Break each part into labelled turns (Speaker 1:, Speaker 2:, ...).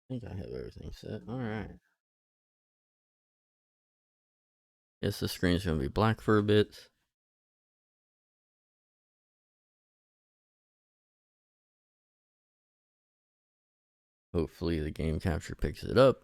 Speaker 1: think I have everything set. Alright. Guess the screen's gonna be black for a bit. Hopefully the game capture picks it up.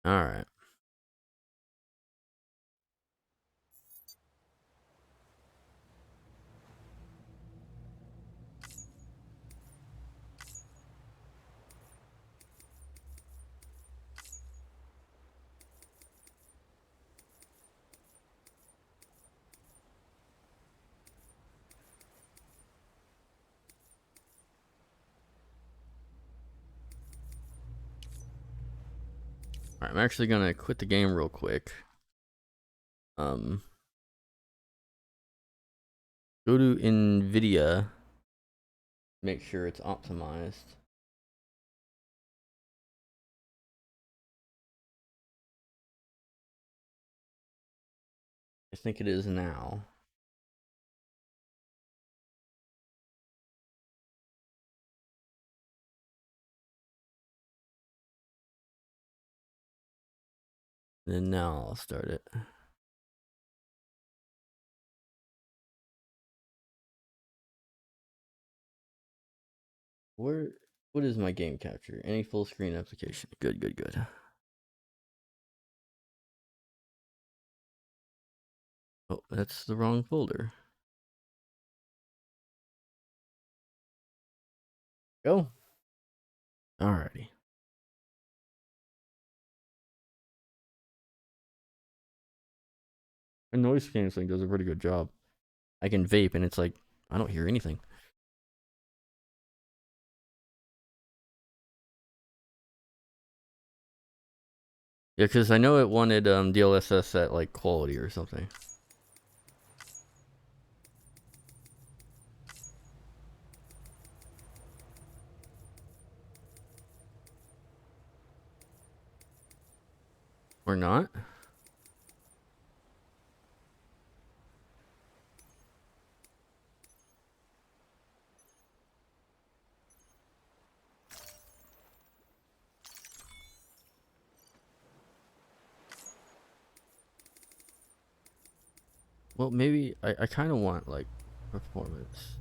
Speaker 1: Alright. I'm actually gonna quit the game real quick. Go to NVIDIA. Make sure it's optimized. I think it is now. And now I'll start it. What is my game capture? Any full screen application. Good. Oh, that's the wrong folder. Go. Alrighty. And noise canceling does a pretty good job. I can vape and it's like, I don't hear anything. Yeah, because I know it wanted DLSS at like quality or something. Or not? Well, maybe I kind of want like performance.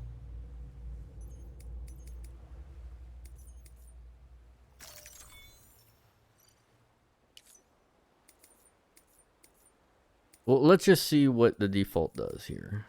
Speaker 1: Well, let's just see what the default does here.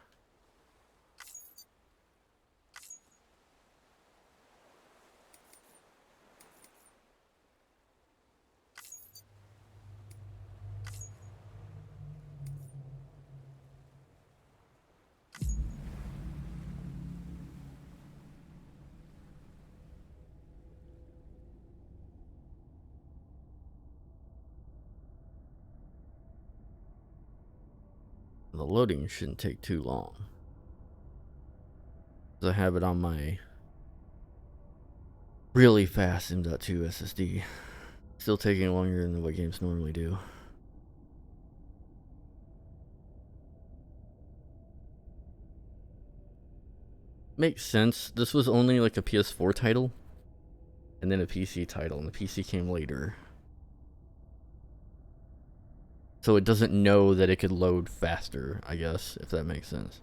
Speaker 1: The loading shouldn't take too long. I have it on my really fast M.2 SSD. Still taking longer than what games normally do. Makes sense. This was only like a PS4 title, and then a PC title, and the PC came later. So it doesn't know that it could load faster, I guess, if that makes sense.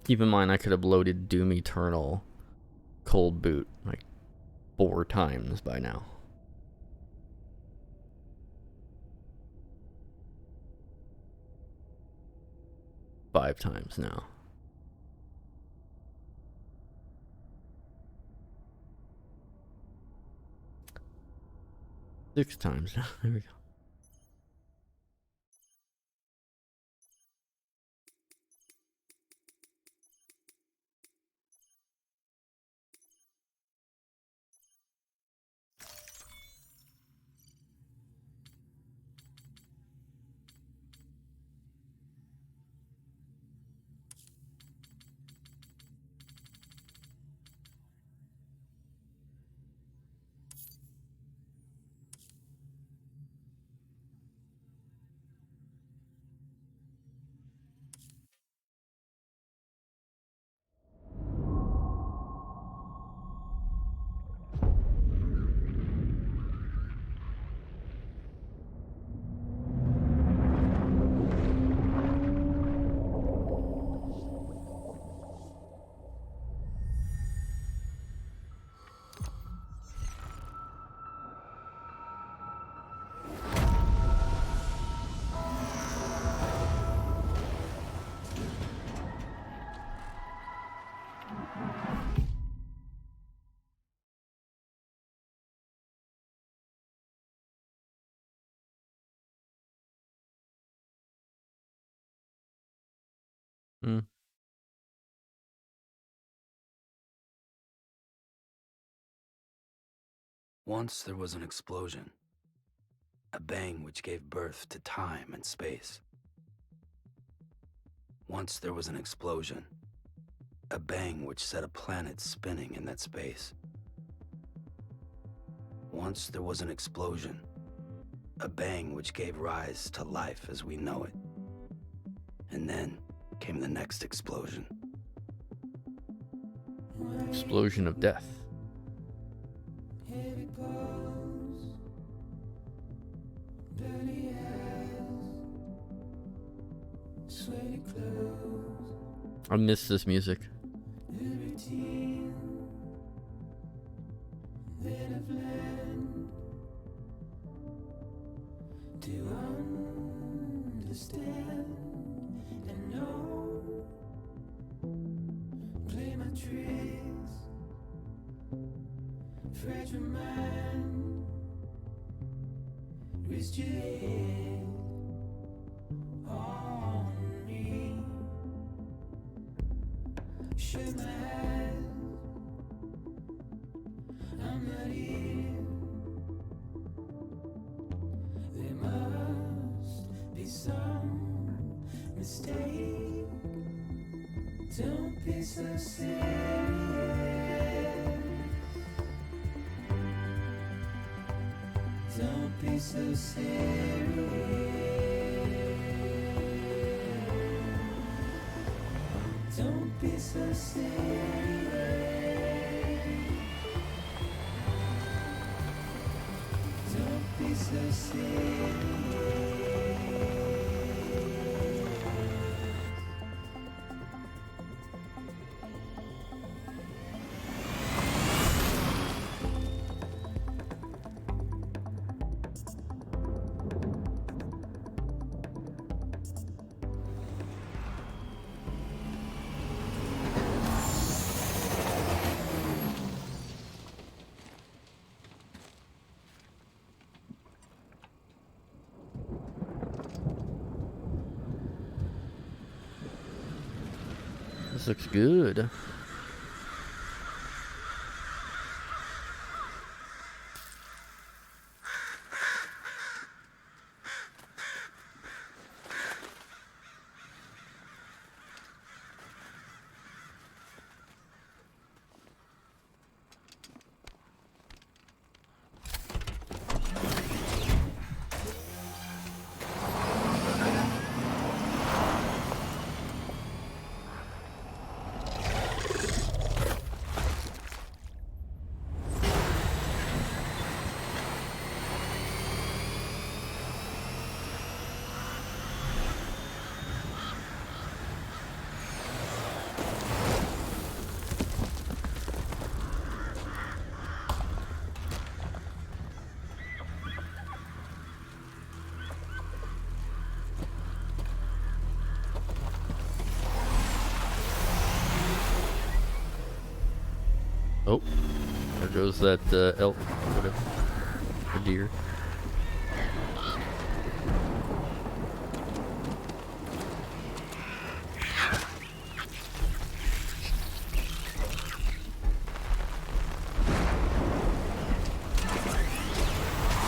Speaker 1: Keep in mind, I could have loaded Doom Eternal cold boot like 4 times by now. Five times now. 6 times now. There we go. Hmm.
Speaker 2: Once there was an explosion, a bang which gave birth to time and space. Once there was an explosion, a bang which set a planet spinning in that space. Once there was an explosion, a bang which gave rise to life as we know it. And then came the next explosion.
Speaker 1: Explosion of death. I miss this music.
Speaker 3: Don't be so serious. Don't be so serious. Don't be so serious. Don't be so serious.
Speaker 1: This looks good. Oh, there goes that elk, whatever, the deer.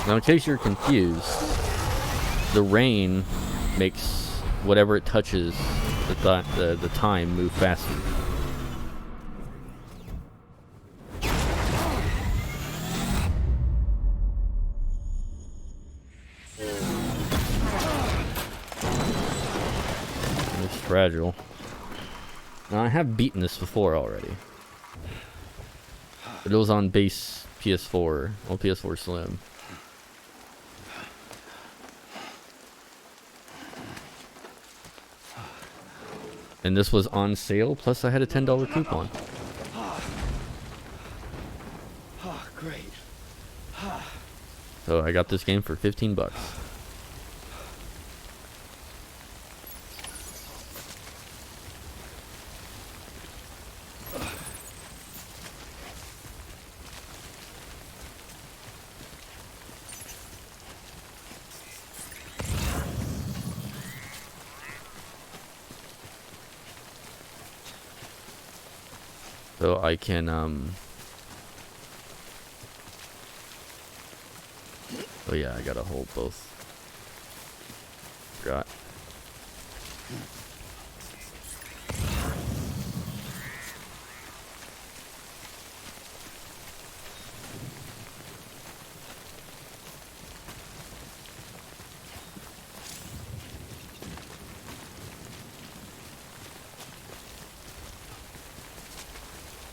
Speaker 1: Now, in case you're confused, the rain makes whatever it touches the time move faster. It's fragile. Now, I have beaten this before already, but it was on base PS4, well, PS4 Slim. And this was on sale, plus I had a $10 coupon.
Speaker 2: Oh, great.
Speaker 1: So I got this game for 15 bucks. So I can, oh yeah, I gotta hold both. Forgot.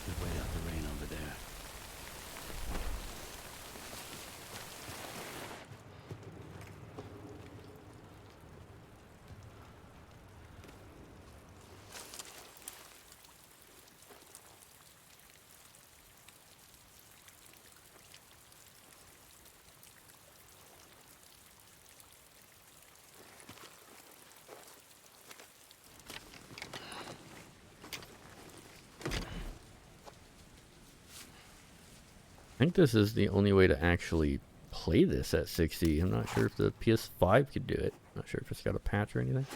Speaker 2: Just wait out the rain over there.
Speaker 1: I think this is the only way to actually play this at 60. I'm not sure if the PS5 could do it. Not sure if it's got a patch or anything.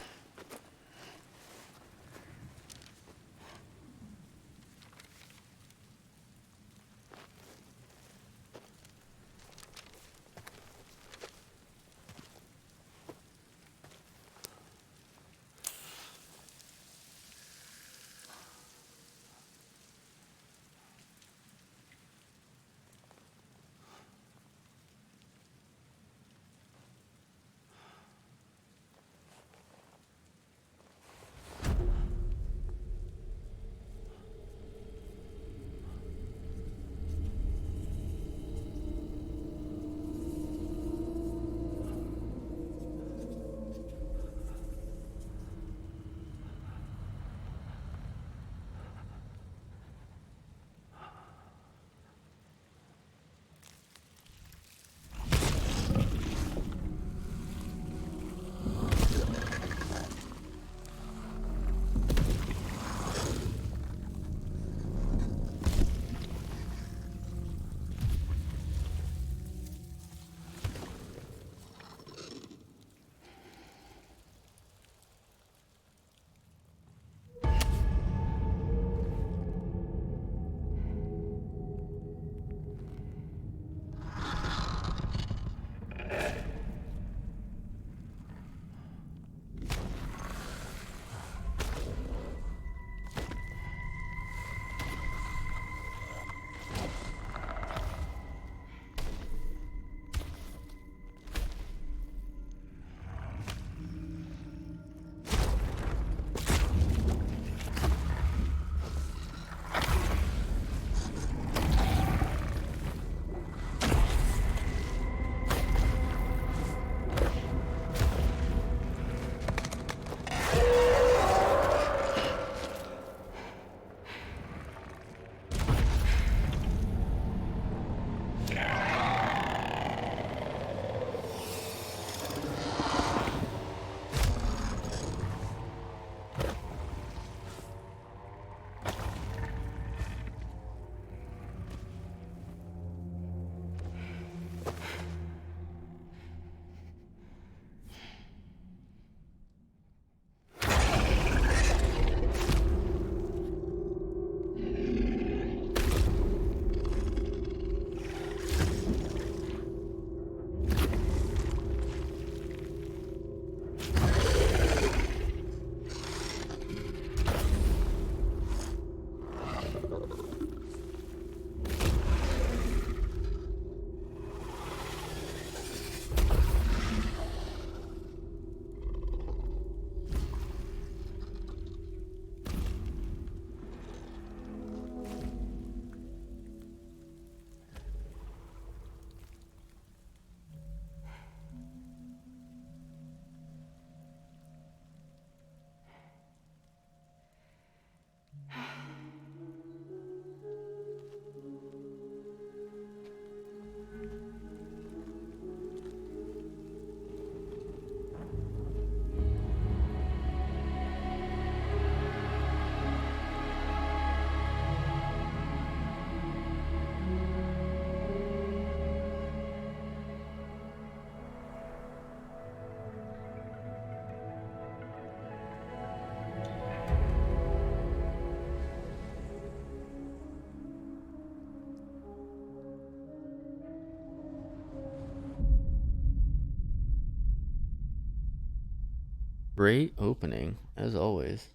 Speaker 1: Great opening, as always.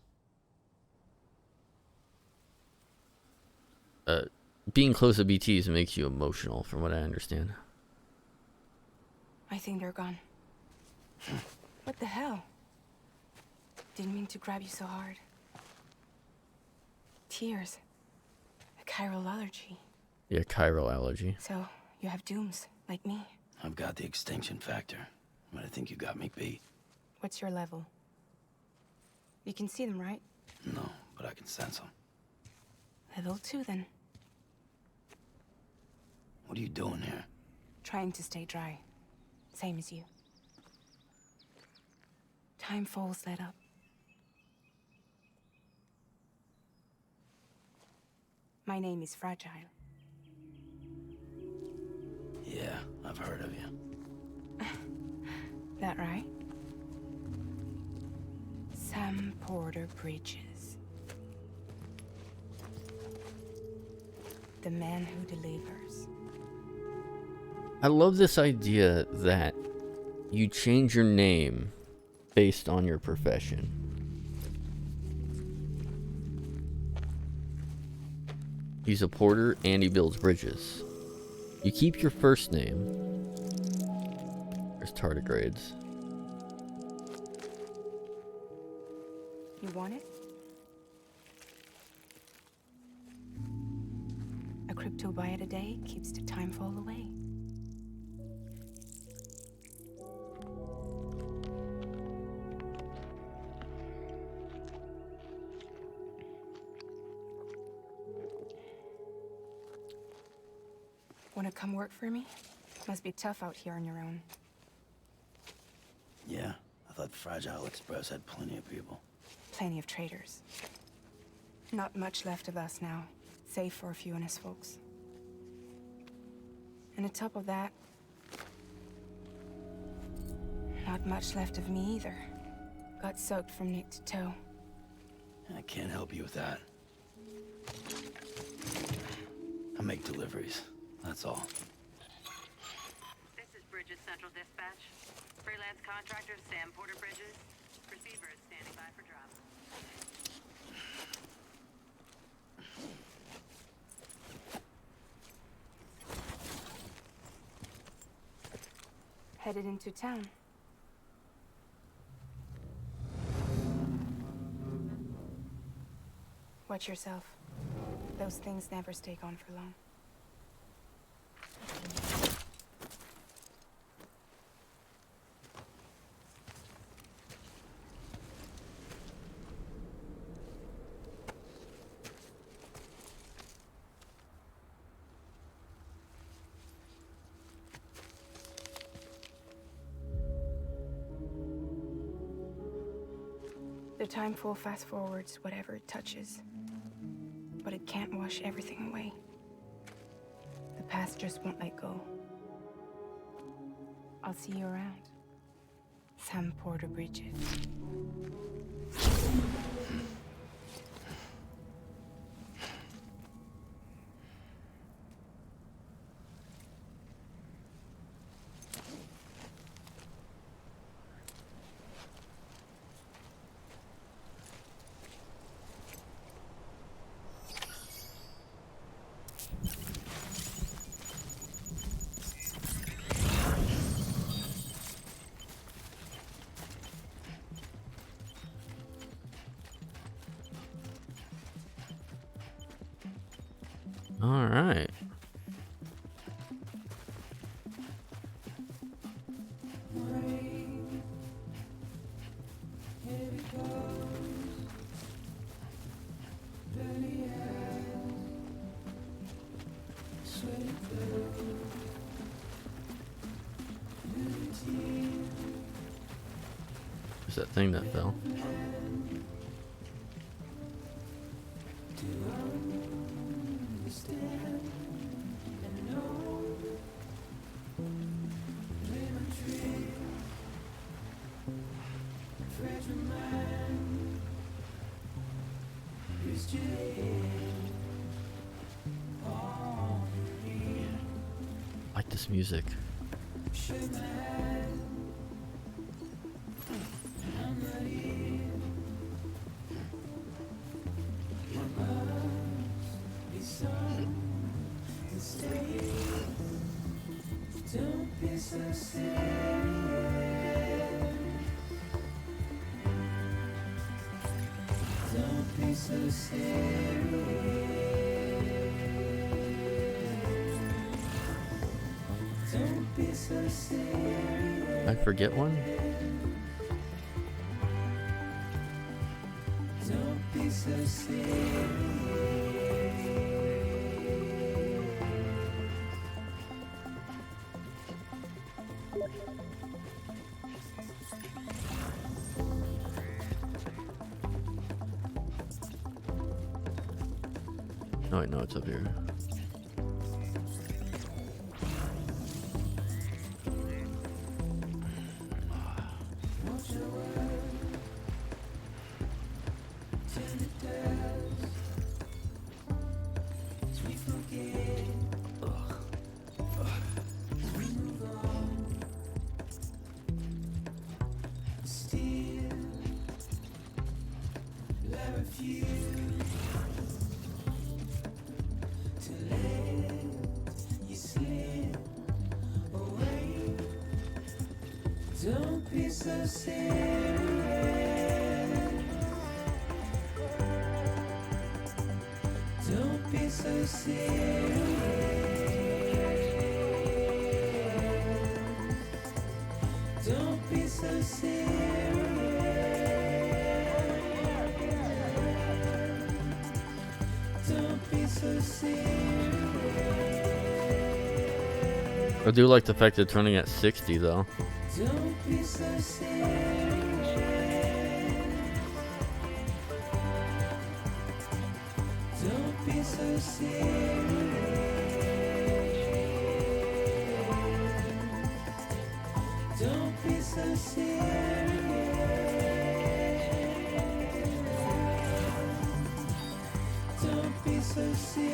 Speaker 1: Being close to BTs makes you emotional, from what I understand.
Speaker 4: I think they're gone. What the hell? Didn't mean to grab you so hard. Tears. A chiral allergy.
Speaker 1: Yeah, chiral allergy.
Speaker 4: So, you have dooms, like me.
Speaker 2: I've got the extinction factor, but I think you got me beat.
Speaker 4: What's your level? You can see them, right?
Speaker 2: No, but I can sense them.
Speaker 4: Level 2, then.
Speaker 2: What are you doing here?
Speaker 4: Trying to stay dry. Same as you. Time falls let up. My name is Fragile.
Speaker 2: Yeah, I've heard of you.
Speaker 4: That right? Sam Porter Bridges. The man who delivers.
Speaker 1: I love this idea that you change your name based on your profession. He's a porter and he builds bridges. You keep your first name. There's tardigrades.
Speaker 4: You want it? A crypto byte a day keeps the time fall away. Wanna come work for me? Must be tough out here on your own.
Speaker 2: Yeah, I thought Fragile Express had plenty of people.
Speaker 4: Plenty of traitors. Not much left of us now, save for a few honest folks. And on top of that, not much left of me either. Got soaked from neck to toe.
Speaker 2: I can't help you with that. I make deliveries, that's all.
Speaker 5: This is Bridges Central Dispatch. Freelance contractor Sam Porter Bridges. Receiver is standing by for drop.
Speaker 4: Headed into town. Watch yourself. Those things never stay gone for long. The time full fast forwards whatever it touches. But it can't wash everything away. The past just won't let go. I'll see you around. Sam Porter Bridges.
Speaker 1: All right.
Speaker 3: Rain, here it goes. Dirty hands, sweaty clothes. Nicotine,
Speaker 1: There's that thing that fell.
Speaker 3: do I understand and know? Lemon tree, fragile mind, used your head on me.
Speaker 1: I like this music.
Speaker 3: Shook my head, I'm Don't be so serious. Don't be so serious. Don't be so serious.
Speaker 1: I forget one?
Speaker 3: Don't be so serious.
Speaker 1: Oh wait, no, it's up here. Don't be so serious. Don't be so serious. Don't be so serious. Don't be so serious. I do like the fact they're turning at 60 though.
Speaker 3: Don't be so serious. Don't be so serious. Don't be so serious. Don't be so serious.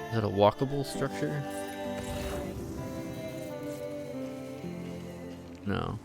Speaker 1: Is that a walkable structure? No.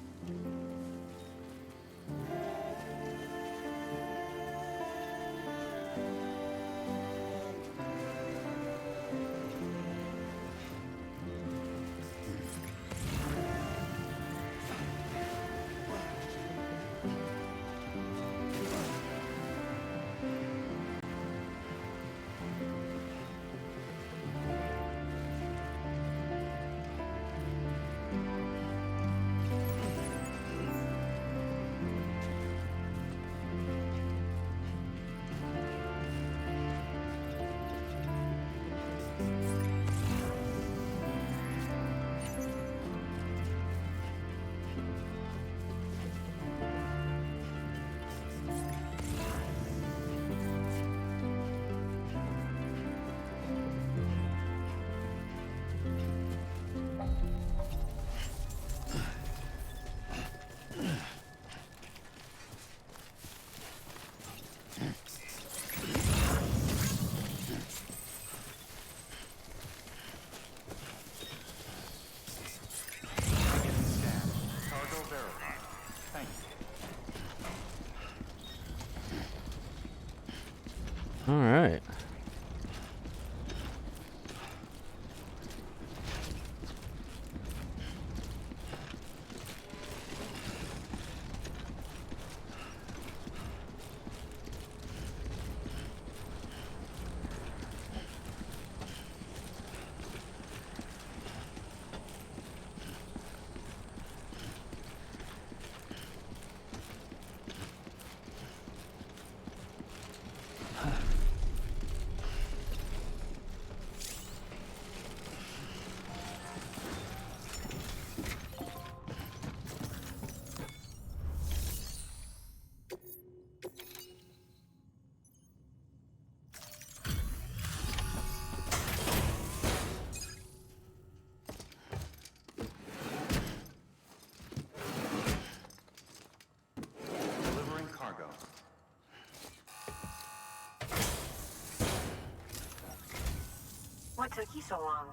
Speaker 6: What took you so long?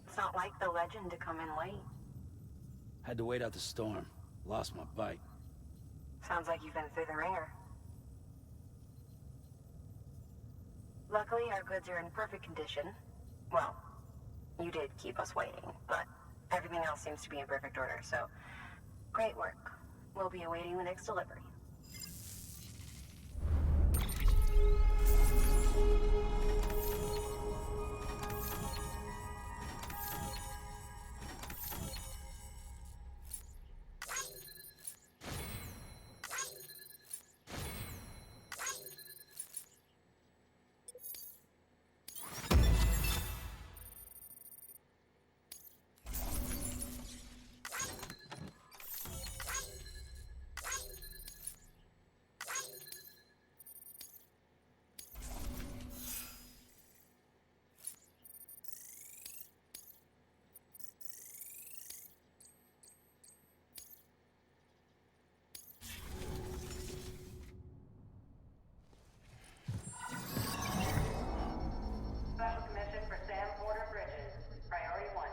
Speaker 6: It's not like the legend to come in late.
Speaker 2: Had to wait out the storm. Lost my bike.
Speaker 6: Sounds like you've been through the ringer. Luckily, our goods are in perfect condition. Well, you did keep us waiting, but everything else seems to be in perfect order, so great work. We'll be awaiting the next delivery.
Speaker 5: Special commission for Sam Porter Bridges. Priority 1.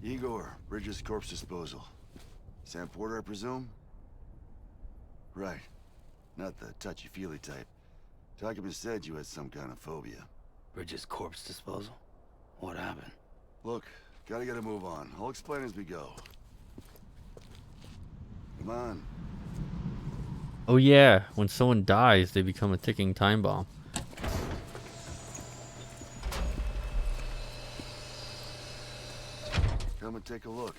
Speaker 7: Igor, Bridges corpse disposal. Sam Porter, I presume? Right. Not the touchy-feely type. Document said you had some kind of phobia.
Speaker 2: Bridges corpse disposal? What happened?
Speaker 7: Look, gotta get a move on. I'll explain as we go. Come on.
Speaker 1: Oh yeah, when someone dies, they become a ticking time bomb.
Speaker 7: Come and take a look.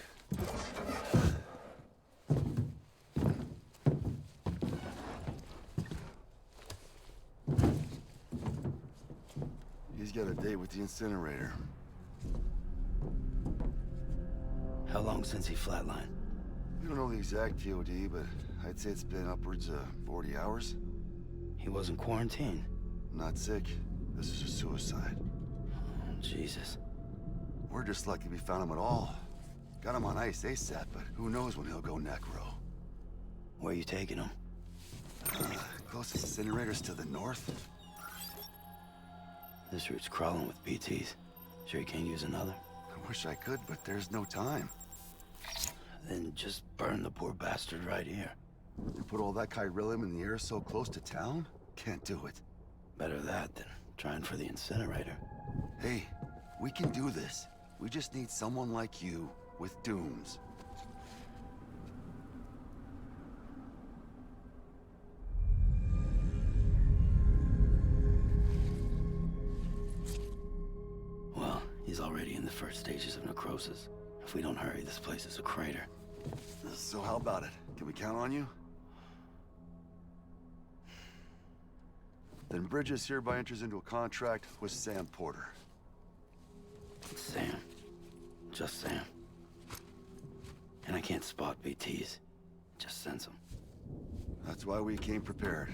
Speaker 7: He's got a date with the incinerator.
Speaker 2: How long since he flatlined?
Speaker 7: We don't know the exact TOD, but I'd say it's been upwards of 40 hours.
Speaker 2: He wasn't quarantined.
Speaker 7: Not sick. This is a suicide.
Speaker 2: Oh, Jesus.
Speaker 7: We're just lucky we found him at all. Got him on ice ASAP, but who knows when he'll go necro.
Speaker 2: Where you taking him?
Speaker 7: Closest incinerator's to the north.
Speaker 2: This route's crawling with BTs. Sure you can't use another?
Speaker 7: I wish I could, but there's no time.
Speaker 2: Then just burn the poor bastard right here.
Speaker 7: You put all that chiralium in the air so close to town? Can't do it.
Speaker 2: Better that than trying for the incinerator.
Speaker 7: Hey, we can do this. We just need someone like you with dooms.
Speaker 2: Well, he's already in the first stages of necrosis. If we don't hurry, this place is a crater.
Speaker 7: So how about it? Can we count on you? Then Bridges hereby enters into a contract with Sam Porter.
Speaker 2: Sam. Just Sam. And I can't spot BTs. Just sense them.
Speaker 7: That's why we came prepared.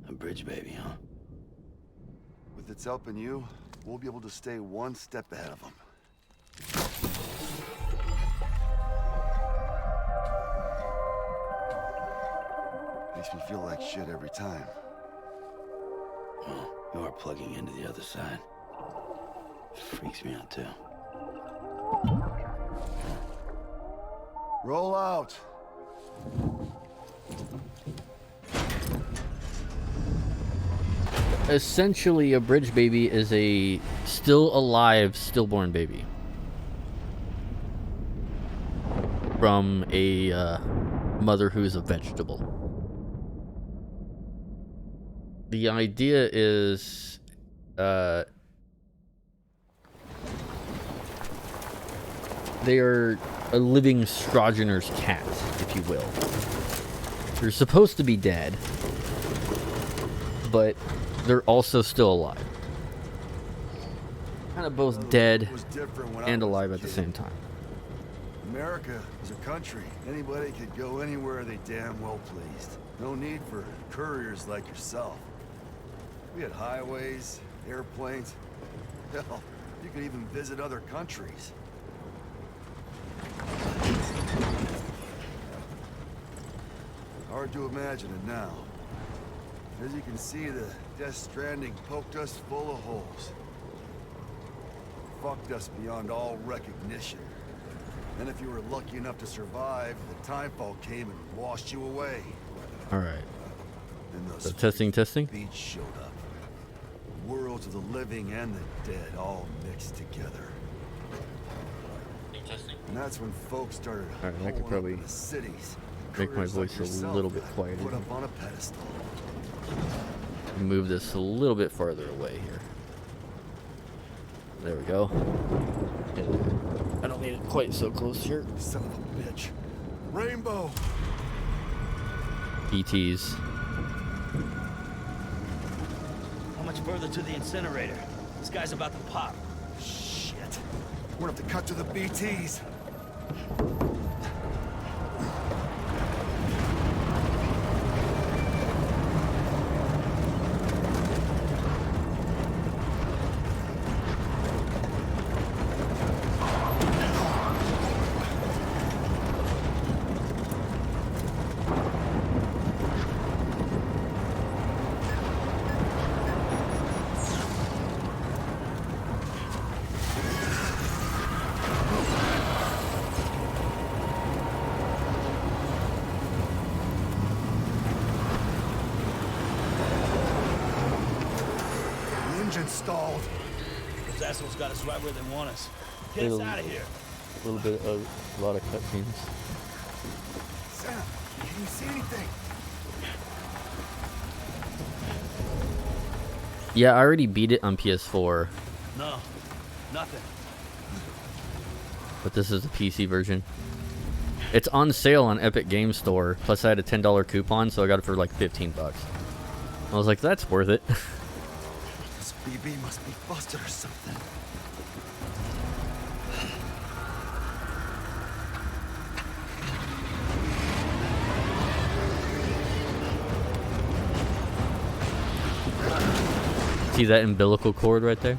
Speaker 2: A bridge baby, huh?
Speaker 7: With its help and you, we'll be able to stay one step ahead of them. Makes me feel like shit every time.
Speaker 2: Well, you are plugging into the other side. Freaks me out too.
Speaker 7: Roll out!
Speaker 1: Essentially, a bridge baby is a still alive, stillborn baby from a mother who's a vegetable. The idea is They are a living Strogener's cat, if you will. They're supposed to be dead, but they're also still alive. Kind of both dead and alive at the same time.
Speaker 7: America is a country. Anybody could go anywhere they damn well pleased. No need for couriers like yourself. We had highways, airplanes. Hell, you could even visit other countries. Hard to imagine it now. As you can see, the Death Stranding poked us full of holes. Fucked us beyond all recognition. And if you were lucky enough to survive, the timefall came and washed you away.
Speaker 1: Alright.
Speaker 7: Then those
Speaker 1: So testing.
Speaker 7: beats showed up. Worlds of the living and the dead all mixed together. And that's when folks started
Speaker 1: Alright, I could
Speaker 7: holing up
Speaker 1: probably
Speaker 7: in the cities.
Speaker 1: make my
Speaker 7: Careers like
Speaker 1: voice a
Speaker 7: yourself
Speaker 1: little bit
Speaker 7: got
Speaker 1: quieter.
Speaker 7: Put up on a pedestal.
Speaker 1: Move this a little bit farther away here. There we go. I don't need it quite so close here.
Speaker 7: Son of a bitch. Rainbow!
Speaker 1: BTs.
Speaker 8: How much further to the incinerator? This guy's about to pop.
Speaker 7: Shit. We're gonna have to cut to the BTs. Engine stalled.
Speaker 8: Those assholes got us right where they want us. Get us out of here.
Speaker 1: A little bit of a lot of cutscenes.
Speaker 7: Sam, can you see anything?
Speaker 1: Yeah, I already beat it on PS4,
Speaker 8: No, nothing.
Speaker 1: but this is the PC version. It's on sale on Epic Games Store. Plus, I had a $10 coupon, so I got it for like 15 bucks. I was like, that's worth it.
Speaker 7: This BB must be busted or something.
Speaker 1: See that umbilical cord right there?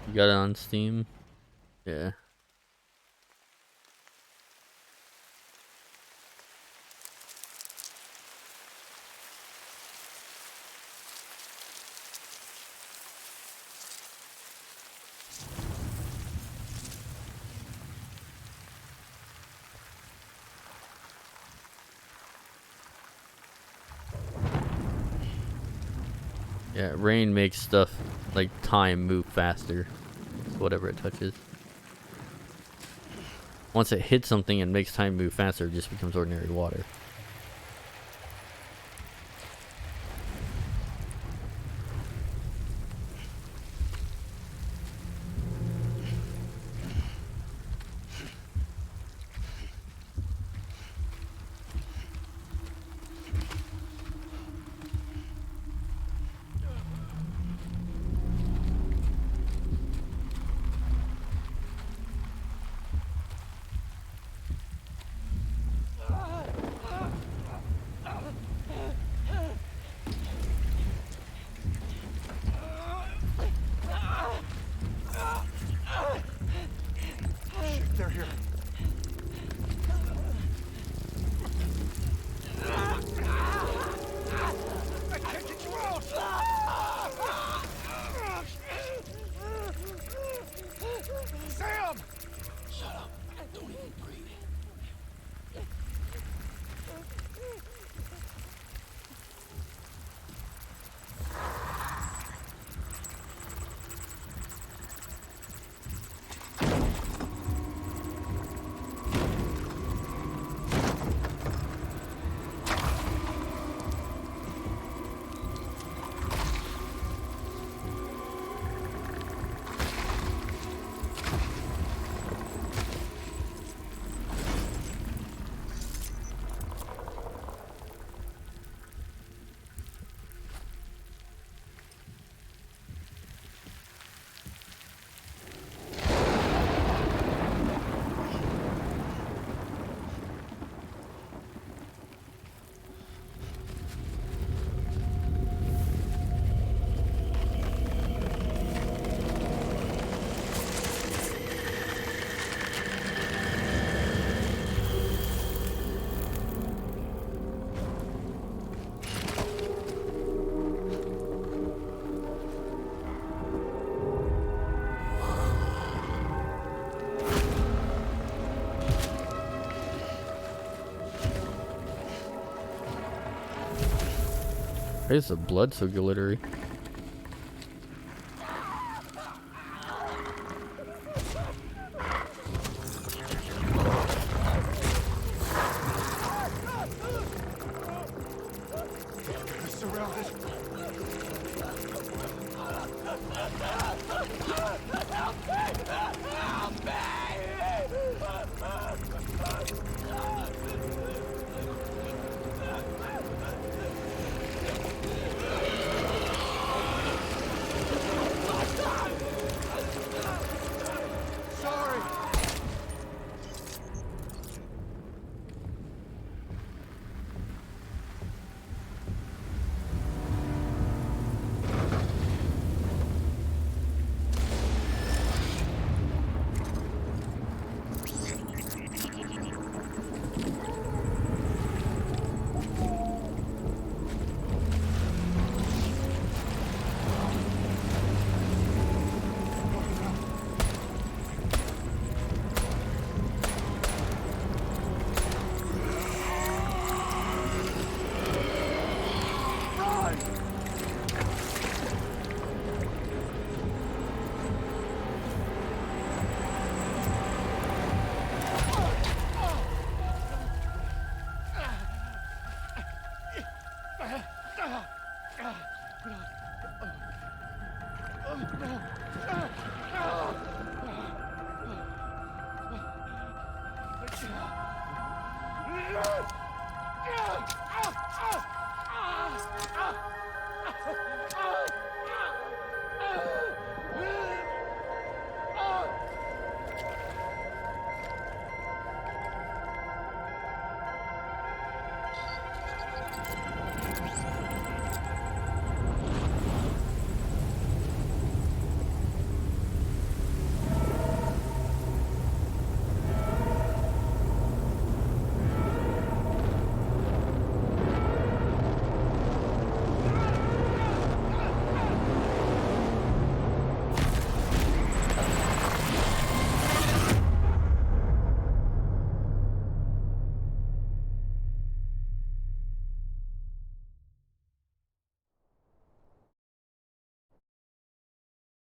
Speaker 1: You got it on Steam? Yeah. Yeah, rain makes stuff like time move faster. Whatever it touches. Once it hits something and makes time move faster, it just becomes ordinary water.
Speaker 7: They're here. I can't get you out! Sam!
Speaker 8: Shut up. Don't even breathe.
Speaker 1: Why is the blood so glittery?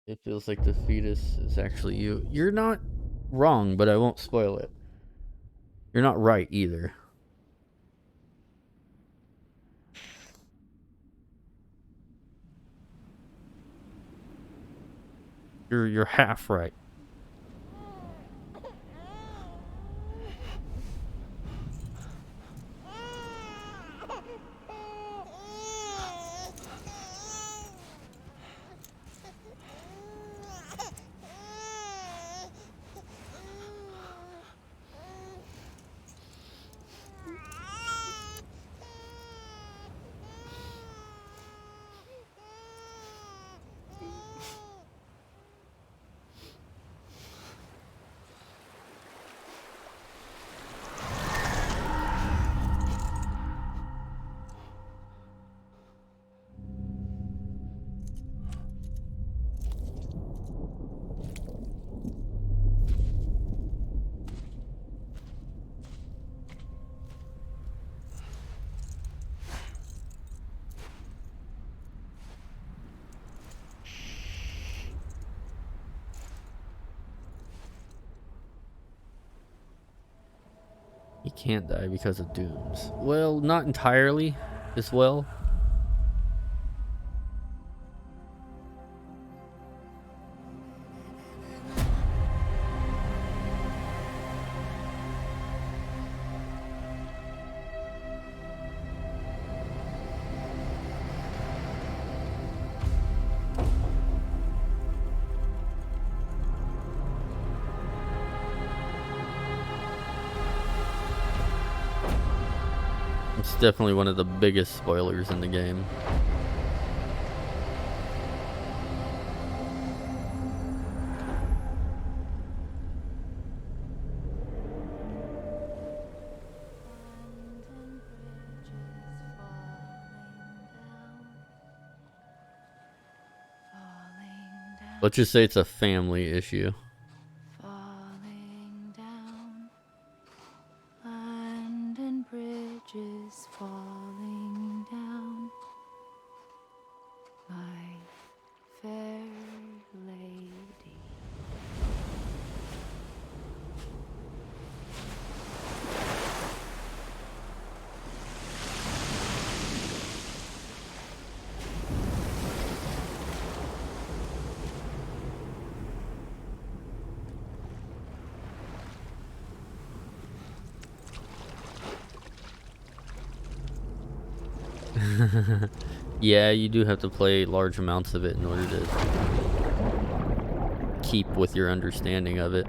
Speaker 1: It feels like the fetus is actually you. You're not wrong, but I won't spoil it. You're not right either. You're half right. He can't die because of dooms. Well, not entirely as well. It's definitely one of the biggest spoilers in the game. Let's just say it's a family issue.
Speaker 9: Falling down, land and bridges falling down.
Speaker 1: Yeah, you do have to play large amounts of it in order to keep with your understanding of it.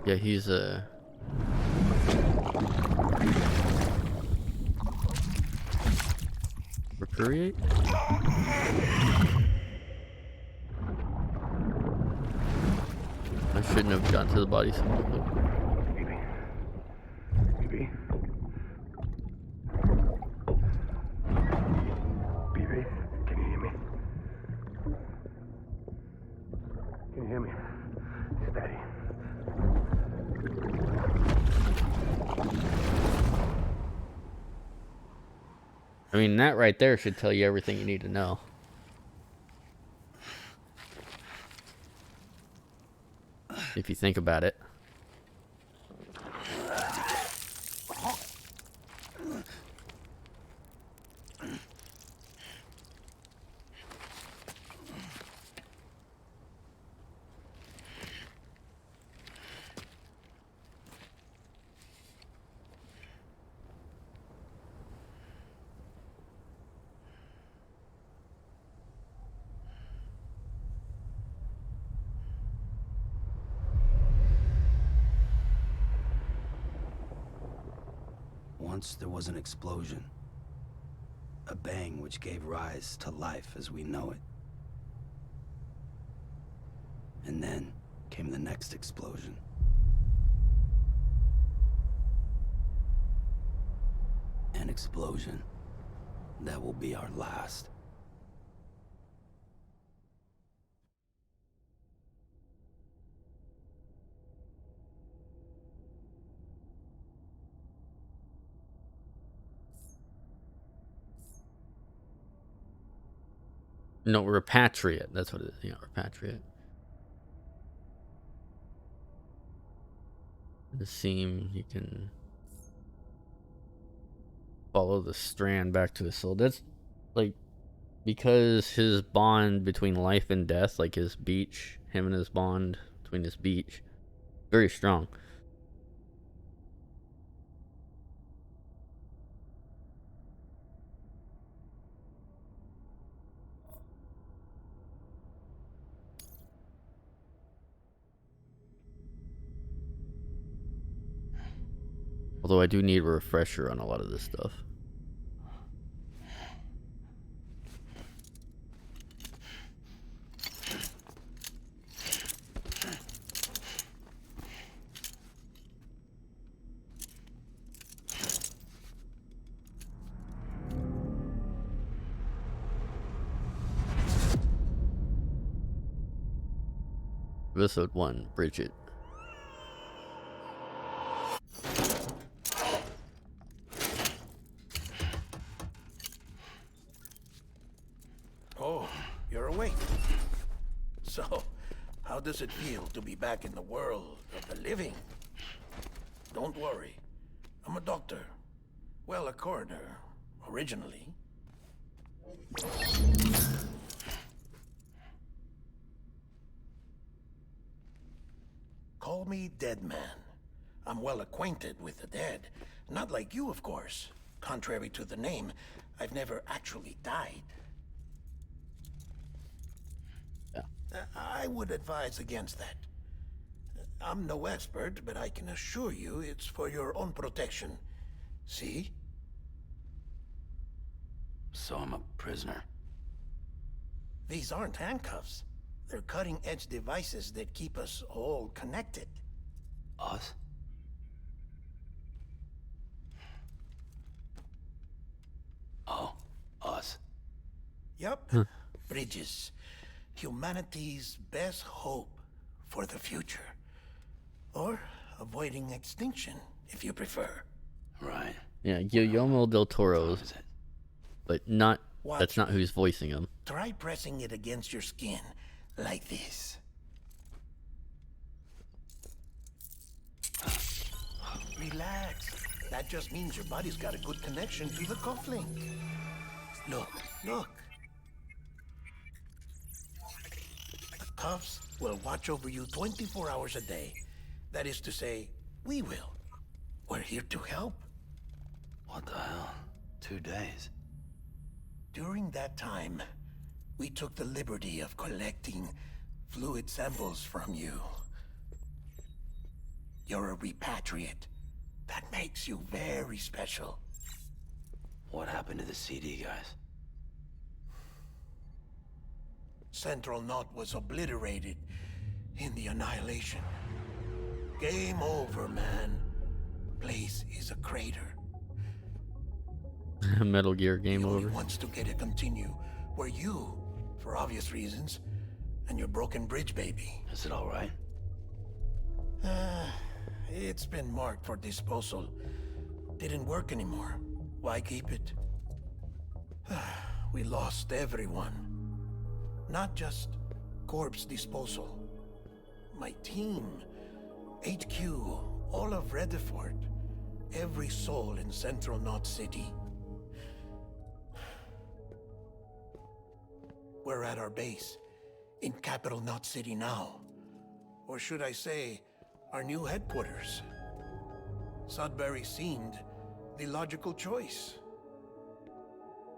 Speaker 1: Yeah, he's a... Recuriate? I shouldn't have gotten to the body so quickly.
Speaker 9: BB, can you hear me? Can you hear me? It's Daddy.
Speaker 1: I mean, that right there should tell you everything you need to know. If you think about it.
Speaker 2: Once there was an explosion. A bang which gave rise to life as we know it. And then came the next explosion. An explosion that will be our last.
Speaker 1: No, repatriate. That's what it is. Yeah, repatriate. The seam, you can follow the strand back to his soul. That's like, because his bond between life and death, like his beach, him and his bond between his beach, very strong. Although I do need a refresher on a lot of this stuff. Episode 1, Bridget.
Speaker 10: Oh, you're awake. So, how does it feel to be back in the world of the living? Don't worry. I'm a doctor. Well, a coroner, originally. Call me Dead Man. I'm well acquainted with the dead. Not like you, of course. Contrary to the name, I've never actually died.
Speaker 1: Yeah.
Speaker 10: I would advise against that. I'm no expert, but I can assure you it's for your own protection. See?
Speaker 2: So I'm a prisoner.
Speaker 10: These aren't handcuffs. They're cutting-edge devices that keep us all connected.
Speaker 2: Us? Oh, us.
Speaker 10: Yup. Bridges. humanity's best hope for the future. Or avoiding extinction, if you prefer.
Speaker 2: Right.
Speaker 1: Yeah, Guillermo del Toro's,
Speaker 2: Is it?
Speaker 1: but not.
Speaker 10: Watch
Speaker 1: That's not
Speaker 10: me.
Speaker 1: who's voicing him.
Speaker 10: Try pressing it against your skin, like this. Relax. That just means your body's got a good connection to the cufflink. Look, look. The cuffs will watch over you 24 hours a day. That is to say, we will. We're here to help.
Speaker 2: What the hell? 2 days.
Speaker 10: During that time, we took the liberty of collecting fluid samples from you. You're a repatriate. That makes you very special.
Speaker 2: What happened to the CD guys?
Speaker 10: Central Knot was obliterated in the Annihilation. Game over, man. Place is a crater.
Speaker 1: Metal Gear Game
Speaker 10: He only
Speaker 1: Over.
Speaker 10: wants to get it continue where you, for obvious reasons, and your broken bridge baby.
Speaker 2: Is it all right?
Speaker 10: It's been marked for disposal. Didn't work anymore. Why keep it? We lost everyone. Not just corpse disposal. My team, HQ, all of Redefort, every soul in Central Knot City. We're at our base, in Capital Knot City now. Or should I say, our new headquarters. Sudbury seemed the logical choice.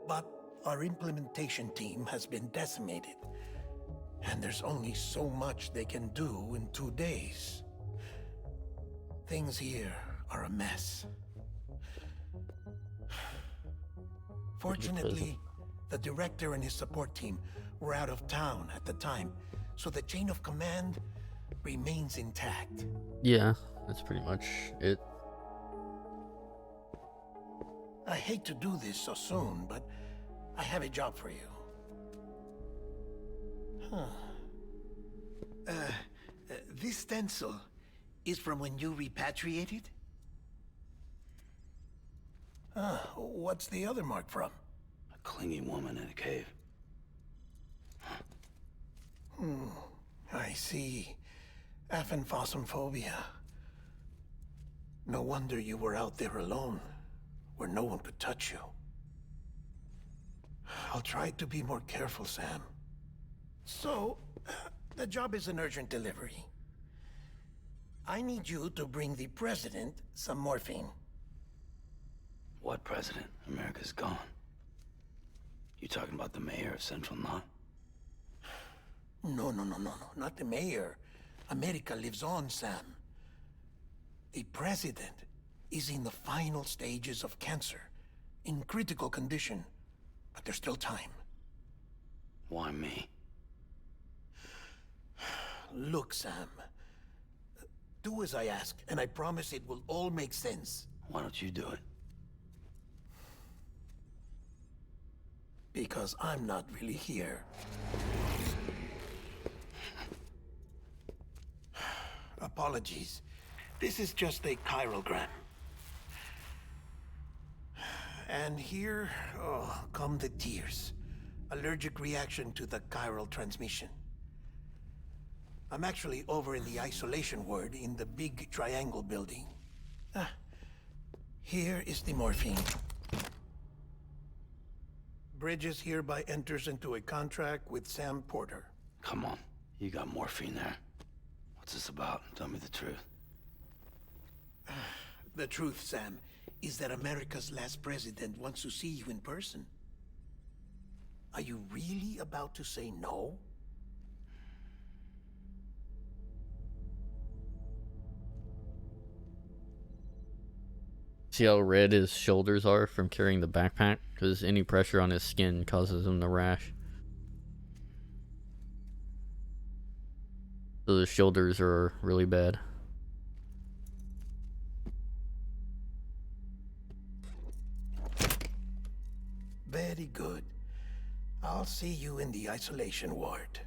Speaker 10: But our implementation team has been decimated, and there's only so much they can do in 2 days. Things here are a mess. Fortunately, the director and his support team were out of town at the time, so the chain of command remains intact.
Speaker 1: Yeah, that's pretty much it.
Speaker 10: I hate to do this so soon, but I have a job for you. This stencil is from when you repatriated? What's the other mark from?
Speaker 2: A clingy woman in a cave.
Speaker 10: I see. Aphenphosmphobia. No wonder you were out there alone, where no one could touch you. I'll try to be more careful, Sam. So, the job is an urgent delivery. I need you to bring the president some morphine.
Speaker 2: What president? America's gone. You talking about the mayor of Central Knot?
Speaker 10: No, not the mayor. America lives on, Sam. The president is in the final stages of cancer, in critical condition, but there's still time.
Speaker 2: Why me?
Speaker 10: Look, Sam. Do as I ask, and I promise it will all make sense.
Speaker 2: Why don't you do it?
Speaker 10: Because I'm not really here. Apologies. This is just a chirogram. And here, come the tears. Allergic reaction to the chiral transmission. I'm actually over in the isolation ward in the big triangle building. Here is the morphine. Bridges hereby enters into a contract with Sam Porter.
Speaker 2: Come on. You got morphine there. What's this about? Tell me the truth.
Speaker 10: The truth, Sam, is that America's last president wants to see you in person. Are you really about to say no?
Speaker 1: See how red his shoulders are from carrying the backpack? Because any pressure on his skin causes him to rash. So the shoulders are really bad.
Speaker 10: Very good. I'll see you in the isolation ward.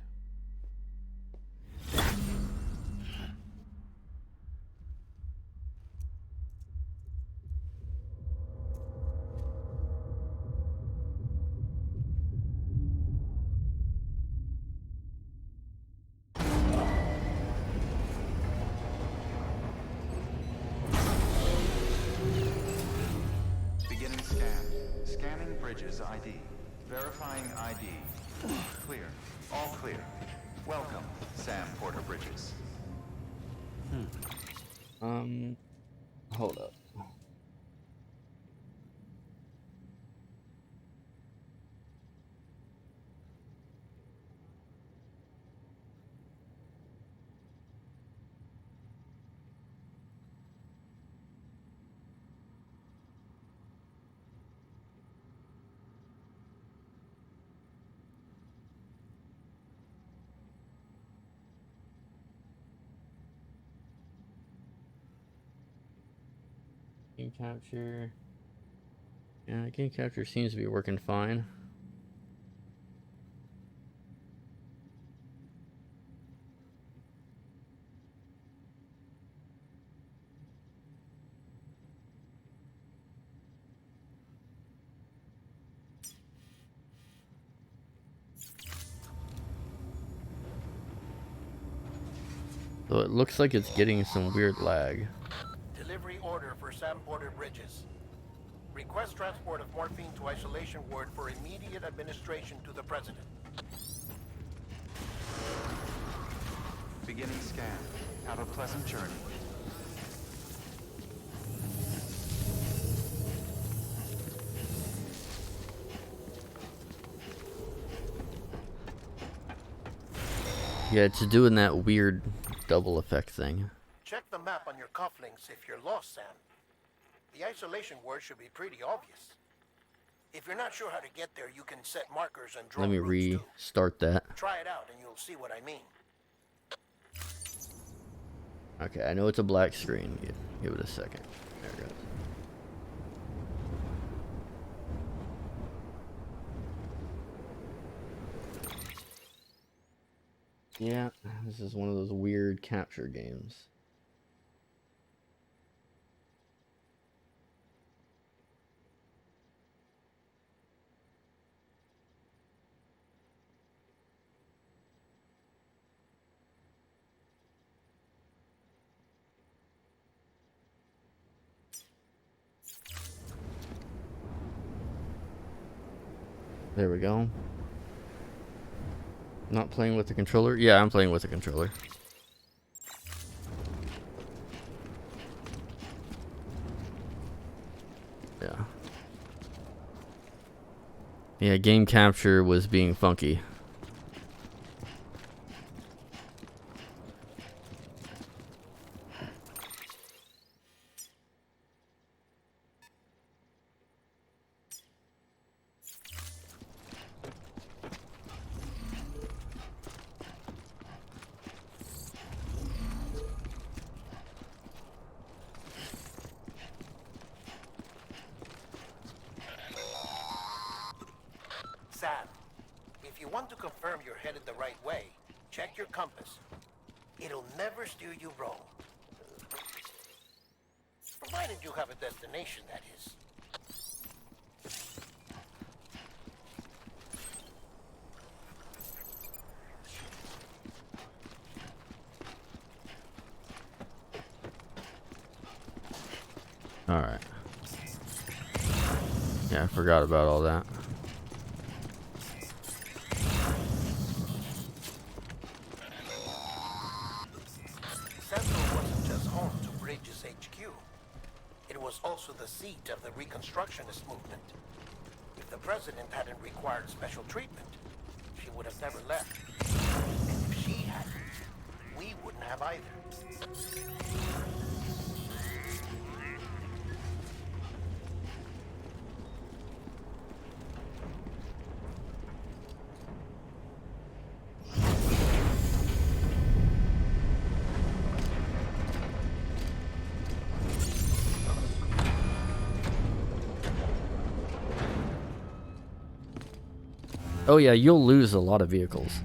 Speaker 11: Bridges ID. Verifying ID. Clear. All clear. Welcome, Sam Porter Bridges.
Speaker 1: Hold up. Game capture. Yeah, game capture seems to be working fine. So it looks like it's getting some weird lag.
Speaker 10: Delivery order for Sam Porter Bridges. Request transport of morphine to isolation ward for immediate administration to the president.
Speaker 11: Beginning scan. Have a pleasant journey.
Speaker 1: Yeah, it's doing that weird double effect thing.
Speaker 10: Check the map on your cufflinks if you're lost, Sam. The isolation word should be pretty obvious. If you're not sure how to get there, you can set markers and draw
Speaker 1: Let me
Speaker 10: routes too.
Speaker 1: restart that.
Speaker 10: Try it out and you'll see what I mean.
Speaker 1: Okay, I know it's a black screen. Give it a second. There it goes. Yeah, this is one of those weird capture games. There we go. Not playing with the controller? Yeah, I'm playing with the controller. Yeah. Yeah, game capture was being funky.
Speaker 10: Sam, if you want to confirm you're headed the right way, check your compass. It'll never steer you wrong. Provided you have a destination, that is.
Speaker 1: Alright. Yeah, I forgot about all that.
Speaker 10: Central wasn't just home to Bridges HQ. It was also the seat of the Reconstructionist movement. If the president hadn't required special treatment, she would have never left. And if she hadn't, we wouldn't have either.
Speaker 1: Oh yeah, you'll lose a lot of vehicles.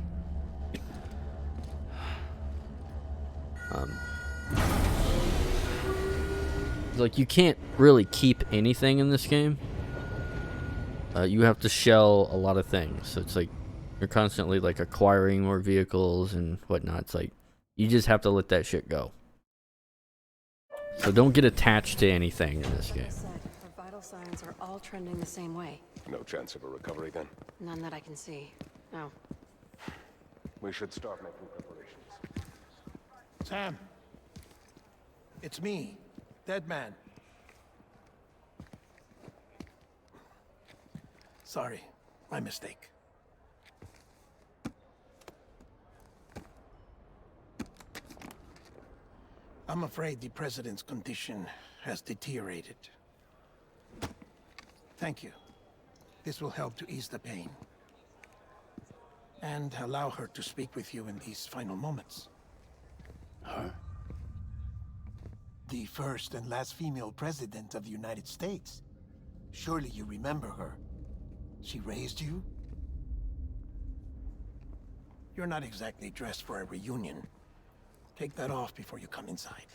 Speaker 1: Like, you can't really keep anything in this game. You have to shell a lot of things. So it's like you're constantly like acquiring more vehicles and whatnot. It's like you just have to let that shit go. So don't get attached to anything in this game.
Speaker 12: For vital signs presidents are all trending the same way.
Speaker 13: No chance of a recovery then?
Speaker 12: None that I can see. No.
Speaker 13: We should start making preparations.
Speaker 10: Sam! It's me, Deadman. Sorry, my mistake. I'm afraid the President's condition has deteriorated. Thank you. This will help to ease the pain. And allow her to speak with you in these final moments.
Speaker 2: Her?
Speaker 10: The first and last female president of the United States. Surely you remember her. She raised you? You're not exactly dressed for a reunion. Take that off before you come inside.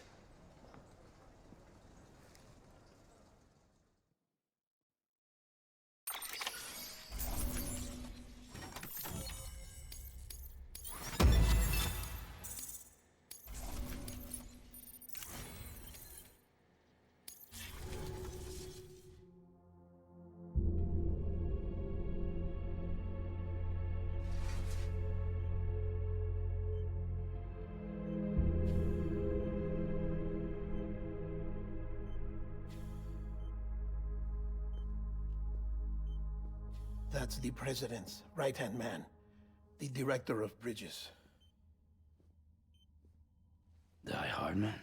Speaker 10: That's the President's right-hand man, the Director of Bridges.
Speaker 2: Die Hardman?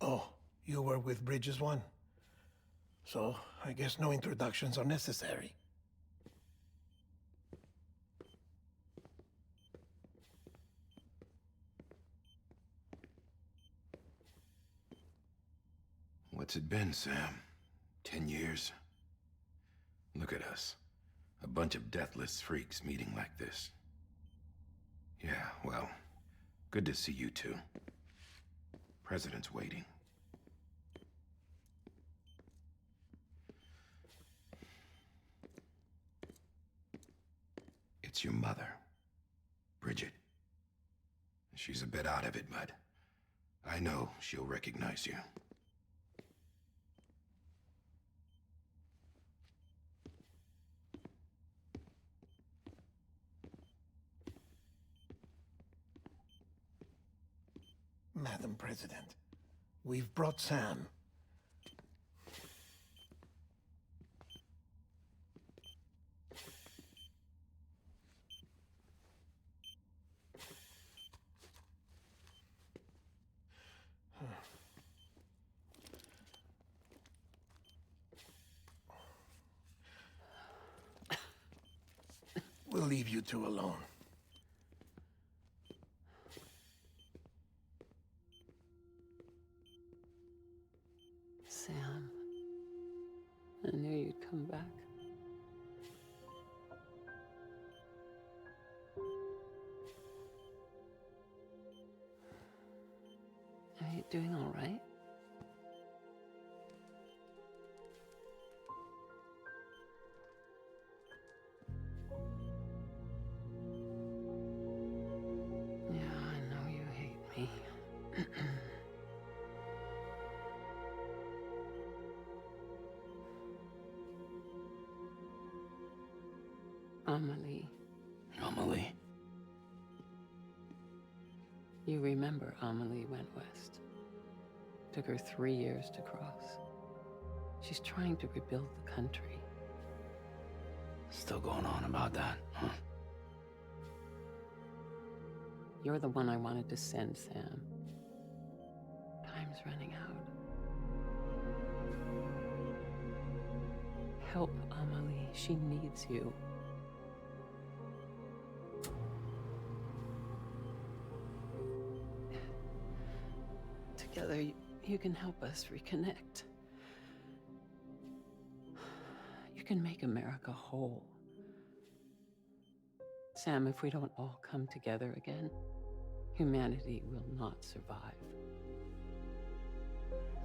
Speaker 10: Oh, you were with Bridges 1? So, I guess no introductions are necessary.
Speaker 14: What's it been, Sam? 10 years? Look at us. A bunch of deathless freaks meeting like this. Yeah, well, good to see you two. President's waiting. It's your mother, Bridget. She's a bit out of it, but I know she'll recognize you.
Speaker 10: Madam President, we've brought Sam. We'll leave you two alone.
Speaker 12: Sam, I knew you'd come back. Are you doing all right? Yeah, I know you hate me. Amelie.
Speaker 2: Amelie?
Speaker 12: You remember Amelie went west. Took her 3 years to cross. She's trying to rebuild the country.
Speaker 2: Still going on about that, huh?
Speaker 12: You're the one I wanted to send, Sam. Time's running out. Help Amelie. She needs you. Together, you can help us reconnect. You can make America whole. Sam, if we don't all come together again, humanity will not survive.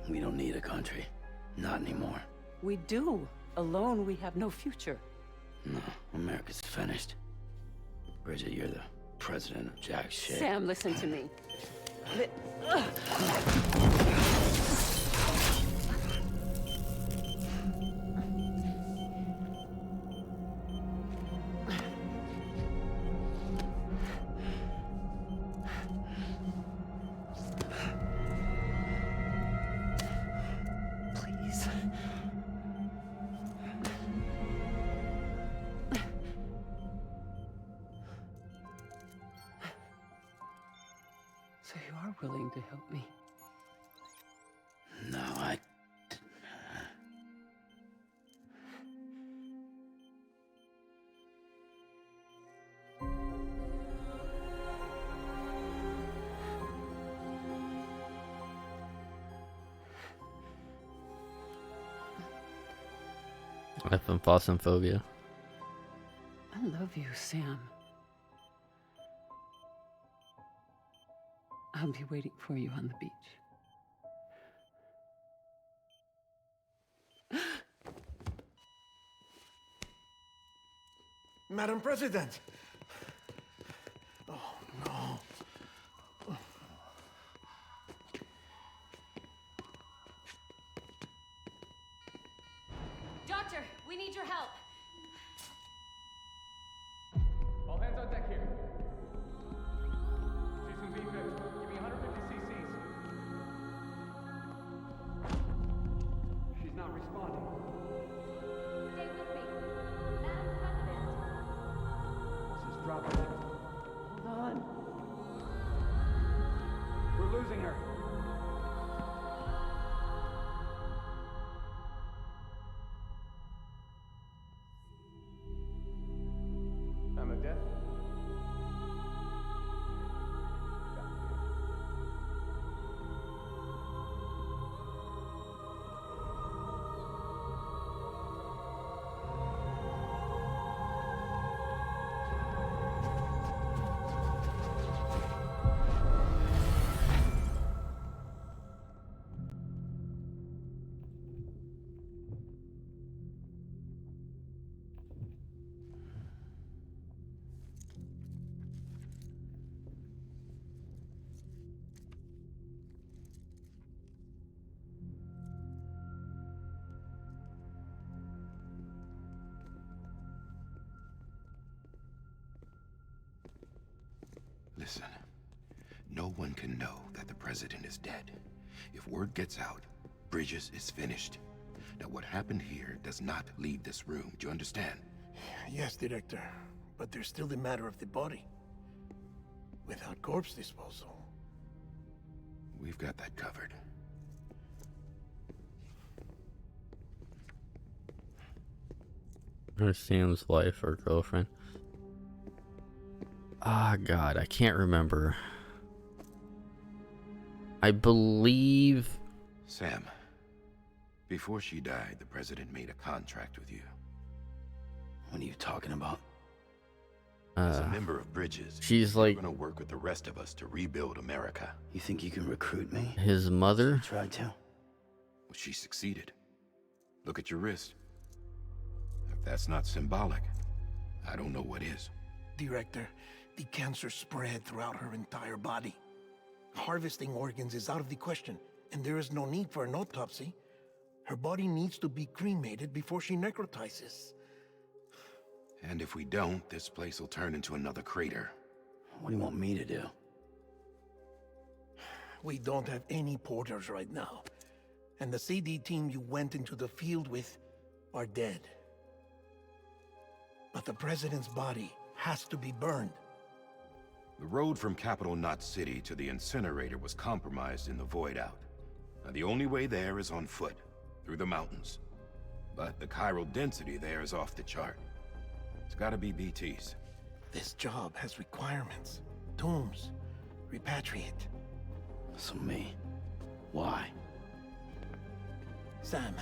Speaker 2: We don't need a country. Not anymore.
Speaker 12: We do. Alone, we have no future.
Speaker 2: No, America's finished. Bridget, you're the president of jack shit.
Speaker 12: Sam, listen to me. willing to help me?
Speaker 2: No, I...
Speaker 1: I have phosphorphobia.
Speaker 12: I love you, Sam. I'll be waiting for you on the beach.
Speaker 10: Madam President! Oh, no.
Speaker 15: Doctor, we need your help.
Speaker 16: All hands on deck here. She's in V-Fit. Give me 150 cc's. She's not responding.
Speaker 15: Stay with me. Madam President.
Speaker 16: This is dropping.
Speaker 15: Hold on.
Speaker 16: We're losing her. I'm a death.
Speaker 14: Listen, no one can know that the president is dead. If word gets out, Bridges is finished. Now, what happened here does not leave this room. Do you understand?
Speaker 10: Yes, Director. But there's still the matter of the body. Without corpse disposal.
Speaker 14: We've got that covered.
Speaker 1: Or Sam's wife or girlfriend. Ah, God, I can't remember. I believe...
Speaker 14: Sam, before she died, the president made a contract with you.
Speaker 2: What are you talking about?
Speaker 14: As a member of Bridges,
Speaker 1: she's like...
Speaker 14: You're gonna work with the rest of us to rebuild America.
Speaker 2: You think you can recruit me?
Speaker 1: His mother?
Speaker 2: You tried to.
Speaker 14: Well, she succeeded. Look at your wrist. If that's not symbolic, I don't know what is.
Speaker 10: Director, the cancer spread throughout her entire body. Harvesting organs is out of the question, and there is no need for an autopsy. Her body needs to be cremated before she necrotizes.
Speaker 14: And if we don't, this place will turn into another crater.
Speaker 2: What do you want me to do?
Speaker 10: We don't have any porters right now. And the CD team you went into the field with are dead. But the president's body has to be burned.
Speaker 14: The road from Capital Knot City to the incinerator was compromised in the void out. Now, the only way there is on foot, through the mountains. But the chiral density there is off the chart. It's gotta be BTs.
Speaker 10: This job has requirements. Tombs. Repatriate.
Speaker 2: So me. Why?
Speaker 10: Sam.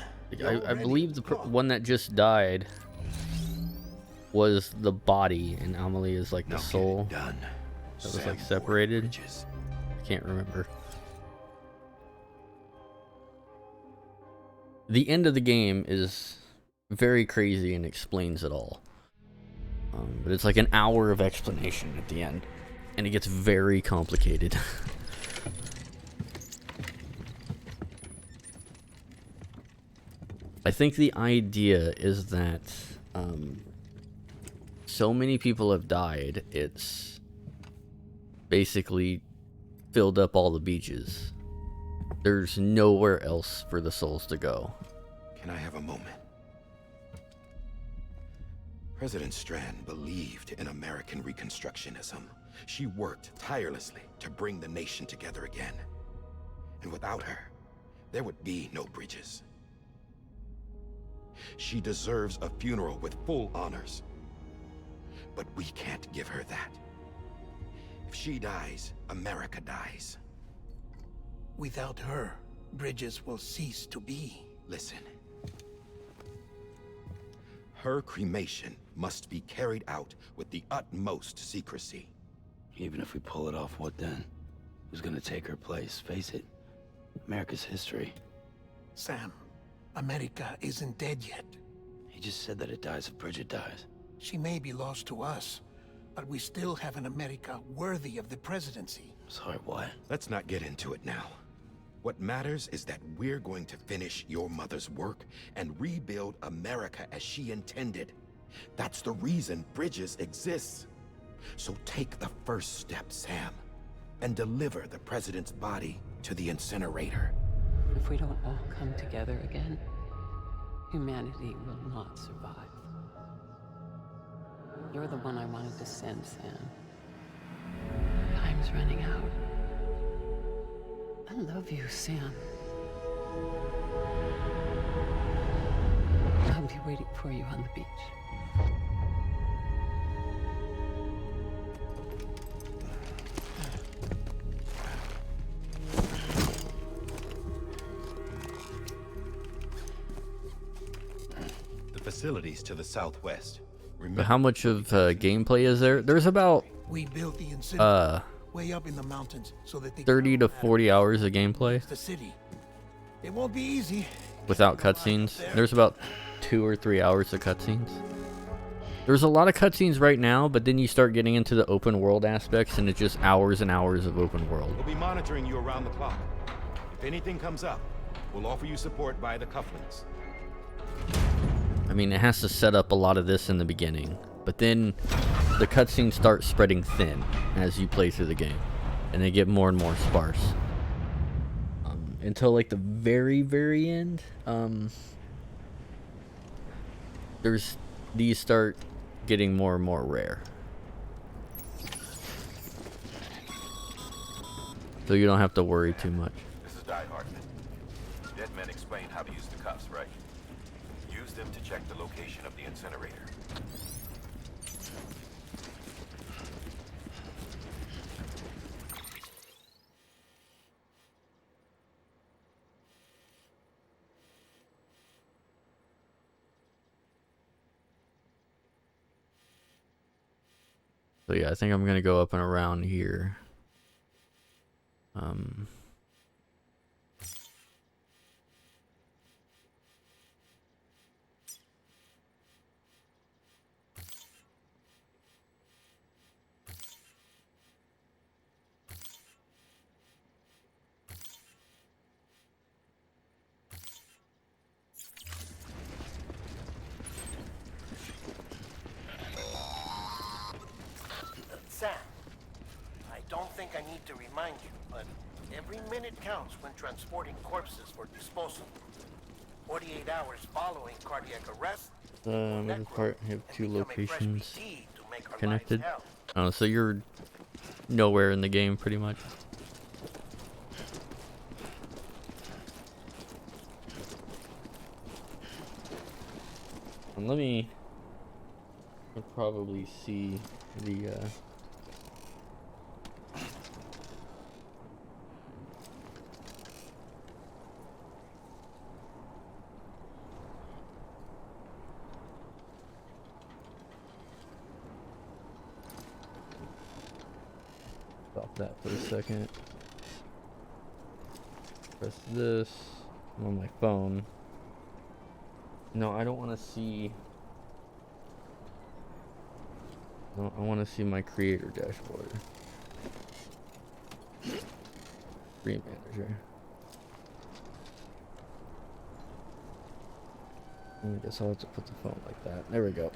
Speaker 1: I believe the one that just died was the body, and Amelie is like the soul that was like separated. I can't remember. The end of the game is very crazy and explains it all. But it's like an hour of explanation at the end, and it gets very complicated. I think the idea is that so many people have died, it's basically filled up all the beaches. There's nowhere else for the souls to go.
Speaker 14: Can I have a moment? President Strand believed in American Reconstructionism. She worked tirelessly to bring the nation together again. And without her, there would be no bridges. She deserves a funeral with full honors. But we can't give her that. If she dies, America dies.
Speaker 10: Without her, bridges will cease to be.
Speaker 14: Listen. Her cremation must be carried out with the utmost secrecy.
Speaker 2: Even if we pull it off, what then? Who's gonna take her place? Face it, America's history.
Speaker 10: Sam, America isn't dead yet.
Speaker 2: He just said that it dies if Bridget dies.
Speaker 10: She may be lost to us, but we still have an America worthy of the presidency.
Speaker 2: Sorry, what?
Speaker 14: Let's not get into it now. What matters is that we're going to finish your mother's work and rebuild America as she intended. That's the reason Bridges exists. So take the first step, Sam, and deliver the president's body to the incinerator.
Speaker 12: If we don't all come together again, humanity will not survive. You're the one I wanted to send, Sam. Time's running out. I love you, Sam. I'll be waiting for you on the beach.
Speaker 14: The facilities to the southwest.
Speaker 1: But how much of gameplay is there? There's about
Speaker 10: We built the incinerator way up in the mountains so that they
Speaker 1: 30 to 40 hours of gameplay
Speaker 10: the city. It won't be easy.
Speaker 1: without cutscenes. There's about 2 or 3 hours of cutscenes. There's a lot of cutscenes right now, but then you start getting into the open world aspects, and it's just hours and hours of open world.
Speaker 14: We'll be monitoring you around the clock. If anything comes up, we'll offer you support via the cufflinks.
Speaker 1: I mean, it has to set up a lot of this in the beginning, but then the cutscenes start spreading thin as you play through the game, and they get more and more sparse. Until like the very, very end, these start getting more and more rare. So you don't have to worry too much.
Speaker 11: This is Die Hard. Dead men explained how to use the cuffs, right? Use them to check the location of the incinerator.
Speaker 1: So yeah, I think I'm gonna go up and around here.
Speaker 10: Sam, I don't think I need to remind you, but every minute counts when transporting corpses for disposal. 48 hours following cardiac arrest.
Speaker 1: This part have 2 locations connected. Oh, so you're nowhere in the game pretty much. And let me probably see the stop that for a second. Press this. I'm on my phone. No, I don't want to see. No, I want to see my creator dashboard. Screen manager. I guess I'll have to put the phone like that. There we go.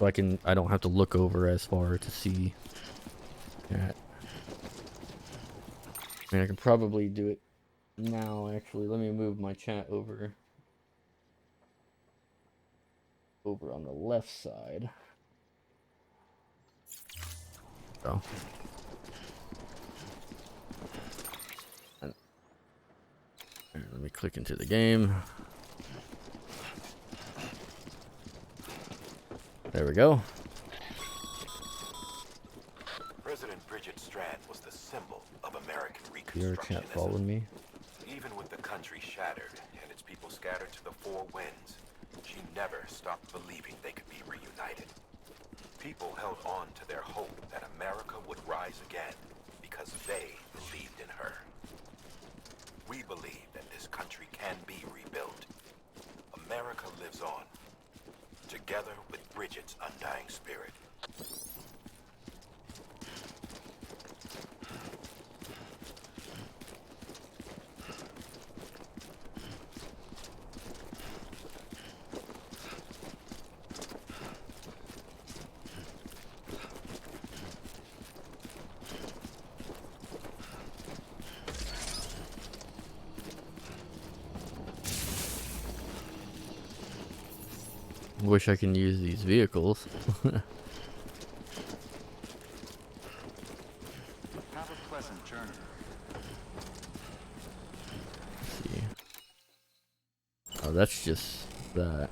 Speaker 1: So I don't have to look over as far to see that. I mean, I can probably do it now, actually. Let me move my chat over on the left side. So. Let me click into the game. There we go.
Speaker 14: President Bridget Strand was the symbol of American
Speaker 1: Your chat followed me.
Speaker 14: Even with the country shattered and its people scattered to the four winds, she never stopped believing they could be reunited. People held on to their hope that America would rise again because they believed in her. We believe that this country can be rebuilt. America lives on, together with Bridget's undying spirit.
Speaker 1: Wish I can use these vehicles.
Speaker 11: Have a pleasant journey.
Speaker 1: Let's see. Oh, that's just that.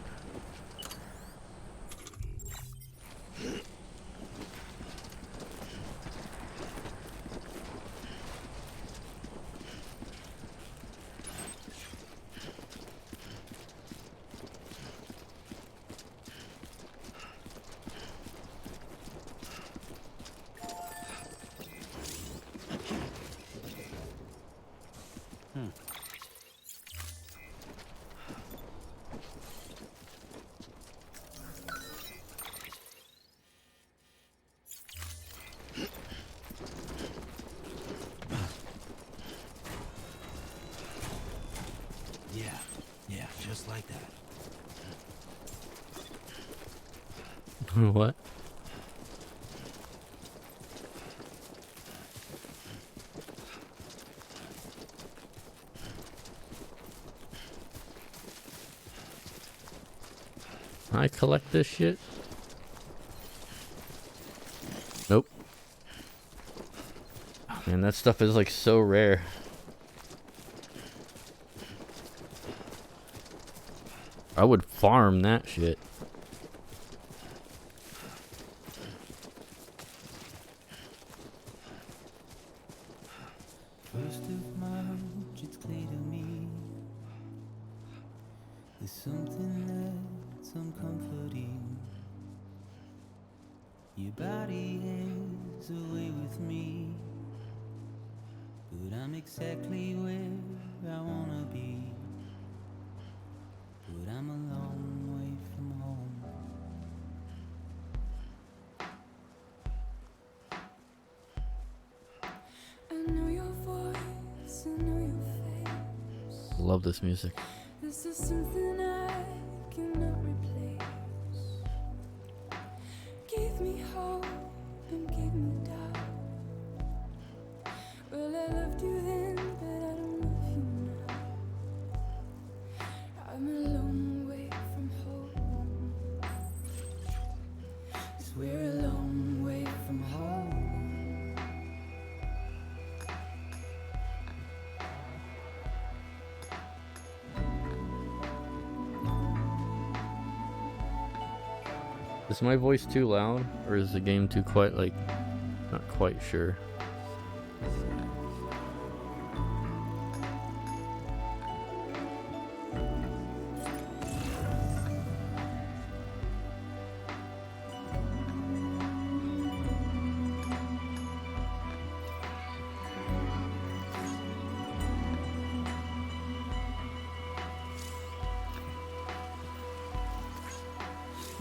Speaker 2: Yeah, just like that.
Speaker 1: What? I collect this shit? Nope. Man, that stuff is like so rare. I would farm that shit.
Speaker 3: First of March, it's clear to me there's something that's uncomforting. Your body is away with me, but I'm exactly where I wanna be. But I'm a long way from home. I know your voice, I know your face.
Speaker 1: Love this music.
Speaker 3: This is something I cannot replace. Give me hope and give me doubt. Well, I loved you then, but I don't love you now. I'm a long way from home. 'Cause we're a long way from home.
Speaker 1: Is my voice too loud, or is the game too quiet? Like, not quite sure.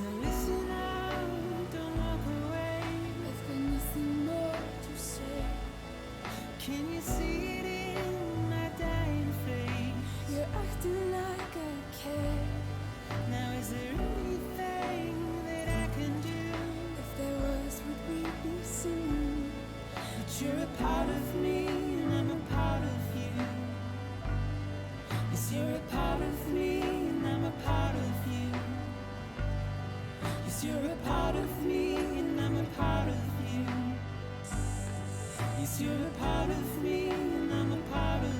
Speaker 3: Now listen out, don't walk away. I've got nothing more to say. Yes, you're a part of me, and I'm a part of you. Yes, you're a part of me, and I'm a part of you. Yes, you're a part of me, and I'm a part of you.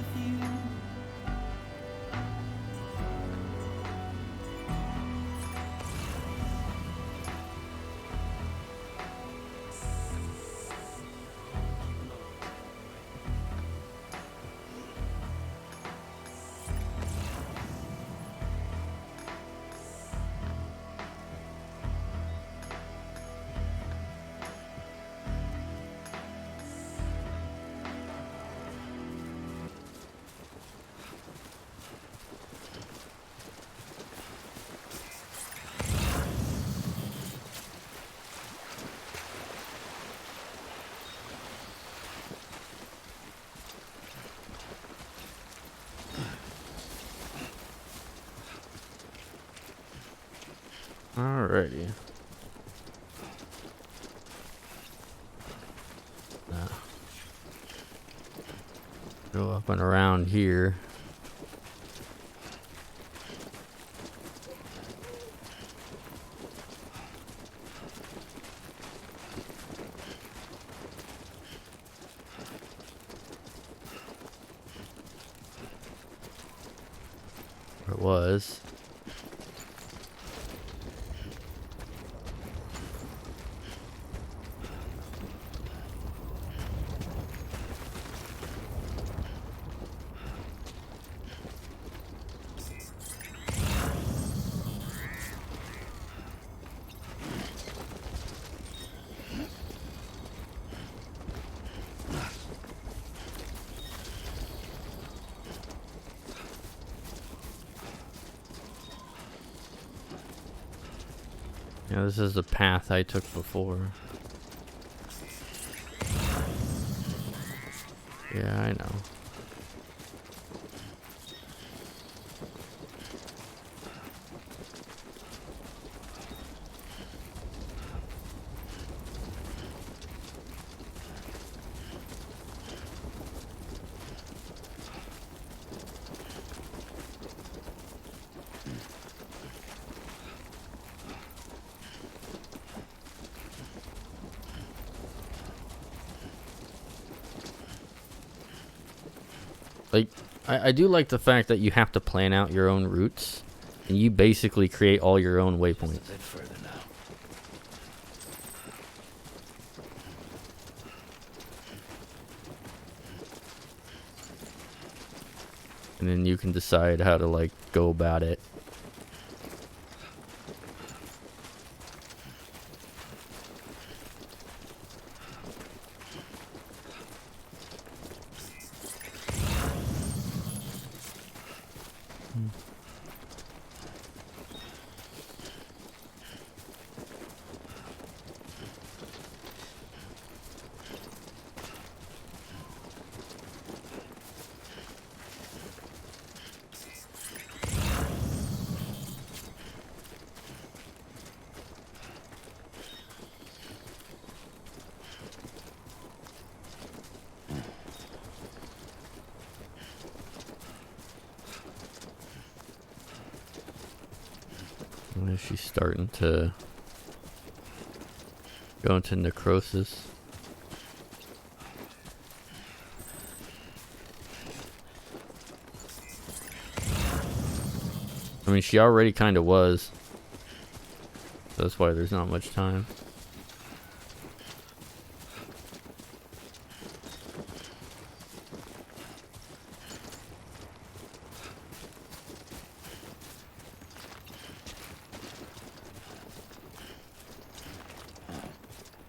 Speaker 1: Alrighty. Go up and around here. Where it was. Yeah, this is the path I took before. Yeah, I know. Like, I do like the fact that you have to plan out your own routes, and you basically create all your own waypoints.
Speaker 2: A bit further now.
Speaker 1: And then you can decide how to, like, go about it. She's starting to go into necrosis. I mean, she already kind of was. So that's why there's not much time.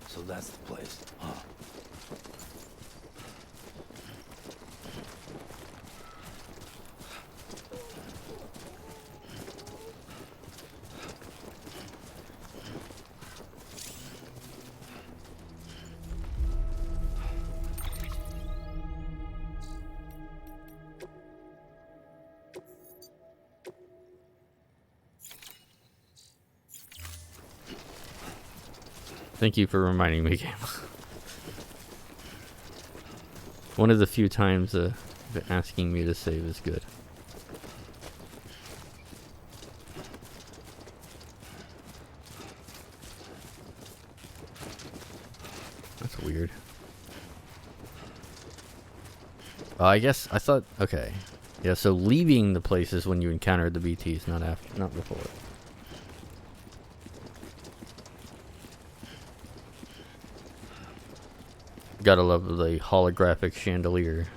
Speaker 2: So that's the place, huh?
Speaker 1: Thank you for reminding me, game. One of the few times asking me to save is good. I guess I thought. Okay. Yeah. So leaving the place is when you encountered the BTs, not after, not before. Gotta love the holographic chandelier.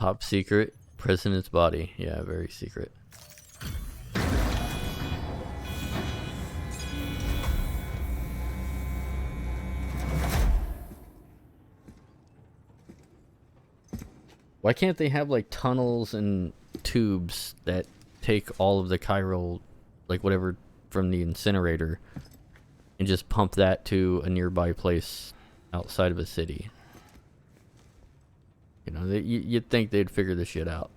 Speaker 1: Top secret, president's body. Yeah, very secret. Why can't they have like tunnels and tubes that take all of the chiral, like whatever from the incinerator, and just pump that to a nearby place outside of a city? You know, you'd think they'd figure this shit out.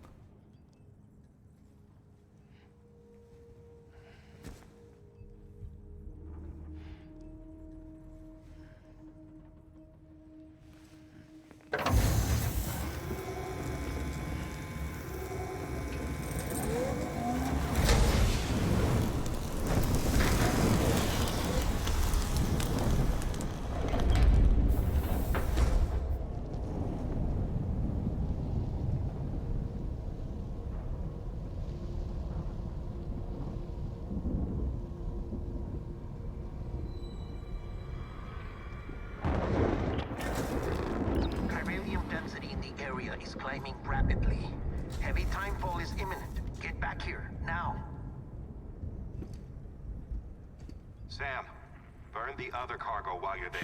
Speaker 17: Chiralium density in the area is climbing rapidly. Heavy timefall is imminent. Get back here, now.
Speaker 11: Sam, burn the other cargo while you're there.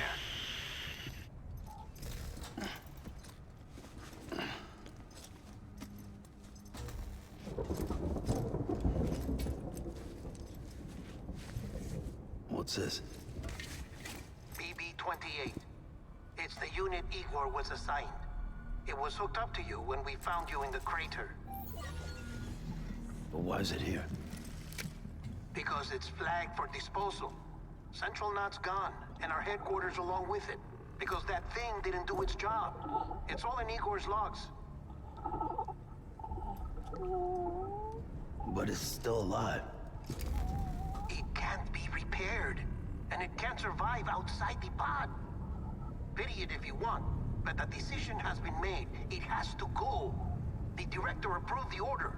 Speaker 2: What's this?
Speaker 17: BB-28. It's the unit Igor was assigned. It was hooked up to you when we found you in the crater.
Speaker 2: But why is it here?
Speaker 17: Because it's flagged for disposal. Central Knot's gone, and our headquarters along with it. Because that thing didn't do its job. It's all in Igor's logs.
Speaker 2: But it's still alive.
Speaker 17: It can't be repaired, and it can't survive outside the pod. Pity it if you want, but the decision has been made. It has to go. The director approved the order.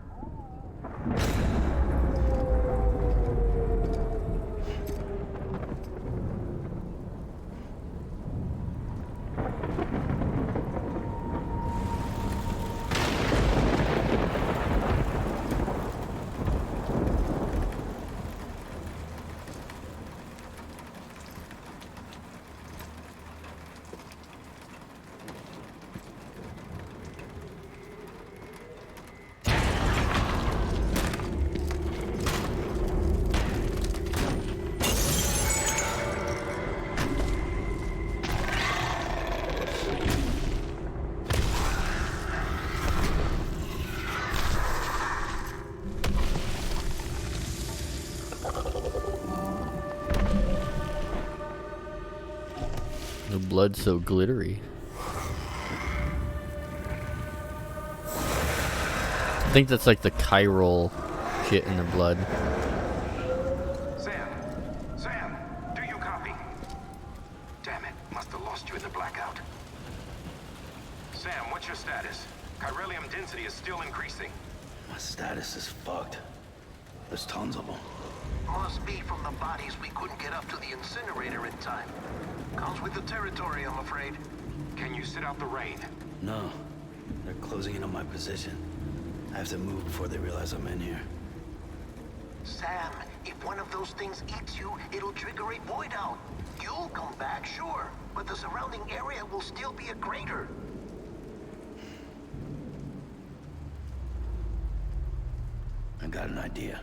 Speaker 1: The blood's so glittery. I think that's like the chiral shit in the blood.
Speaker 11: Sam, do you copy? Damn it, must have lost you in the blackout. Sam, what's your status? Chiralium density is still increasing.
Speaker 2: My status is fucked. There's tons of them.
Speaker 17: Must be from the bodies we couldn't get up to the incinerator in time. Comes with the territory, I'm afraid.
Speaker 11: Can you sit out the rain?
Speaker 2: No. They're closing in on my position. I have to move before they realize I'm in here.
Speaker 17: Sam, if one of those things eats you, it'll trigger a void out. You'll come back, sure, but the surrounding area will still be a crater.
Speaker 2: I got an idea.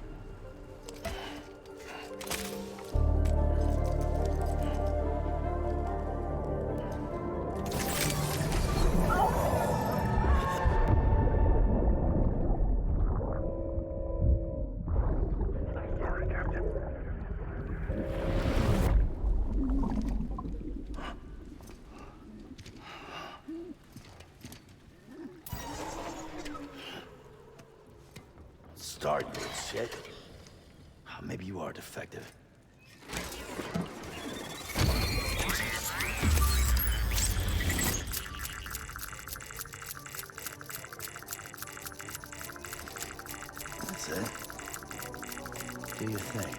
Speaker 2: start, you little shit. Maybe you are defective. That's it. Do your thing.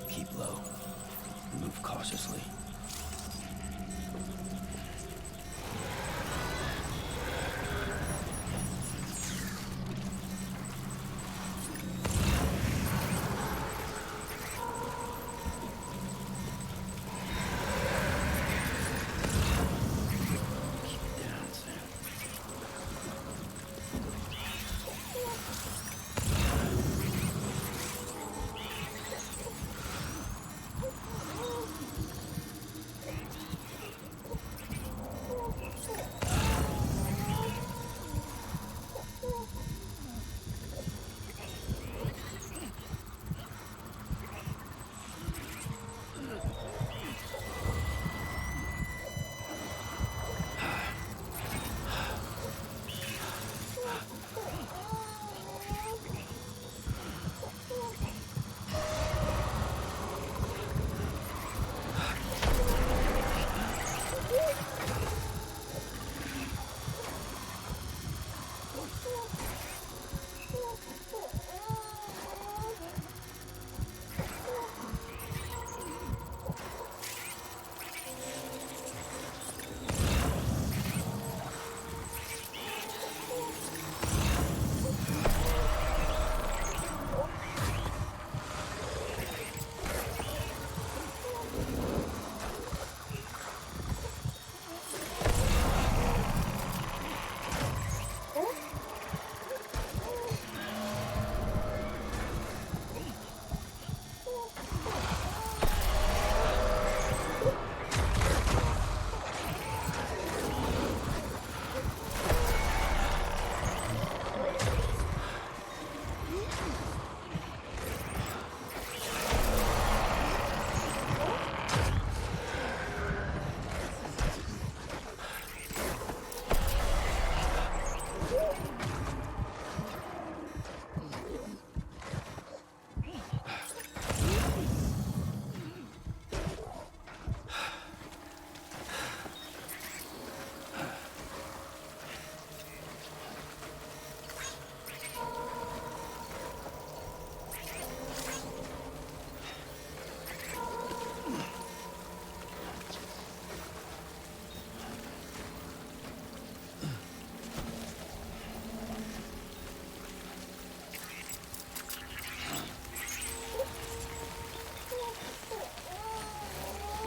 Speaker 2: Keep low. Move cautiously.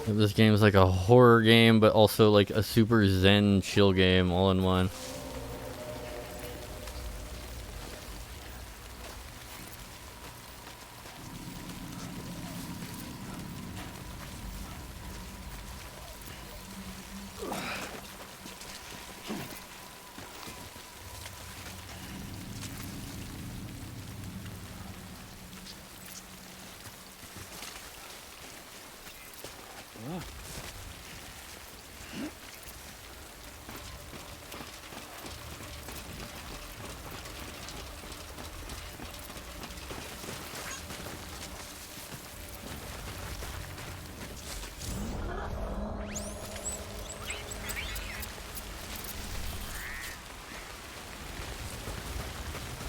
Speaker 1: This game is like a horror game, but also like a super zen chill game all in one.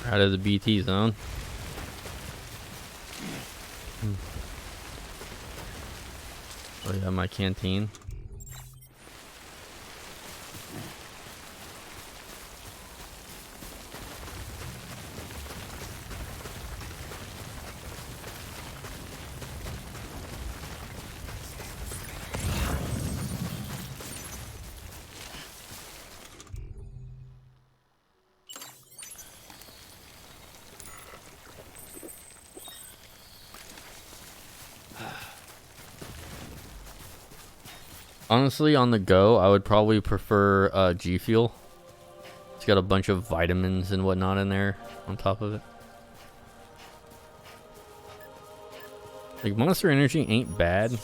Speaker 1: Out of the BT zone. Oh yeah, my canteen. Honestly, on the go, I would probably prefer G Fuel. It's got a bunch of vitamins and whatnot in there on top of it. Like, Monster Energy ain't bad.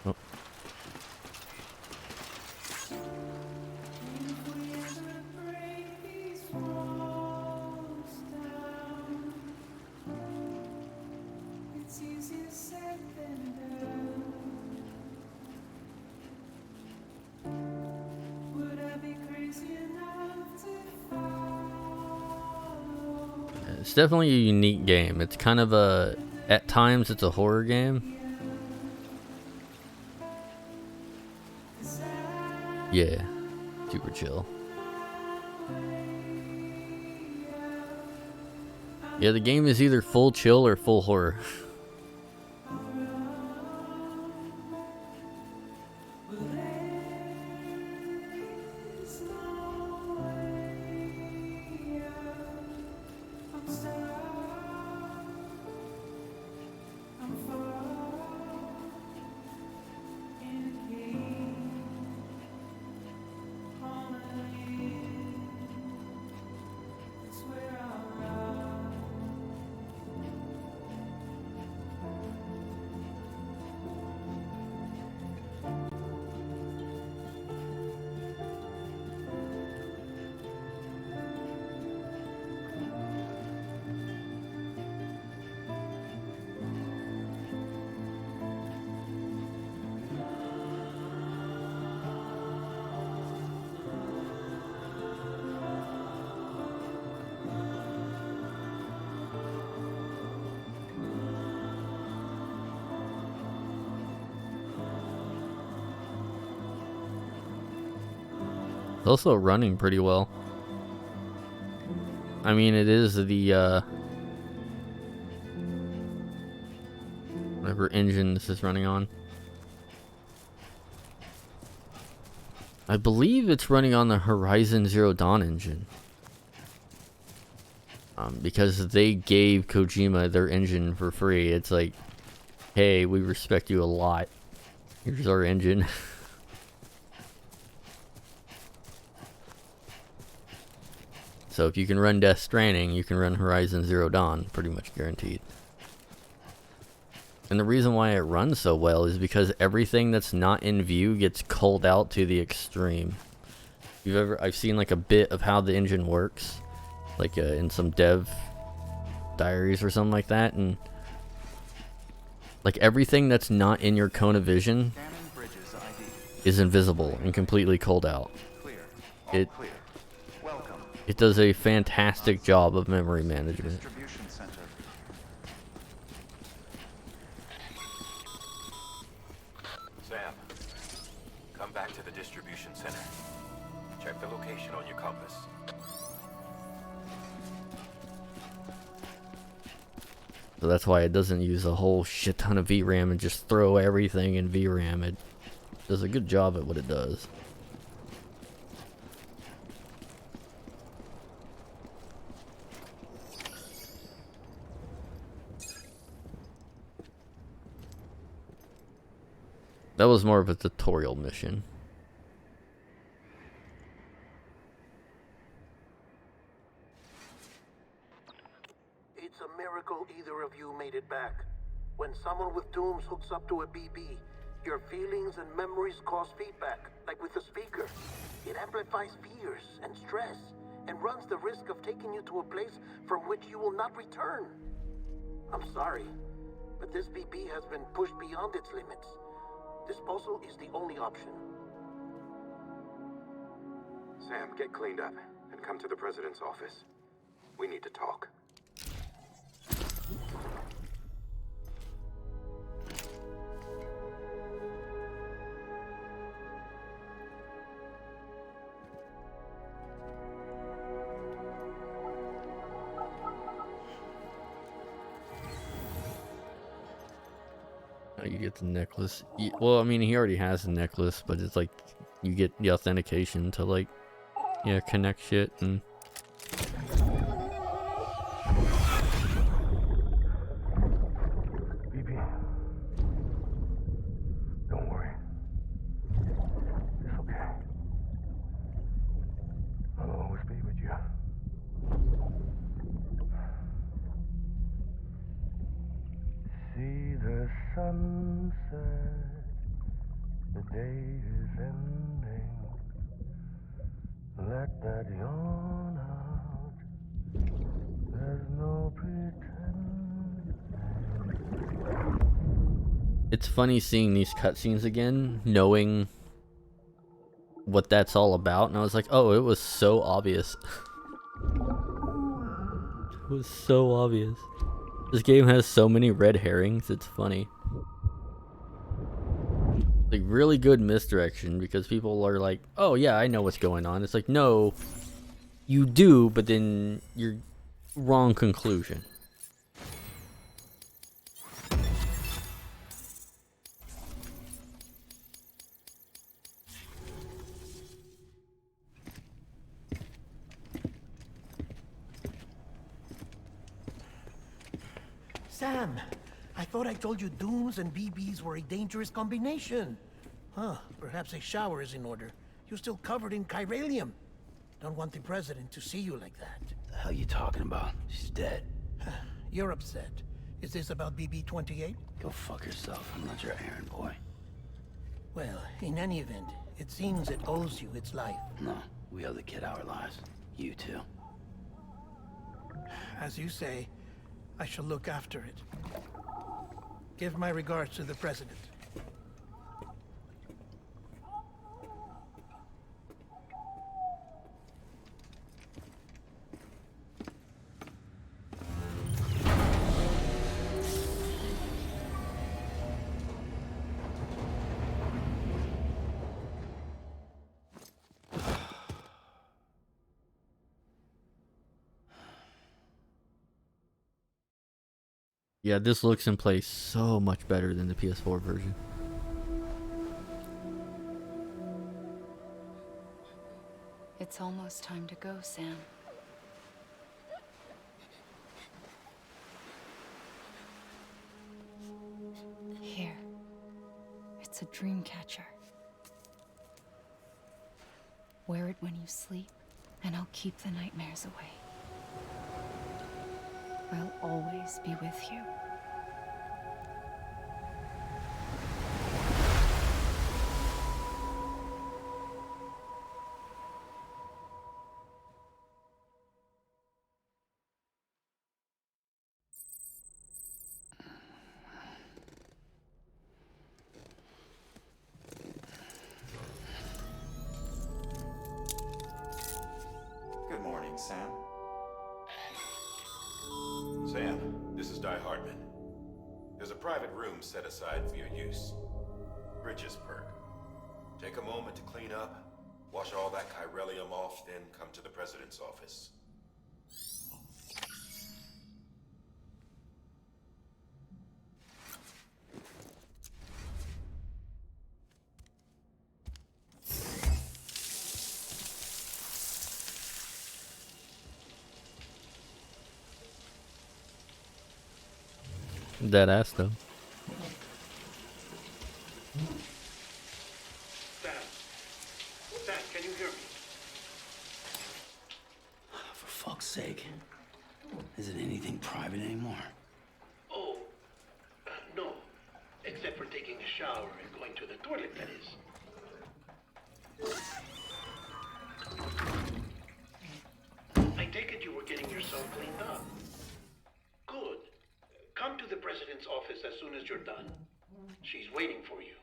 Speaker 1: Oh. It's definitely a unique game. It's kind of a, at times it's a horror game. Yeah, super chill. Yeah, the game is either full chill or full horror. It's also running pretty well. I mean, it is the whatever engine this is running on. I believe it's running on the Horizon Zero Dawn engine. Because they gave Kojima their engine for free. It's like, hey, we respect you a lot. Here's our engine. So if you can run Death Stranding, you can run Horizon Zero Dawn, pretty much guaranteed. And the reason why it runs so well is because everything that's not in view gets culled out to the extreme. I've seen like a bit of how the engine works, like in some dev diaries or something like that, and like everything that's not in your cone of vision is invisible and completely culled out. It does a fantastic job of memory management.
Speaker 11: Sam, come back to the distribution center. Check the location on your compass.
Speaker 1: So that's why it doesn't use a whole shit ton of VRAM and just throw everything in VRAM. It does a good job at what it does. That was more of a tutorial mission.
Speaker 17: It's a miracle either of you made it back. When someone with dooms hooks up to a BB, your feelings and memories cause feedback, like with a speaker. It amplifies fears and stress, and runs the risk of taking you to a place from which you will not return. I'm sorry, but this BB has been pushed beyond its limits. Disposal is the only option.
Speaker 11: Sam, get cleaned up and come to the president's office. We need to talk.
Speaker 1: You get the necklace. Well, I mean, he already has the necklace, but it's like you get the authentication to like, yeah, connect shit and.
Speaker 9: BB, see the sunset, the day is ending. Let that yawn out. There's no pretending.
Speaker 1: It's funny seeing these cutscenes again, knowing what that's all about, and I was like, oh, it was so obvious. It was so obvious. This game has so many red herrings, it's funny. Like, really good misdirection, because people are like, oh yeah, I know what's going on. It's like, no, you do, but then you're wrong conclusion.
Speaker 17: Sam, I thought I told you dooms and BBs were a dangerous combination. Huh, perhaps a shower is in order. You're still covered in chiralium. Don't want the president to see you like that.
Speaker 2: The hell you talking about? She's dead.
Speaker 17: You're upset. Is this about BB-28?
Speaker 2: Go fuck yourself. I'm not your errand boy.
Speaker 17: Well, in any event, it seems it owes you its life.
Speaker 2: No, we owe the kid our lives. You too.
Speaker 17: As you say, I shall look after it. Give my regards to the president.
Speaker 1: Yeah, this looks and plays so much better than the PS4 version.
Speaker 4: It's almost time to go, Sam. Here. It's a dream catcher. Wear it when you sleep, and I'll keep the nightmares away. I'll always be with you.
Speaker 14: Good morning, Sam. Sam, this is Di Hartman. There's a private room set aside for your use. Bridges perk. Take a moment to clean up, wash all that chiralium off, then come to the president's office.
Speaker 1: Dead ass though.
Speaker 17: Sam, can you hear me?
Speaker 2: For fuck's sake. Is it anything private anymore?
Speaker 17: Oh, no. Except for taking a shower and going to the toilet, that is. I take it you were getting yourself cleaned up. Good. Come to the president's office as soon as you're done. She's waiting for you.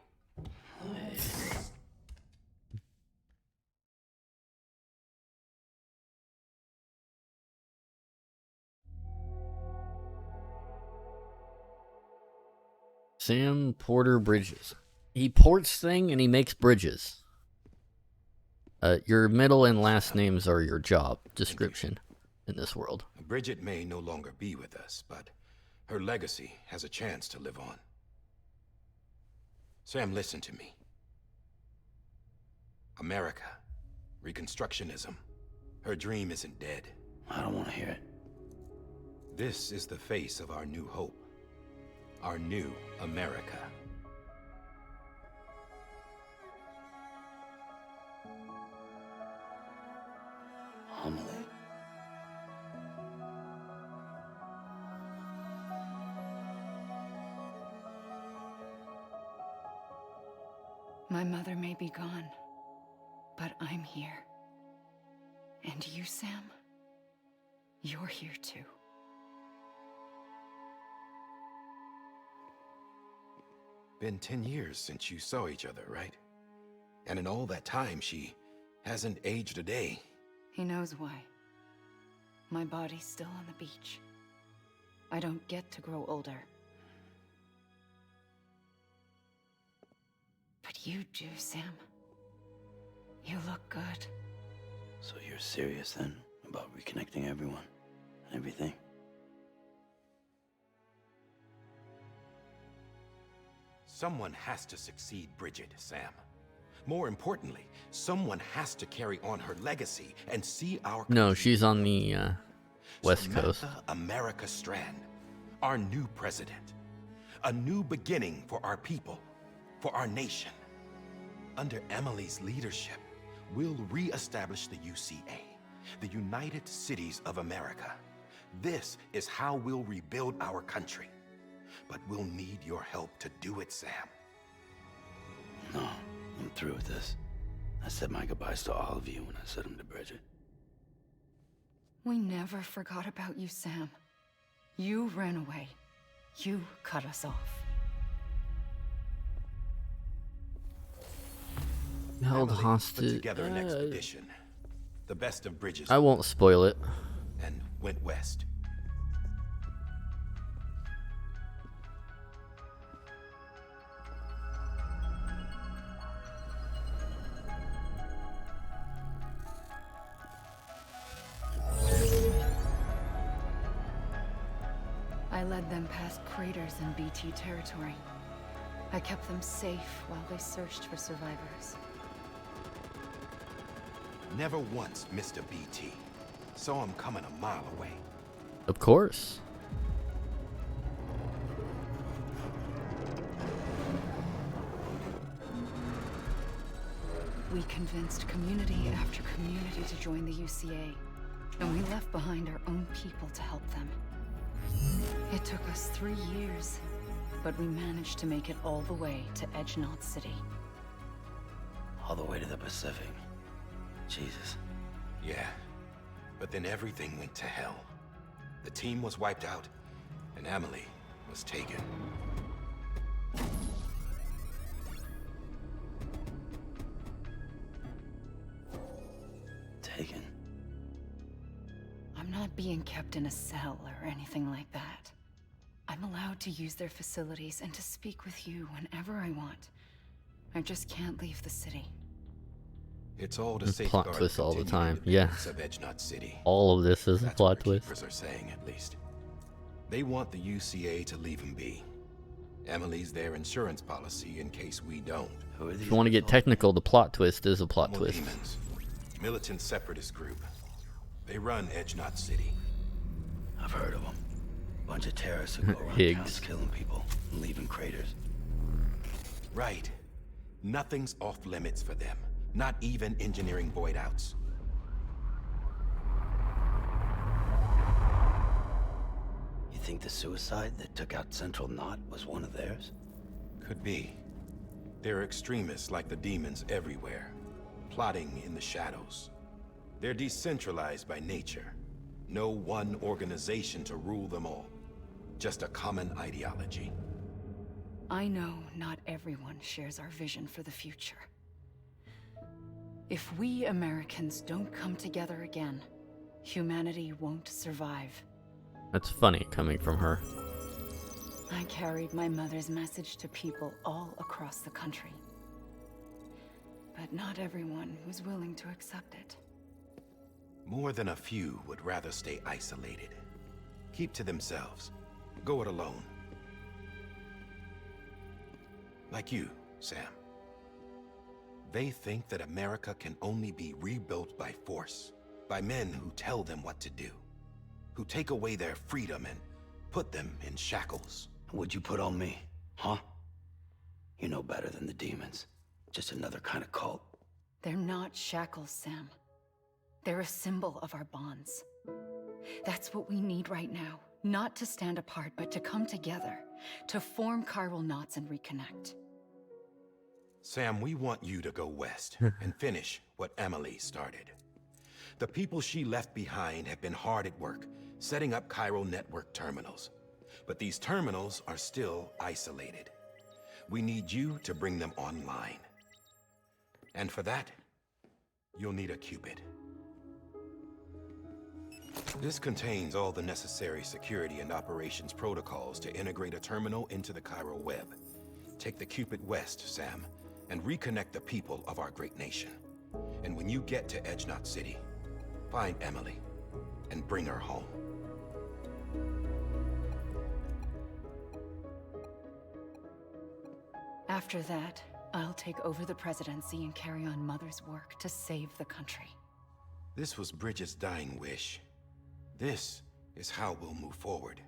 Speaker 1: Sam Porter Bridges. He ports thing and he makes bridges. Your middle and last names are your job description in this world.
Speaker 14: Bridget may no longer be with us, but her legacy has a chance to live on. Sam, listen to me. America, Reconstructionism. Her dream isn't dead.
Speaker 2: I don't want to hear it.
Speaker 14: This is the face of our new hope. Our new America.
Speaker 2: Homily.
Speaker 4: My mother may be gone, but I'm here. And you, Sam, you're here too.
Speaker 14: Been 10 years since you saw each other, right? And in all that time, she hasn't aged a day.
Speaker 4: He knows why. My body's still on the beach. I don't get to grow older. But you do, Sam. You look good.
Speaker 2: So you're serious then about reconnecting everyone and everything?
Speaker 14: Someone has to succeed Bridget, Sam. More importantly, someone has to carry on her legacy and see our country.
Speaker 1: No, she's on the West Coast.
Speaker 14: Samantha America Strand, our new president. A new beginning for our people, for our nation. Under Emily's leadership, we'll re-establish the UCA, the United Cities of America. This is how we'll rebuild our country. But we'll need your help to do it, Sam.
Speaker 2: No, I'm through with this. I said my goodbyes to all of you when I said them to Bridget.
Speaker 4: We never forgot about you, Sam. You ran away. You cut us off.
Speaker 1: Held
Speaker 14: Emily
Speaker 1: hostage.
Speaker 14: Put together an expedition, the best of Bridges.
Speaker 1: I won't spoil it.
Speaker 14: And went west.
Speaker 4: I led them past craters in BT territory. I kept them safe while they searched for survivors.
Speaker 14: Never once missed a BT. Saw him coming a mile away.
Speaker 1: Of course.
Speaker 4: We convinced community after community to join the UCA, and we left behind our own people to help them. It took us 3 years, but we managed to make it all the way to Edge Knot City.
Speaker 2: All the way to the Pacific. Jesus.
Speaker 14: Yeah, but then everything went to hell. The team was wiped out, and Emily was taken.
Speaker 2: Taken?
Speaker 4: I'm not being kept in a cell or anything like that. I'm allowed to use their facilities and to speak with you whenever I want. I just can't leave the city.
Speaker 14: It's all to
Speaker 1: There's
Speaker 14: safeguard
Speaker 1: plot twists all the
Speaker 14: continued
Speaker 1: time. Yeah.
Speaker 14: independence of Edge Knot City.
Speaker 1: All of this is a
Speaker 14: That's
Speaker 1: plot
Speaker 14: what the
Speaker 1: twist.
Speaker 14: Keepers are saying, at least. They want the UCA to leave him be. Emily's their insurance policy in case we don't.
Speaker 2: Who are these?
Speaker 1: If you want to get technical, the plot twist is a plot
Speaker 14: More
Speaker 1: twist.
Speaker 14: demons. Militant separatist group. They run Edge Knot City.
Speaker 2: I've heard of them. Bunch of terrorists who go around
Speaker 1: Higgs.
Speaker 2: towns killing people and leaving craters.
Speaker 14: Right. Nothing's off limits for them. Not even engineering void outs.
Speaker 2: You think the suicide that took out Central Knot was one of theirs?
Speaker 14: Could be. They're extremists like the demons everywhere, plotting in the shadows. They're decentralized by nature. No one organization to rule them all. Just a common ideology.
Speaker 4: I know not everyone shares our vision for the future. If we Americans don't come together again, humanity won't survive.
Speaker 1: That's funny coming from her.
Speaker 4: I carried my mother's message to people all across the country. But not everyone was willing to accept it.
Speaker 14: More than a few would rather stay isolated. Keep to themselves. Go it alone. Like you, Sam. They think that America can only be rebuilt by force, by men who tell them what to do, who take away their freedom and put them in shackles.
Speaker 2: What'd you put on me, huh? You're no better than the demons. Just another kind of cult.
Speaker 4: They're not shackles, Sam. They're a symbol of our bonds. That's what we need right now. Not to stand apart, but to come together, to form chiral knots and reconnect.
Speaker 14: Sam, we want you to go west and finish what Emily started. The people she left behind have been hard at work, setting up Cairo network terminals. But these terminals are still isolated. We need you to bring them online. And for that, you'll need a Cupid. This contains all the necessary security and operations protocols to integrate a terminal into the Cairo web. Take the Cupid west, Sam, and reconnect the people of our great nation. And when you get to Edge Knot City, find Emily and bring her home.
Speaker 4: After that, I'll take over the presidency and carry on Mother's work to save the country.
Speaker 14: This was Bridget's dying wish. This is how we'll move forward.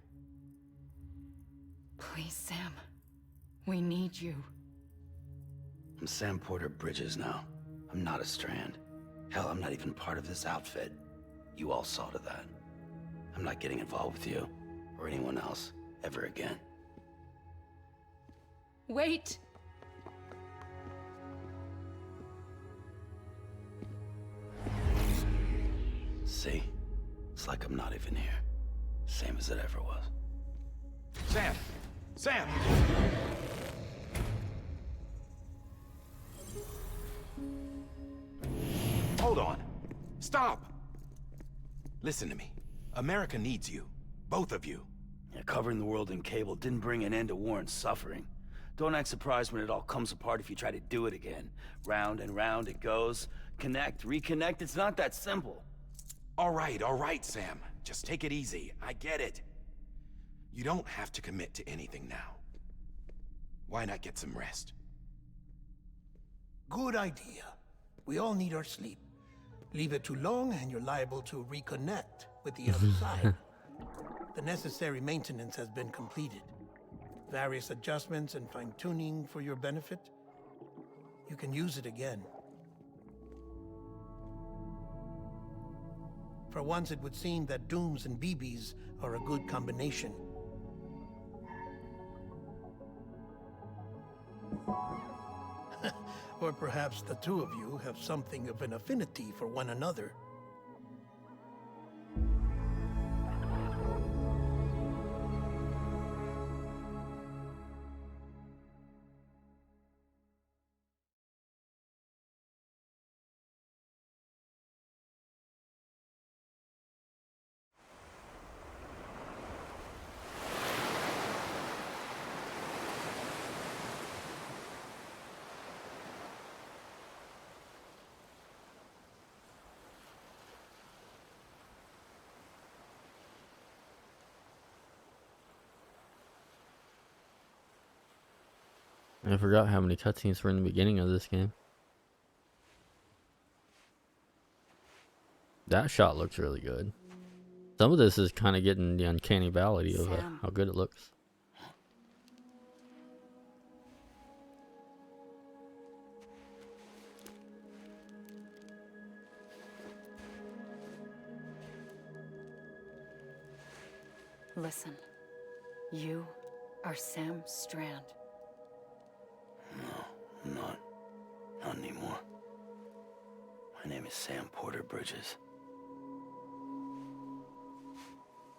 Speaker 4: Please, Sam. We need you.
Speaker 2: I'm Sam Porter Bridges now. I'm not a Strand. Hell, I'm not even part of this outfit. You all saw to that. I'm not getting involved with you, or anyone else, ever again.
Speaker 4: Wait!
Speaker 2: See? It's like I'm not even here. Same as it ever was.
Speaker 14: Sam! Sam! Hold on. Stop! Listen to me. America needs you. Both of you.
Speaker 2: Yeah, covering the world in cable didn't bring an end to war and suffering. Don't act surprised when it all comes apart if you try to do it again. Round and round it goes. Connect, reconnect, it's not that simple.
Speaker 14: All right, Sam. Just take it easy. I get it. You don't have to commit to anything now. Why not get some rest?
Speaker 10: Good idea. We all need our sleep. Leave it too long and you're liable to reconnect with the other side. The necessary maintenance has been completed. Various adjustments and fine-tuning for your benefit. You can use it again. For once, it would seem that Dooms and BBs are a good combination. Or perhaps the two of you have something of an affinity for one another.
Speaker 1: I forgot how many cutscenes were in the beginning of this game. That shot looks really good. Some of this is kind of getting the uncanny valley of how good it looks.
Speaker 4: Listen, you are Sam Strand.
Speaker 2: No, I'm not. Not anymore. My name is Sam Porter Bridges.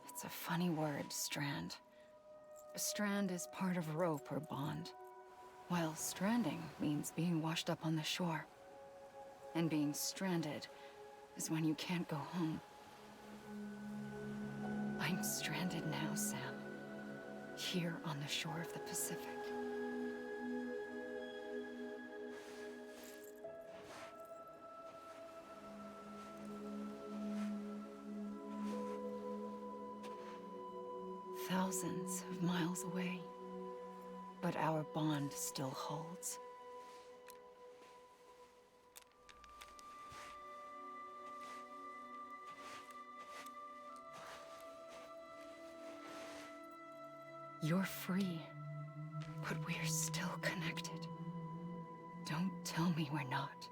Speaker 4: It's a funny word, Strand. A strand is part of rope or bond, while stranding means being washed up on the shore. And being stranded is when you can't go home. I'm stranded now, Sam. Here on the shore of the Pacific. Thousands of miles away, but our bond still holds. You're free, but we're still connected. Don't tell me we're not.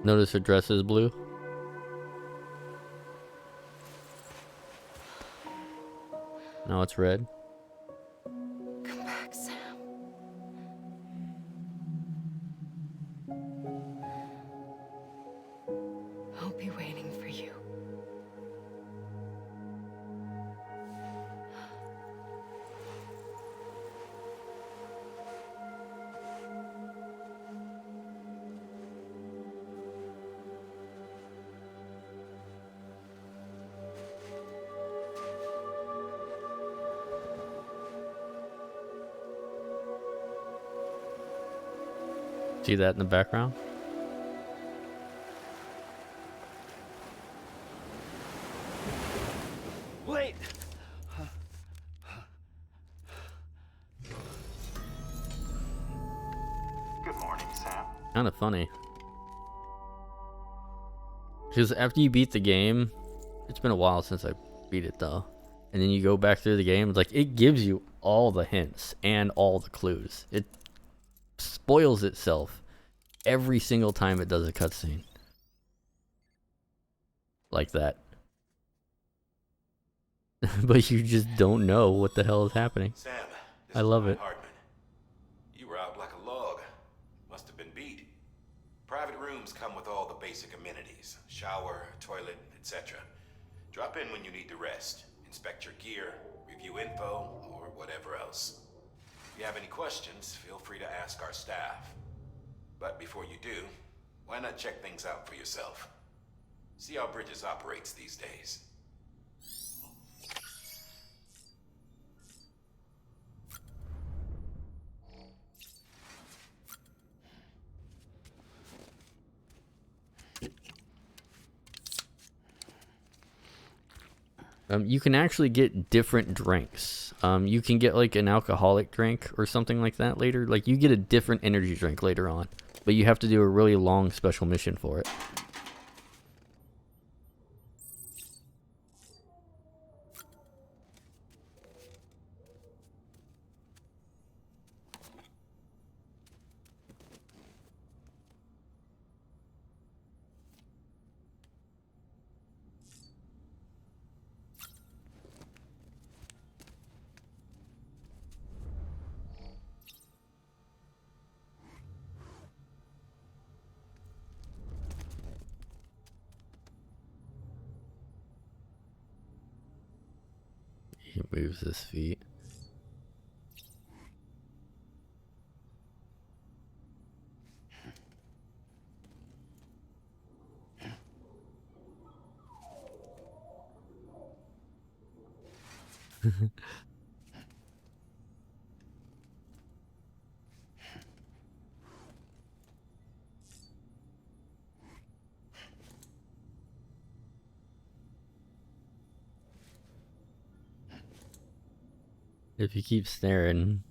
Speaker 1: Notice her dress is blue. Now it's red.
Speaker 4: Come back, Sam. I'll be waiting for you.
Speaker 1: See that in the background?
Speaker 8: Wait!
Speaker 11: Good morning, Sam.
Speaker 1: Kind of funny. Because after you beat the game, it's been a while since I beat it though. And then you go back through the game, it's like it gives you all the hints and all the clues. It spoils itself every single time it does a cutscene. Like that. But you just don't know what the hell is happening.
Speaker 14: Sam,
Speaker 1: I love it.
Speaker 14: Hardman. You were out like a log. Must have been beat. Private rooms come with all the basic amenities. Shower, toilet, etc. Drop in when you need to rest. Inspect your gear, review info, or whatever else. If you have any questions, feel free to ask our staff. But before you do, why not check things out for yourself? See how Bridges operates these days.
Speaker 1: You can actually get different drinks. You can get like an alcoholic drink or something like that later. Like you get a different energy drink later on, but you have to do a really long special mission for it. He moves his feet. If you keep staring.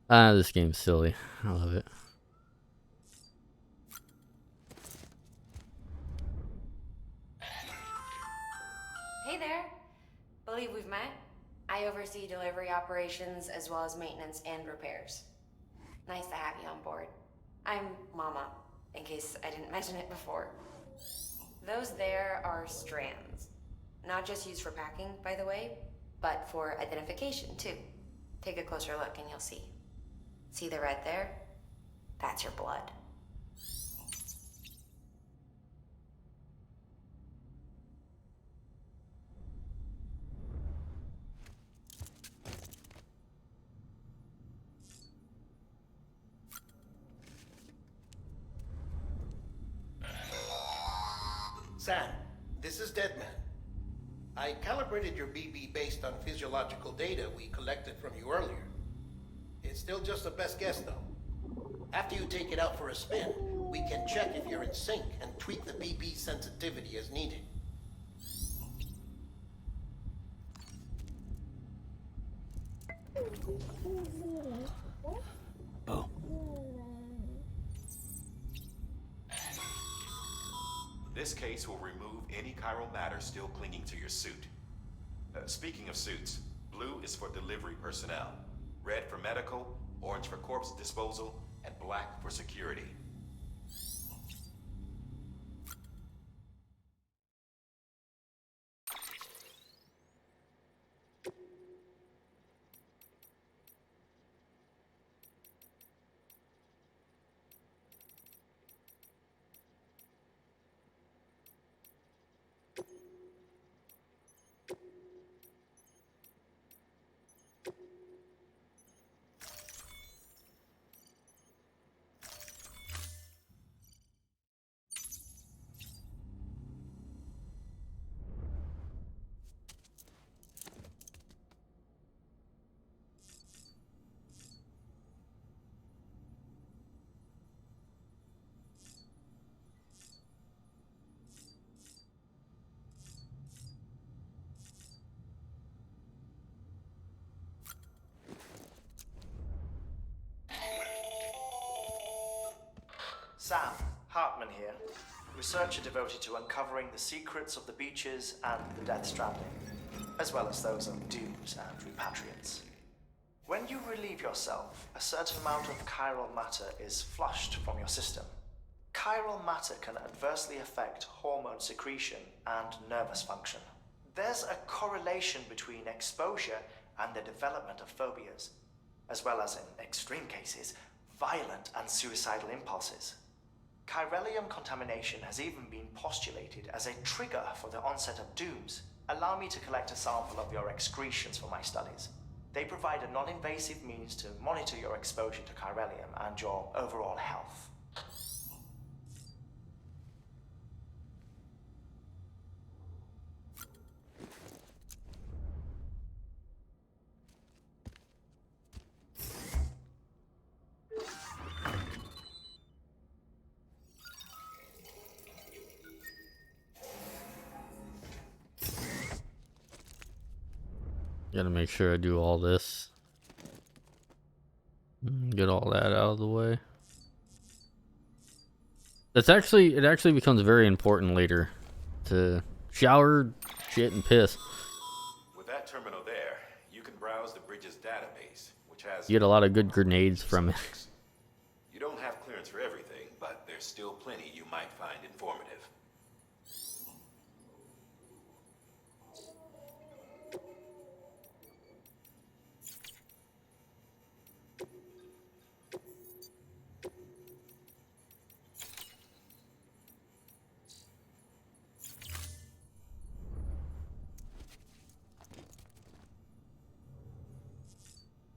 Speaker 1: This game's silly. I love it.
Speaker 6: Hey there. Believe we've met. I oversee delivery operations as well as maintenance and repairs. Nice to have you on board. I'm Mama, in case I didn't mention it before. Those there are strands. Not just used for packing, by the way, but for identification too. Take a closer look and you'll see. See the red there? That's your blood.
Speaker 17: Sam, this is Deadman. I calibrated your BB based on physiological data we collected from you earlier. It's still just a best guess, though. After you take it out for a spin, we can check if you're in sync and tweak the BB sensitivity as needed.
Speaker 2: Oh.
Speaker 11: This case will remove any chiral matter still clinging to your suit. Speaking of suits, blue is for delivery personnel, red for medical, orange for corpse disposal, and black for security.
Speaker 18: Sam, Hartman here, researcher devoted to uncovering the secrets of the beaches and the Death Stranding, as well as those of dooms and repatriates. When you relieve yourself, a certain amount of chiral matter is flushed from your system. Chiral matter can adversely affect hormone secretion and nervous function. There's a correlation between exposure and the development of phobias, as well as, in extreme cases, violent and suicidal impulses. Chiralium contamination has even been postulated as a trigger for the onset of dooms. Allow me to collect a sample of your excretions for my studies. They provide a non-invasive means to monitor your exposure to chiralium and your overall health.
Speaker 1: Gotta make sure I do all this. Get all that out of the way. It actually becomes very important later to shower, shit, and piss.
Speaker 11: With that terminal there, you can browse the bridge's database, which has...
Speaker 1: You get a lot of good grenades from it.
Speaker 11: You don't have clearance for everything, but there's still plenty you might find informative.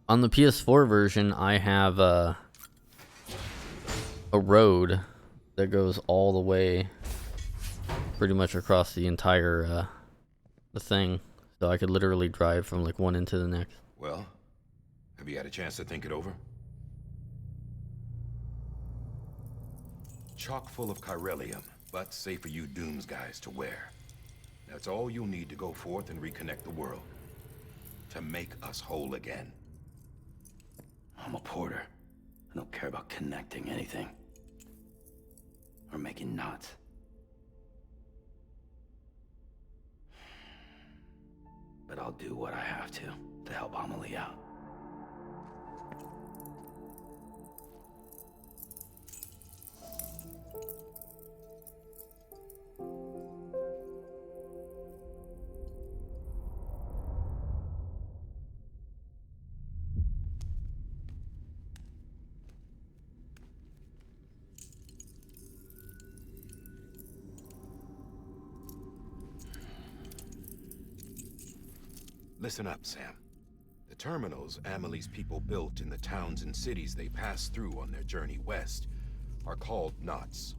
Speaker 1: On the PS4 version, I have a road that goes all the way, pretty much across the entire the thing, so I could literally drive from like one end to the next.
Speaker 14: Well, have you had a chance to think it over? Chock full of chiralium, but safe for you Dooms guys to wear. That's all you'll need to go forth and reconnect the world. To make us whole again.
Speaker 2: I'm a porter. I don't care about connecting anything. Or making knots. But I'll do what I have to help Amelie out.
Speaker 14: Listen up, Sam. The terminals Amelie's people built in the towns and cities they passed through on their journey west are called knots.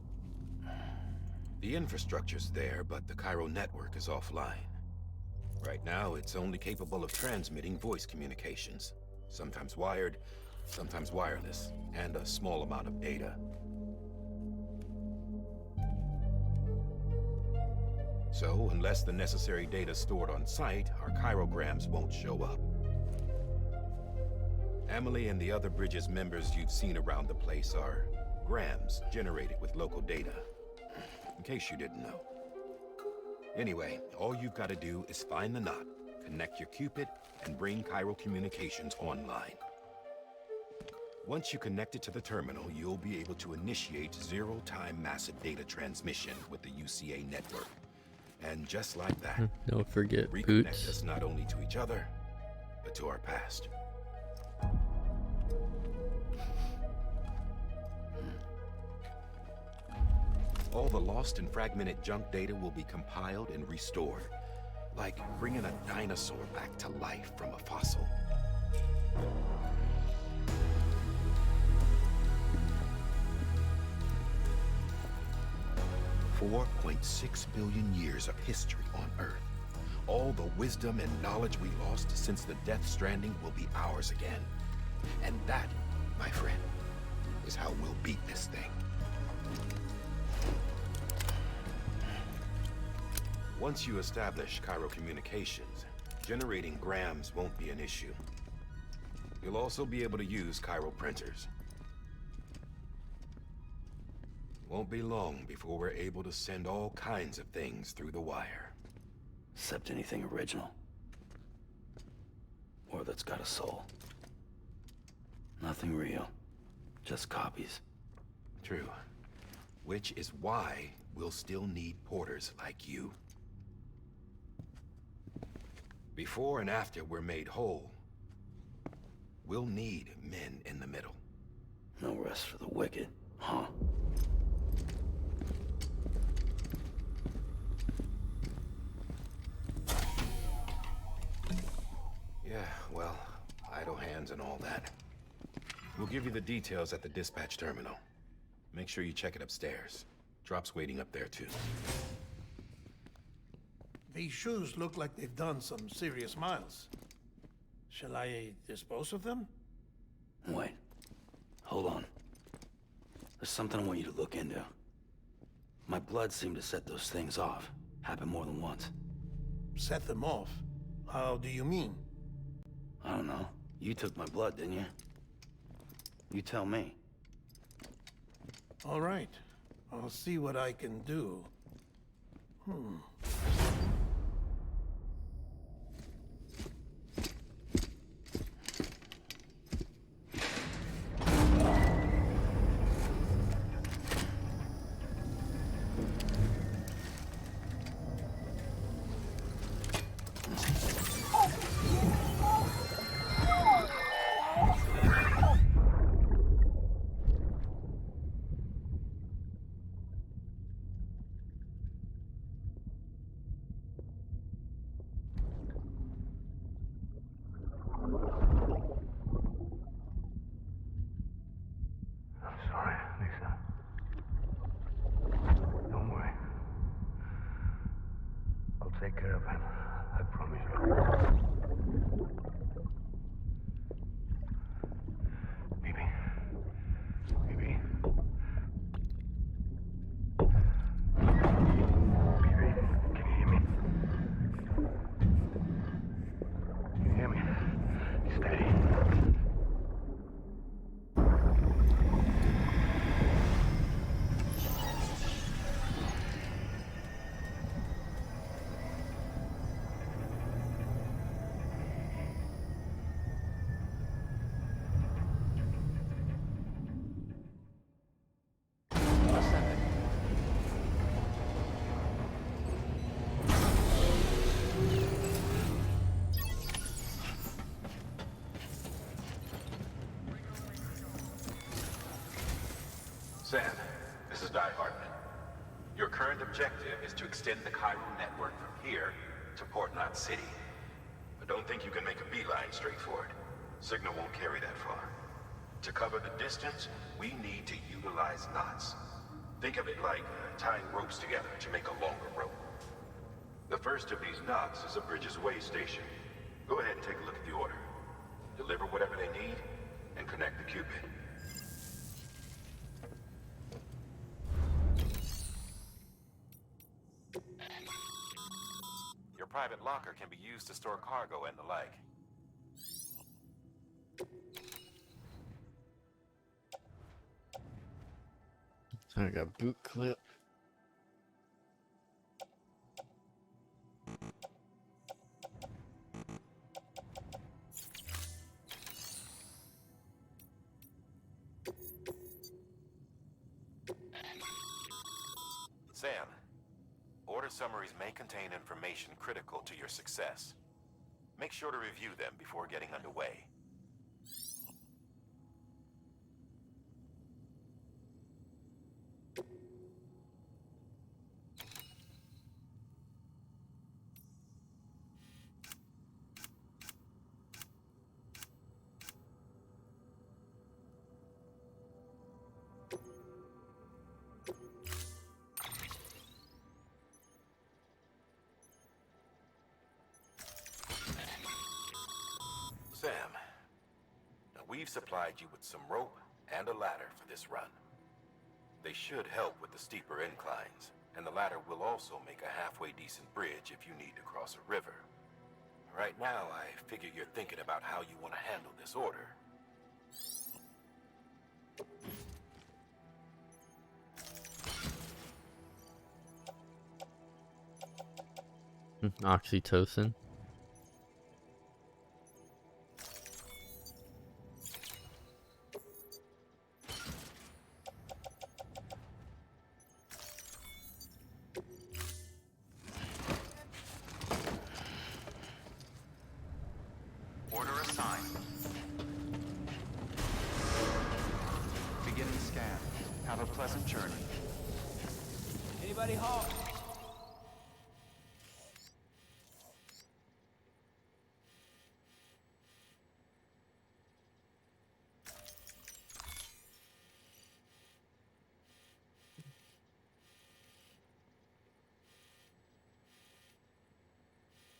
Speaker 14: The infrastructure's there, but the Cairo network is offline. Right now, it's only capable of transmitting voice communications. Sometimes wired, sometimes wireless, and a small amount of data. So, unless the necessary data is stored on site, our chirograms won't show up. Emily and the other Bridges members you've seen around the place are grams generated with local data. In case you didn't know. Anyway, all you've got to do is find the knot, connect your Cupid, and bring Cairo communications online. Once you connect it to the terminal, you'll be able to initiate zero-time massive data transmission with the UCA network. And just like that,
Speaker 1: don't forget
Speaker 14: reconnect
Speaker 1: Boots.
Speaker 14: us not only to each other, but to our past. All the lost and fragmented junk data will be compiled and restored, like bringing a dinosaur back to life from a fossil. 4.6 billion years of history on Earth. All the wisdom and knowledge we lost since the Death Stranding will be ours again. And that, my friend, is how we'll beat this thing. Once you establish Cairo communications, generating grams won't be an issue. You'll also be able to use Cairo printers. Won't be long before we're able to send all kinds of things through the wire.
Speaker 2: Except anything original. Or that's got a soul. Nothing real. Just copies.
Speaker 14: True. Which is why we'll still need porters like you. Before and after we're made whole, we'll need men in the middle.
Speaker 2: No rest for the wicked, huh?
Speaker 14: Yeah, well, idle hands and all that. We'll give you the details at the dispatch terminal. Make sure you check it upstairs. Drop's waiting up there, too.
Speaker 10: These shoes look like they've done some serious miles. Shall I dispose of them?
Speaker 2: Wait. Hold on. There's something I want you to look into. My blood seemed to set those things off. Happened more than once.
Speaker 10: Set them off? How do you mean?
Speaker 2: I don't know. You took my blood, didn't you? You tell me.
Speaker 10: All right. I'll see what I can do.
Speaker 9: I'm sorry, Lisa. Don't worry. I'll take care of him. I promise you. Baby. Baby. Baby, can you hear me? Can you hear me? Steady.
Speaker 14: Sam, this is Di Hartman. Your current objective is to extend the Cairo network from here to Port Knot City. But don't think you can make a beeline straight for it. Signal won't carry that far. To cover the distance, we need to utilize knots. Think of it like tying ropes together to make a longer rope. The first of these knots is a Bridges way station. Go ahead and take a look at the order. Deliver whatever they need, and connect the Cupid.
Speaker 11: Your private locker can be used to store cargo and the like.
Speaker 1: I got boot clip.
Speaker 11: Sam, order summaries may contain information critical to your success. Make sure to review them before getting underway. Sam, now we've supplied you with some rope and a ladder for this run. They should help with the steeper inclines, and the ladder will also make a halfway decent bridge if you need to cross a river. Right now, I figure you're thinking about how you want to handle this order.
Speaker 1: Oxytocin.
Speaker 19: Order assigned. Beginning scan. Have a pleasant journey.
Speaker 8: Anybody home?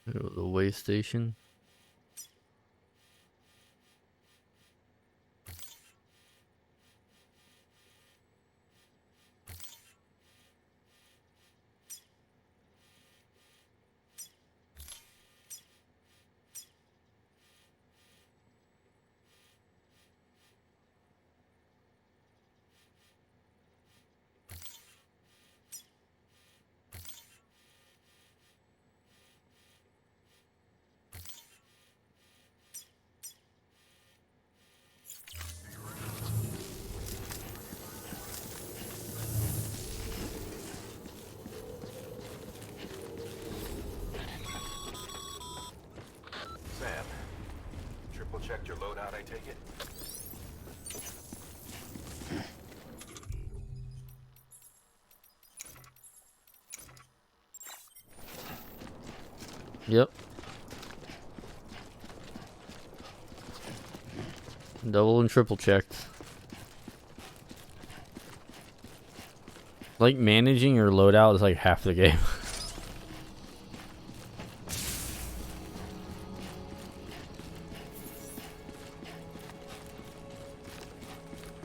Speaker 1: The way station.
Speaker 11: Sam, triple checked your loadout, I take it?
Speaker 1: Yep. Double and triple checked. Like managing your loadout is like half the game.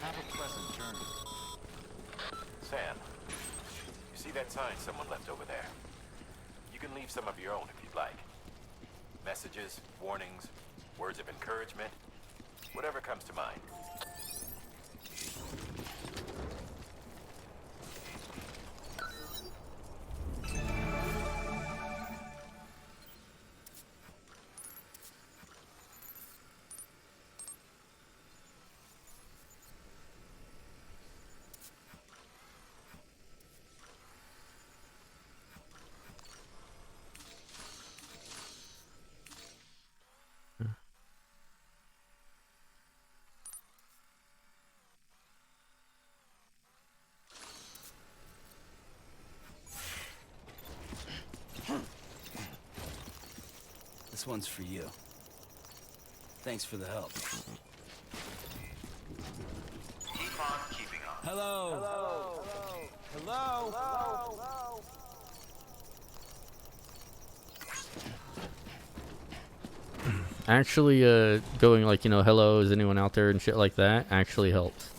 Speaker 19: Have a pleasant journey.
Speaker 11: Sam, you see that sign someone left over there? You can leave some of your own if you'd like. Messages, warnings, words of encouragement, whatever comes to mind.
Speaker 2: This one's for you. Thanks for the help.
Speaker 19: Keep on keeping on.
Speaker 10: Hello.
Speaker 15: Hello.
Speaker 20: Hello? Hello?
Speaker 1: Actually, going like, you know, hello, is anyone out there and shit like that actually helps.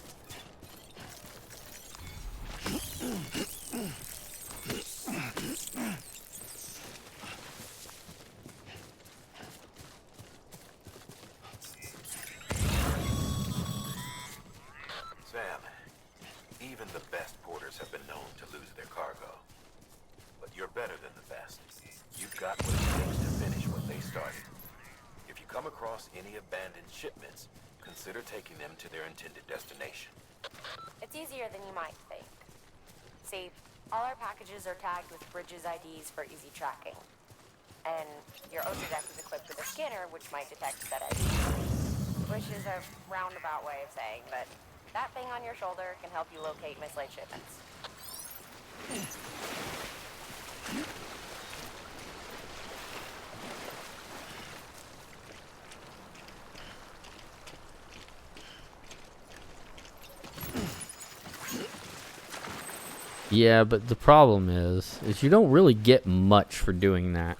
Speaker 14: Sam, even the best porters have been known to lose their cargo. But you're better than the best. You've got what it takes to finish what they started. If you come across any abandoned shipments, consider taking them to their intended destination.
Speaker 6: It's easier than you might think. See, all our packages are tagged with Bridges IDs for easy tracking. And your Ocean is equipped with a scanner which might detect said ID. Which is a roundabout way of saying that that thing on your shoulder can help you locate mislaid shipments.
Speaker 1: Yeah, but the problem is you don't really get much for doing that.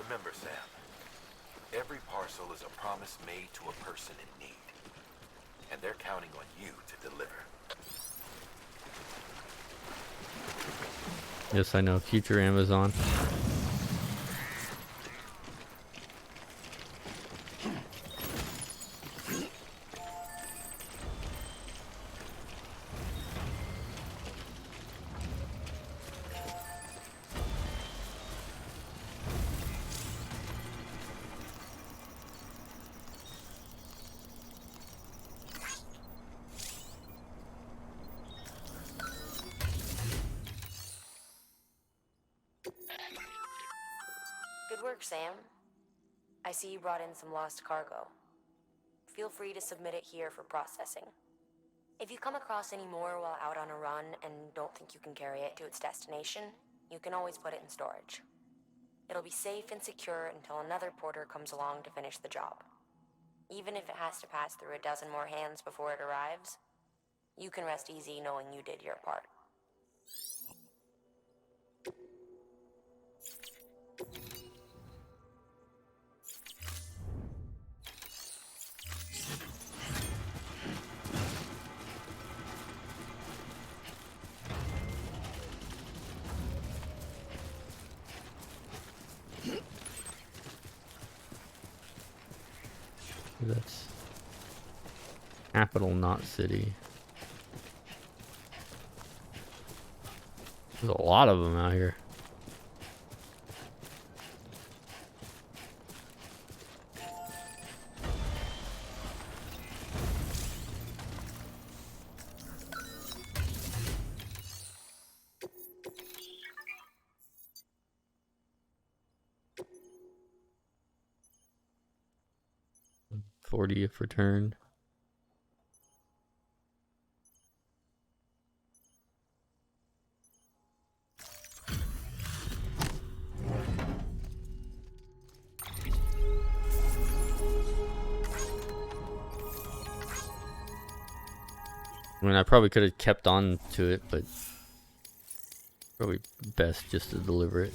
Speaker 14: Remember, Sam, every parcel is a promise made to a person in need. And they're counting on you to deliver.
Speaker 1: Yes, I know. Future Amazon.
Speaker 6: Good work, Sam. I see you brought in some lost cargo. Feel free to submit it here for processing. If you come across any more while out on a run and don't think you can carry it to its destination, you can always put it in storage. It'll be safe and secure until another porter comes along to finish the job. Even if it has to pass through a dozen more hands before it arrives, you can rest easy knowing you did your part.
Speaker 1: That's capital, not city. There's a lot of them out here. $40th return. I mean, I probably could have kept on to it, but probably best just to deliver it.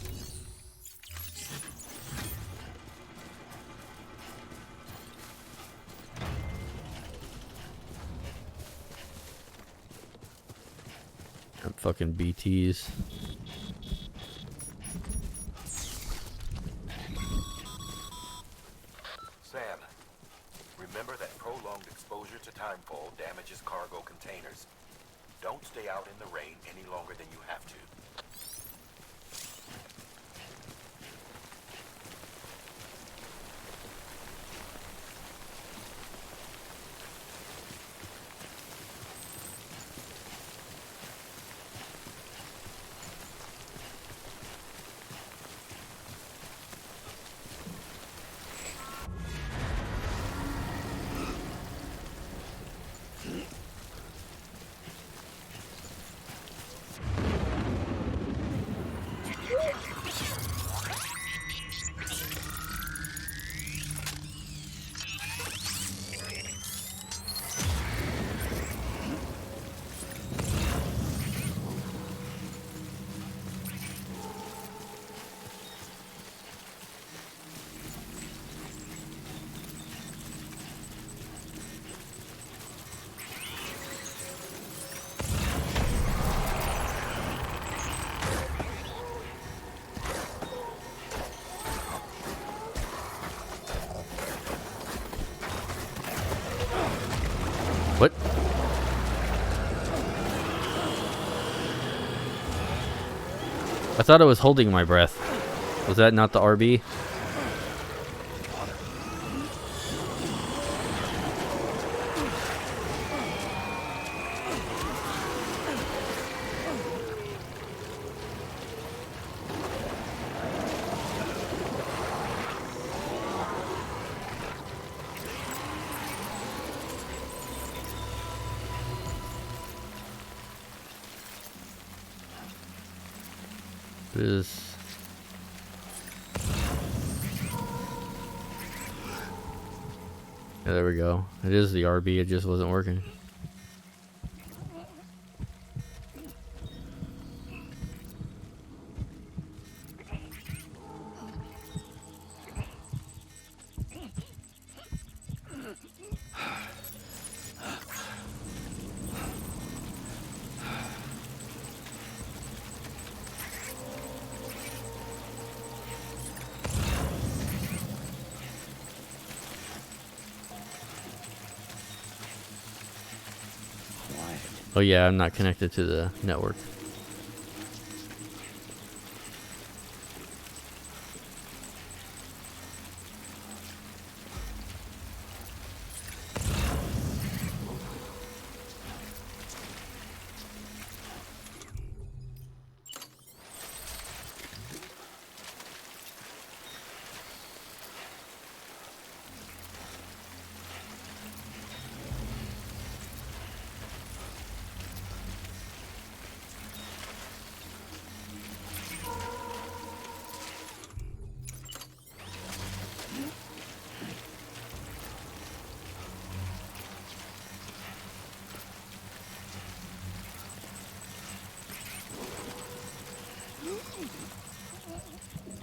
Speaker 1: I'm fucking BTs.
Speaker 14: Sam,
Speaker 11: stay out in the rain any longer than you have to.
Speaker 1: What? I thought I was holding my breath. Was that not the RB? It is. Yeah, there we go. It is the RB, it just wasn't working. Oh yeah, I'm not connected to the network.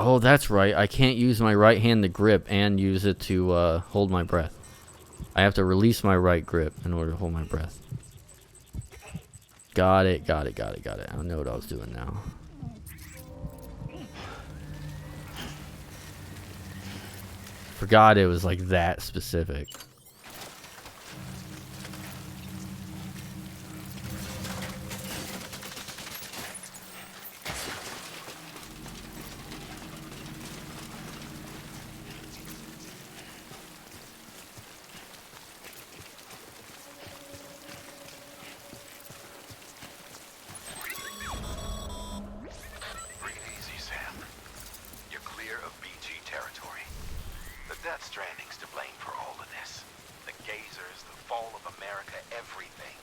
Speaker 1: Oh, that's right. I can't use my right hand to grip and use it to hold my breath. I have to release my right grip in order to hold my breath. Got it, got it, got it, got it. I don't know what I was doing now. Forgot it was like that specific.
Speaker 11: Stranding's to blame for all of this. The gazers, the fall of America, everything.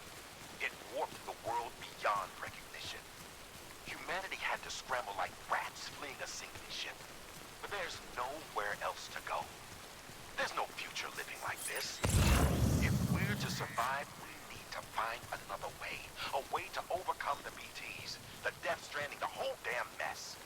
Speaker 11: It warped the world beyond recognition. Humanity had to scramble like rats fleeing a sinking ship. But there's nowhere else to go. There's no future living like this. If we're to survive, we need to find another way. A way to overcome the BTs, the Death Stranding, the whole damn mess.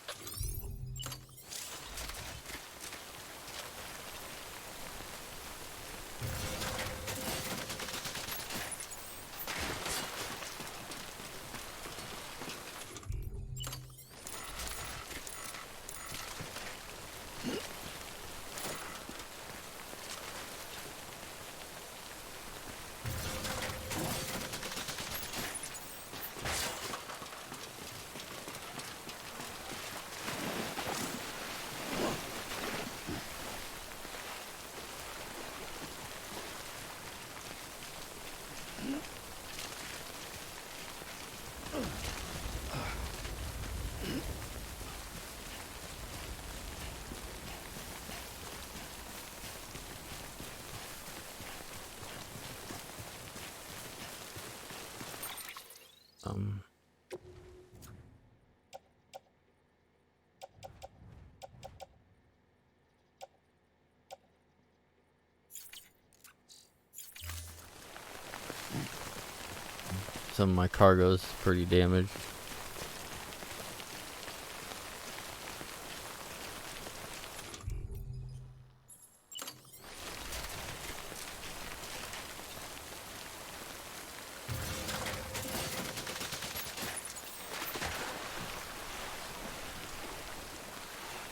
Speaker 1: Some of my cargo's pretty damaged.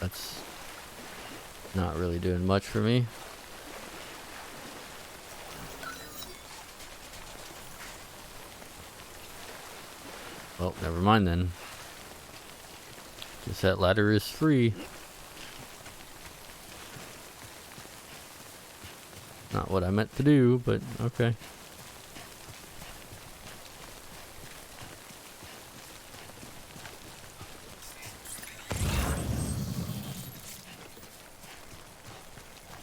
Speaker 1: That's not really doing much for me. Well, never mind then. Guess that ladder is free. Not what I meant to do, but okay.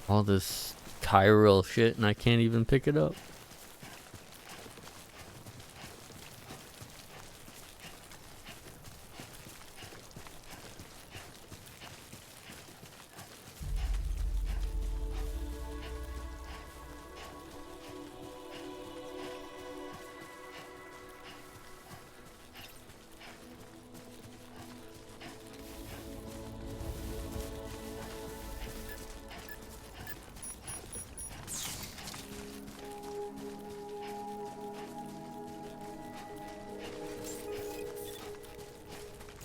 Speaker 1: All this chiral shit and I can't even pick it up.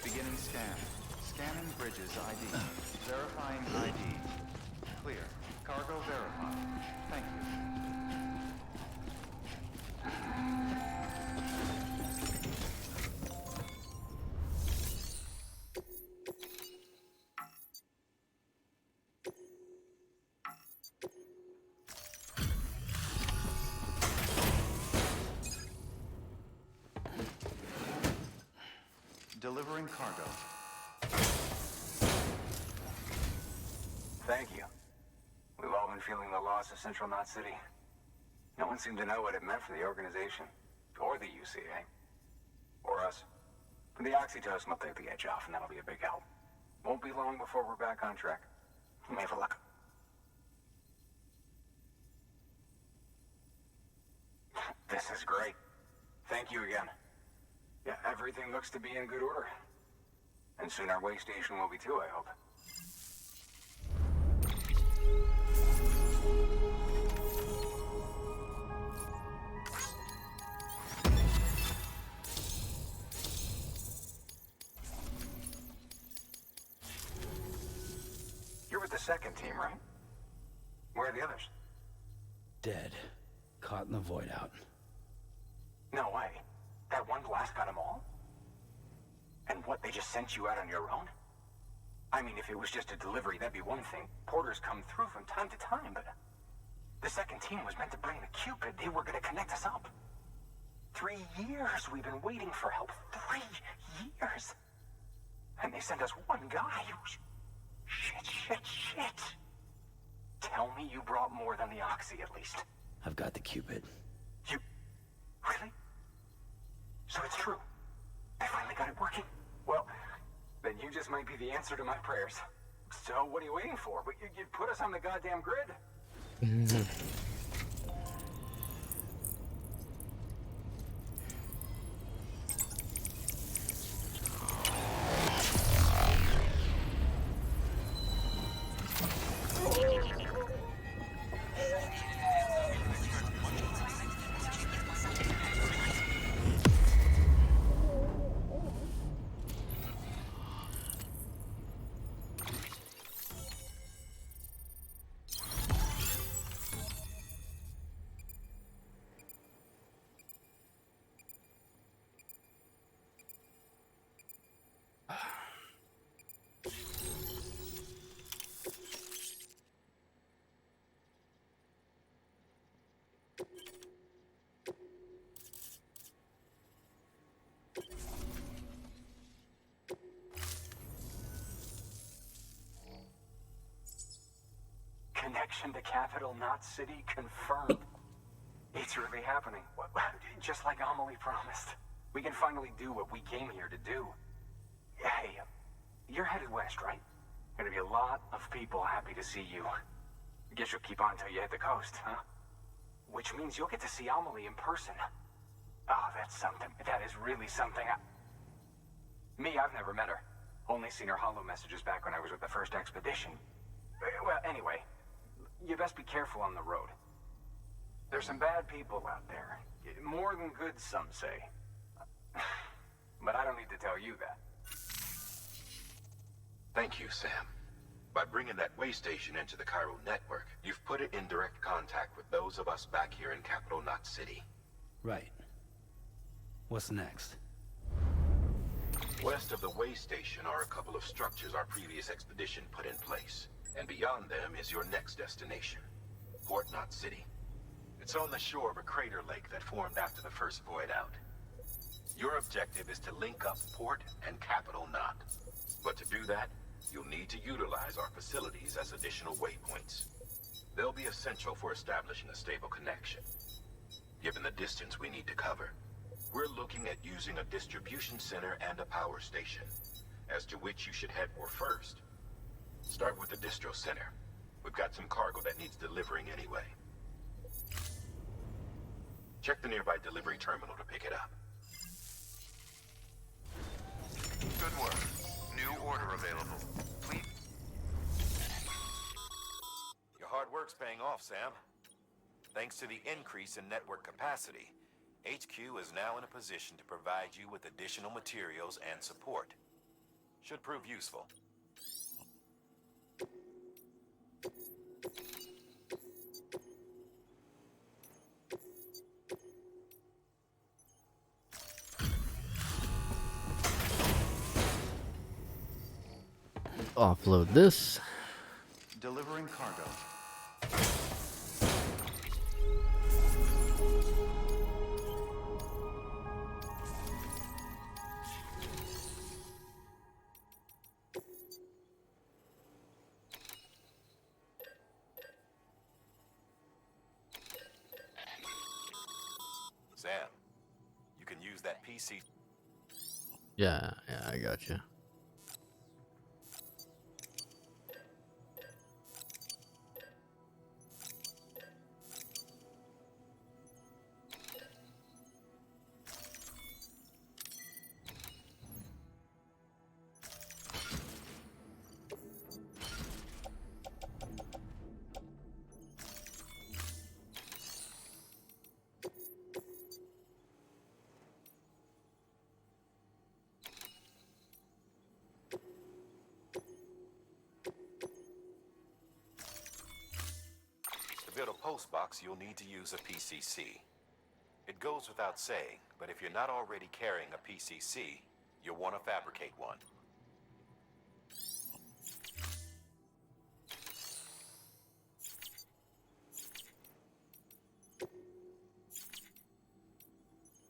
Speaker 19: Beginning scan. Scanning bridges ID. Verifying ID. Clear. Cargo verified. Thank you. Delivering cargo.
Speaker 9: Thank you. We've all been feeling the loss of Central Knot City. No one seemed to know what it meant for the organization, or the UCA, or us. But the oxytocin will take the edge off, and that'll be a big help. Won't be long before we're back on track. You may have luck. This is great. Thank you again. Yeah, everything looks to be in good order. And soon our way station will be too, I hope. You're with the second team, right? Where are the others?
Speaker 2: Dead. Caught in the void out.
Speaker 9: No way. That one blast got them all? And what, they just sent you out on your own? I mean, if it was just a delivery, that'd be one thing. Porters come through from time to time, but... The second team was meant to bring the Cupid. They were gonna connect us up. 3 years we've been waiting for help. 3 years! And they sent us one guy. Shit. Tell me you brought more than the Oxy, at least.
Speaker 2: I've got the Cupid.
Speaker 9: You... Really? So it's true. They finally got it working. Well, then you just might be the answer to my prayers. So what are you waiting for? You put us on the goddamn grid. Connection to Capital Knot City confirmed. It's really happening. Just like Amelie promised. We can finally do what we came here to do. Hey, you're headed west, right? Gonna be a lot of people happy to see you. Guess you'll keep on till you hit the coast, huh? Which means you'll get to see Amelie in person. Oh, that's something. That is really something. Me, I've never met her. Only seen her holo messages back when I was with the first expedition. Well, anyway, you best be careful on the road. There's some bad people out there. More than good, some say. But I don't need to tell you that.
Speaker 14: Thank you, Sam. By bringing that way station into the Cairo network, you've put it in direct contact with those of us back here in Capital Knot City.
Speaker 2: Right. What's next?
Speaker 14: West of the way station are a couple of structures our previous expedition put in place. And beyond them is your next destination, Port Knot City. It's on the shore of a crater lake that formed after the first void out. Your objective is to link up Port and Capital Knot. But to do that, you'll need to utilize our facilities as additional waypoints. They'll be essential for establishing a stable connection. Given the distance we need to cover, we're looking at using a distribution center and a power station, as to which you should head for first. Start with the distro center. We've got some cargo that needs delivering anyway. Check the nearby delivery terminal to pick it up.
Speaker 19: Good work. New order available. Please.
Speaker 11: Your hard work's paying off, Sam. Thanks to the increase in network capacity, HQ is now in a position to provide you with additional materials and support. Should prove useful.
Speaker 1: Offload this.
Speaker 19: Delivering cargo.
Speaker 11: Sam, you can use that PC.
Speaker 1: Yeah, I gotcha.
Speaker 11: To build a post box, you'll need to use a PCC. It goes without saying, but if you're not already carrying a PCC, you'll want to fabricate one.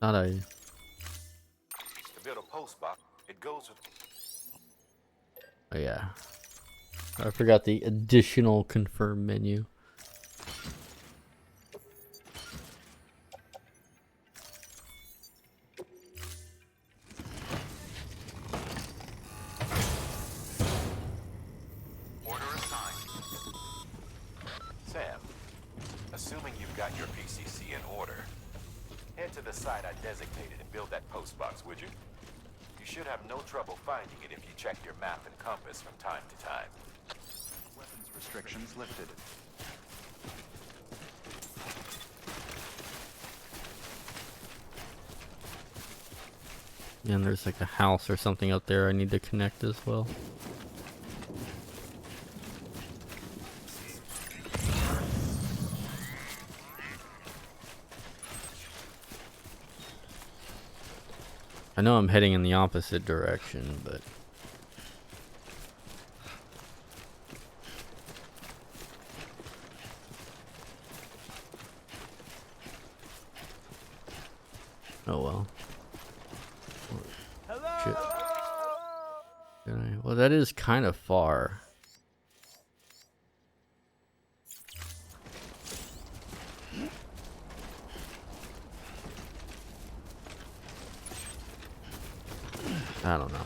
Speaker 1: Not a.
Speaker 11: To build a post box, it goes with.
Speaker 1: Oh yeah. I forgot the additional confirm menu.
Speaker 19: Order assigned.
Speaker 11: Sam, assuming you've got your PCC in order, head to the site I designated and build that post box, would you? You should have no trouble finding it if you check your map and compass from time to time.
Speaker 19: Weapons restrictions lifted.
Speaker 1: And there's like a house or something out there I need to connect as well. I know I'm heading in the opposite direction, but oh well. Shit. Well, that is kind of far. I don't know.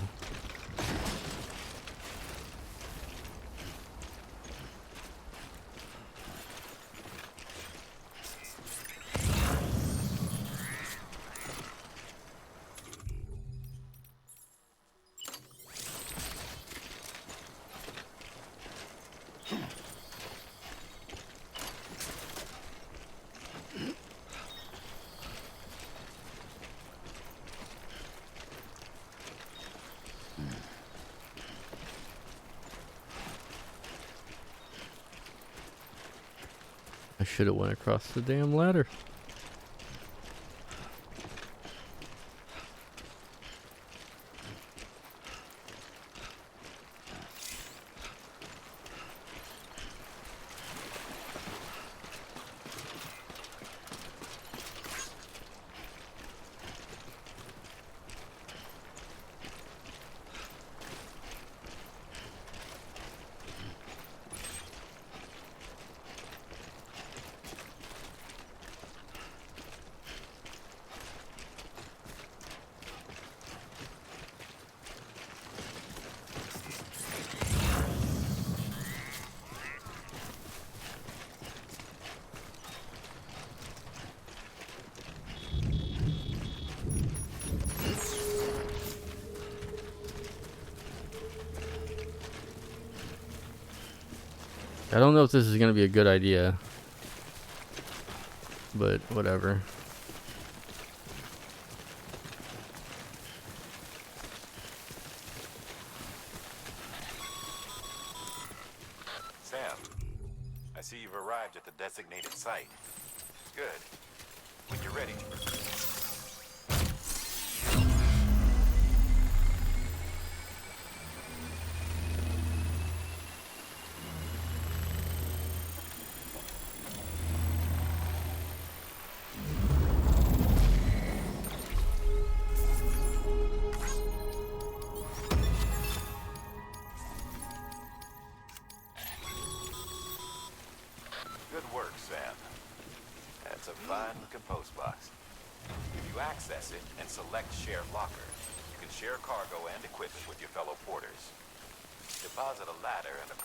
Speaker 1: I should have went across the damn ladder. I don't know if this is gonna be a good idea, but whatever.
Speaker 11: Sam, I see you've arrived at the designated site. Good. When you're ready to proceed. Good work, Sam. That's a fine-looking post box. If you access it and select Share Locker, you can share cargo and equipment with your fellow porters. Deposit a ladder and a...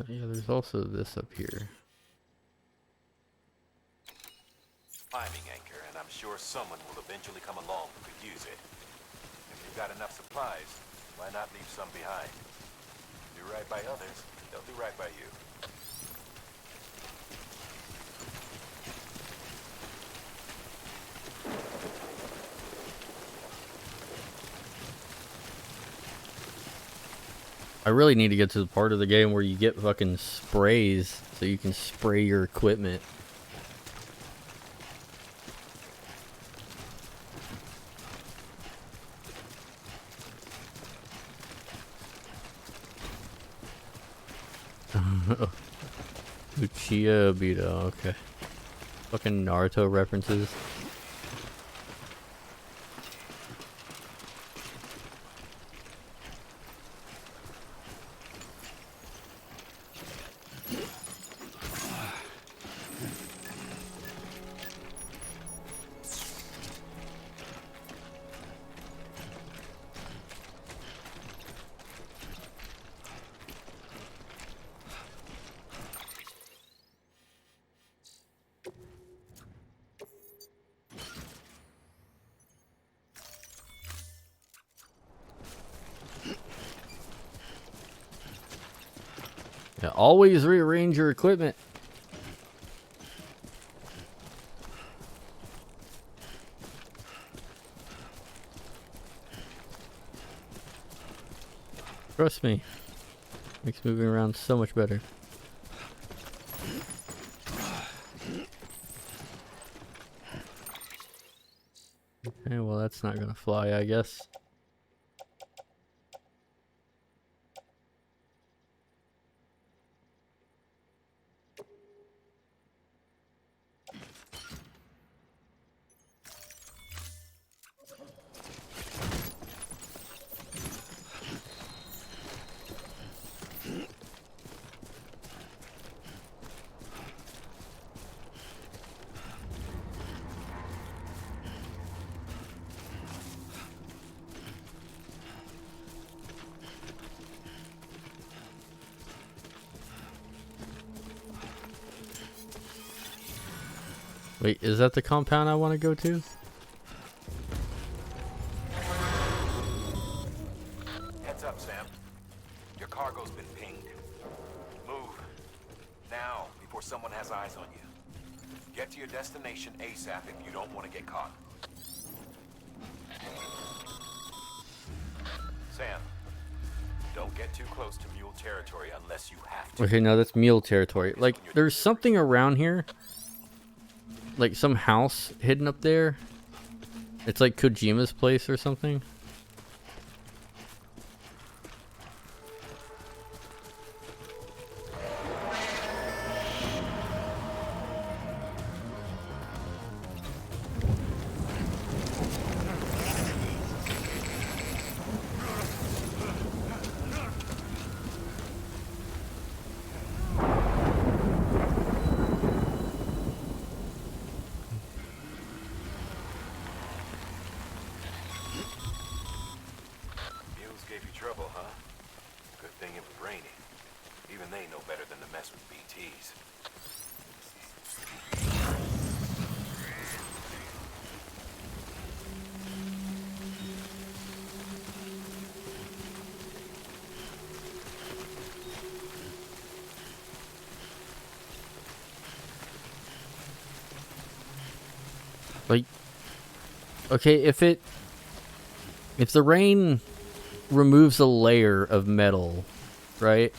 Speaker 1: Yeah, there's also this up here.
Speaker 11: Climbing anchor, and I'm sure someone will eventually come along who could use it. If you've got enough supplies, why not leave some behind? Do right by others, they'll do right by you.
Speaker 1: I really need to get to the part of the game where you get fucking sprays so you can spray your equipment. Uchiha Obito, okay. Fucking Naruto references. Yeah, always rearrange your equipment. Trust me. Makes moving around so much better. Okay, well that's not gonna fly, I guess. Wait, is that the compound I want to go to?
Speaker 11: Heads up, Sam. Your cargo's been pinged. Move. Now, before someone has eyes on you. Get to your destination ASAP if you don't want to get caught. Sam, don't get too close to mule territory unless you have to.
Speaker 1: Okay, no, that's mule territory. Like, there's something around here. Like some house hidden up there. It's like Kojima's place or something. Like, okay, if the rain removes a layer of metal, right?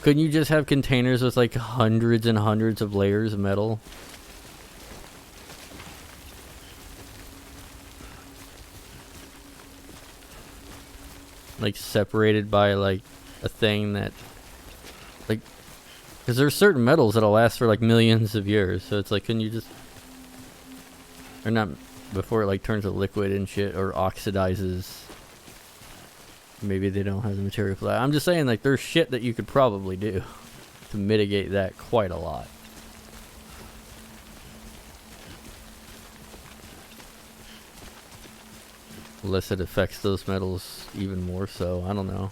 Speaker 1: Couldn't you just have containers with like hundreds and hundreds of layers of metal? Like separated by like a thing that, like, because there's certain metals that'll last for like millions of years, so it's like, couldn't you just, or not, before it like turns to liquid and shit or oxidizes? Maybe they don't have the material for that. I'm just saying, like, there's shit that you could probably do to mitigate that quite a lot. Unless it affects those metals even more so, I don't know.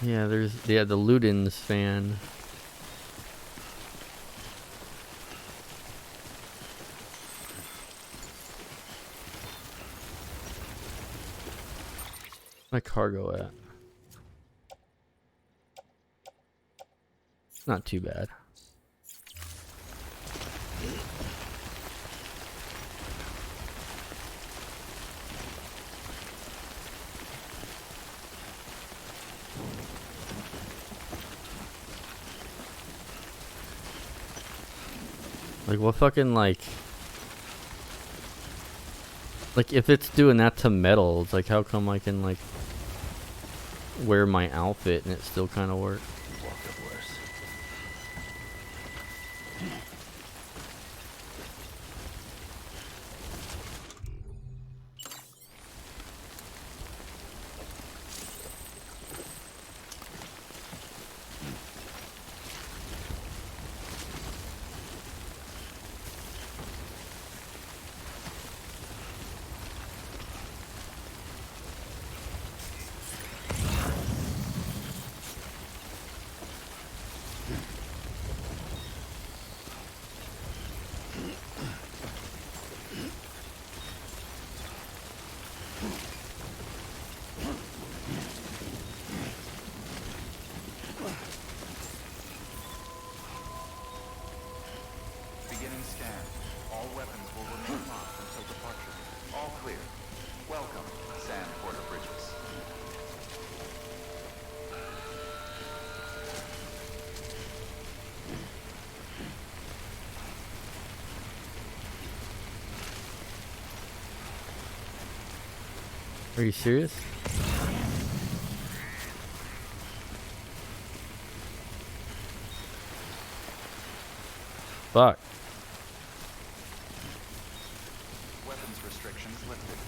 Speaker 1: Yeah, there's the Ludens fan. My cargo at? Not too bad. Like, what fucking, like, if it's doing that to metal, it's like, how come I can, like, wear my outfit and it still kind of works? Are you serious? Fuck.
Speaker 19: Weapons restrictions lifted.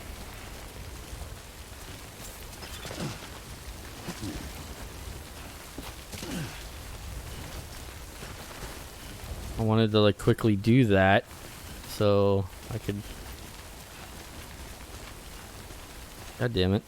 Speaker 1: I wanted to like quickly do that so I could. God damn it.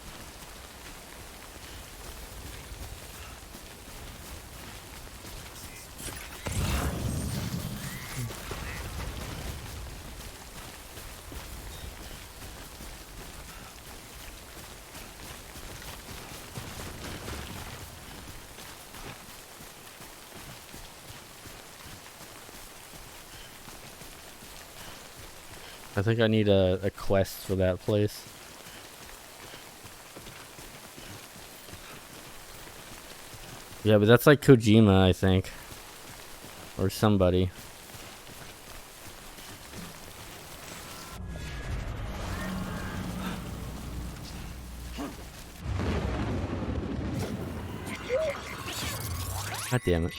Speaker 1: I think I need a quest for that place. Yeah, but that's like Kojima, I think. Or somebody. God damn it.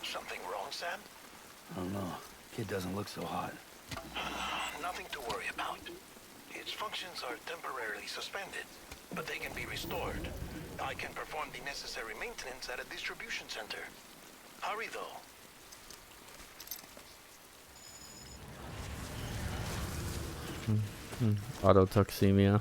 Speaker 17: Something wrong, Sam?
Speaker 2: I don't know. Kid doesn't look so hot.
Speaker 17: Nothing to worry about. Its functions are temporarily suspended, but they can be restored. I can perform the necessary maintenance at a distribution center. Hurry, though.
Speaker 1: Autotoxemia.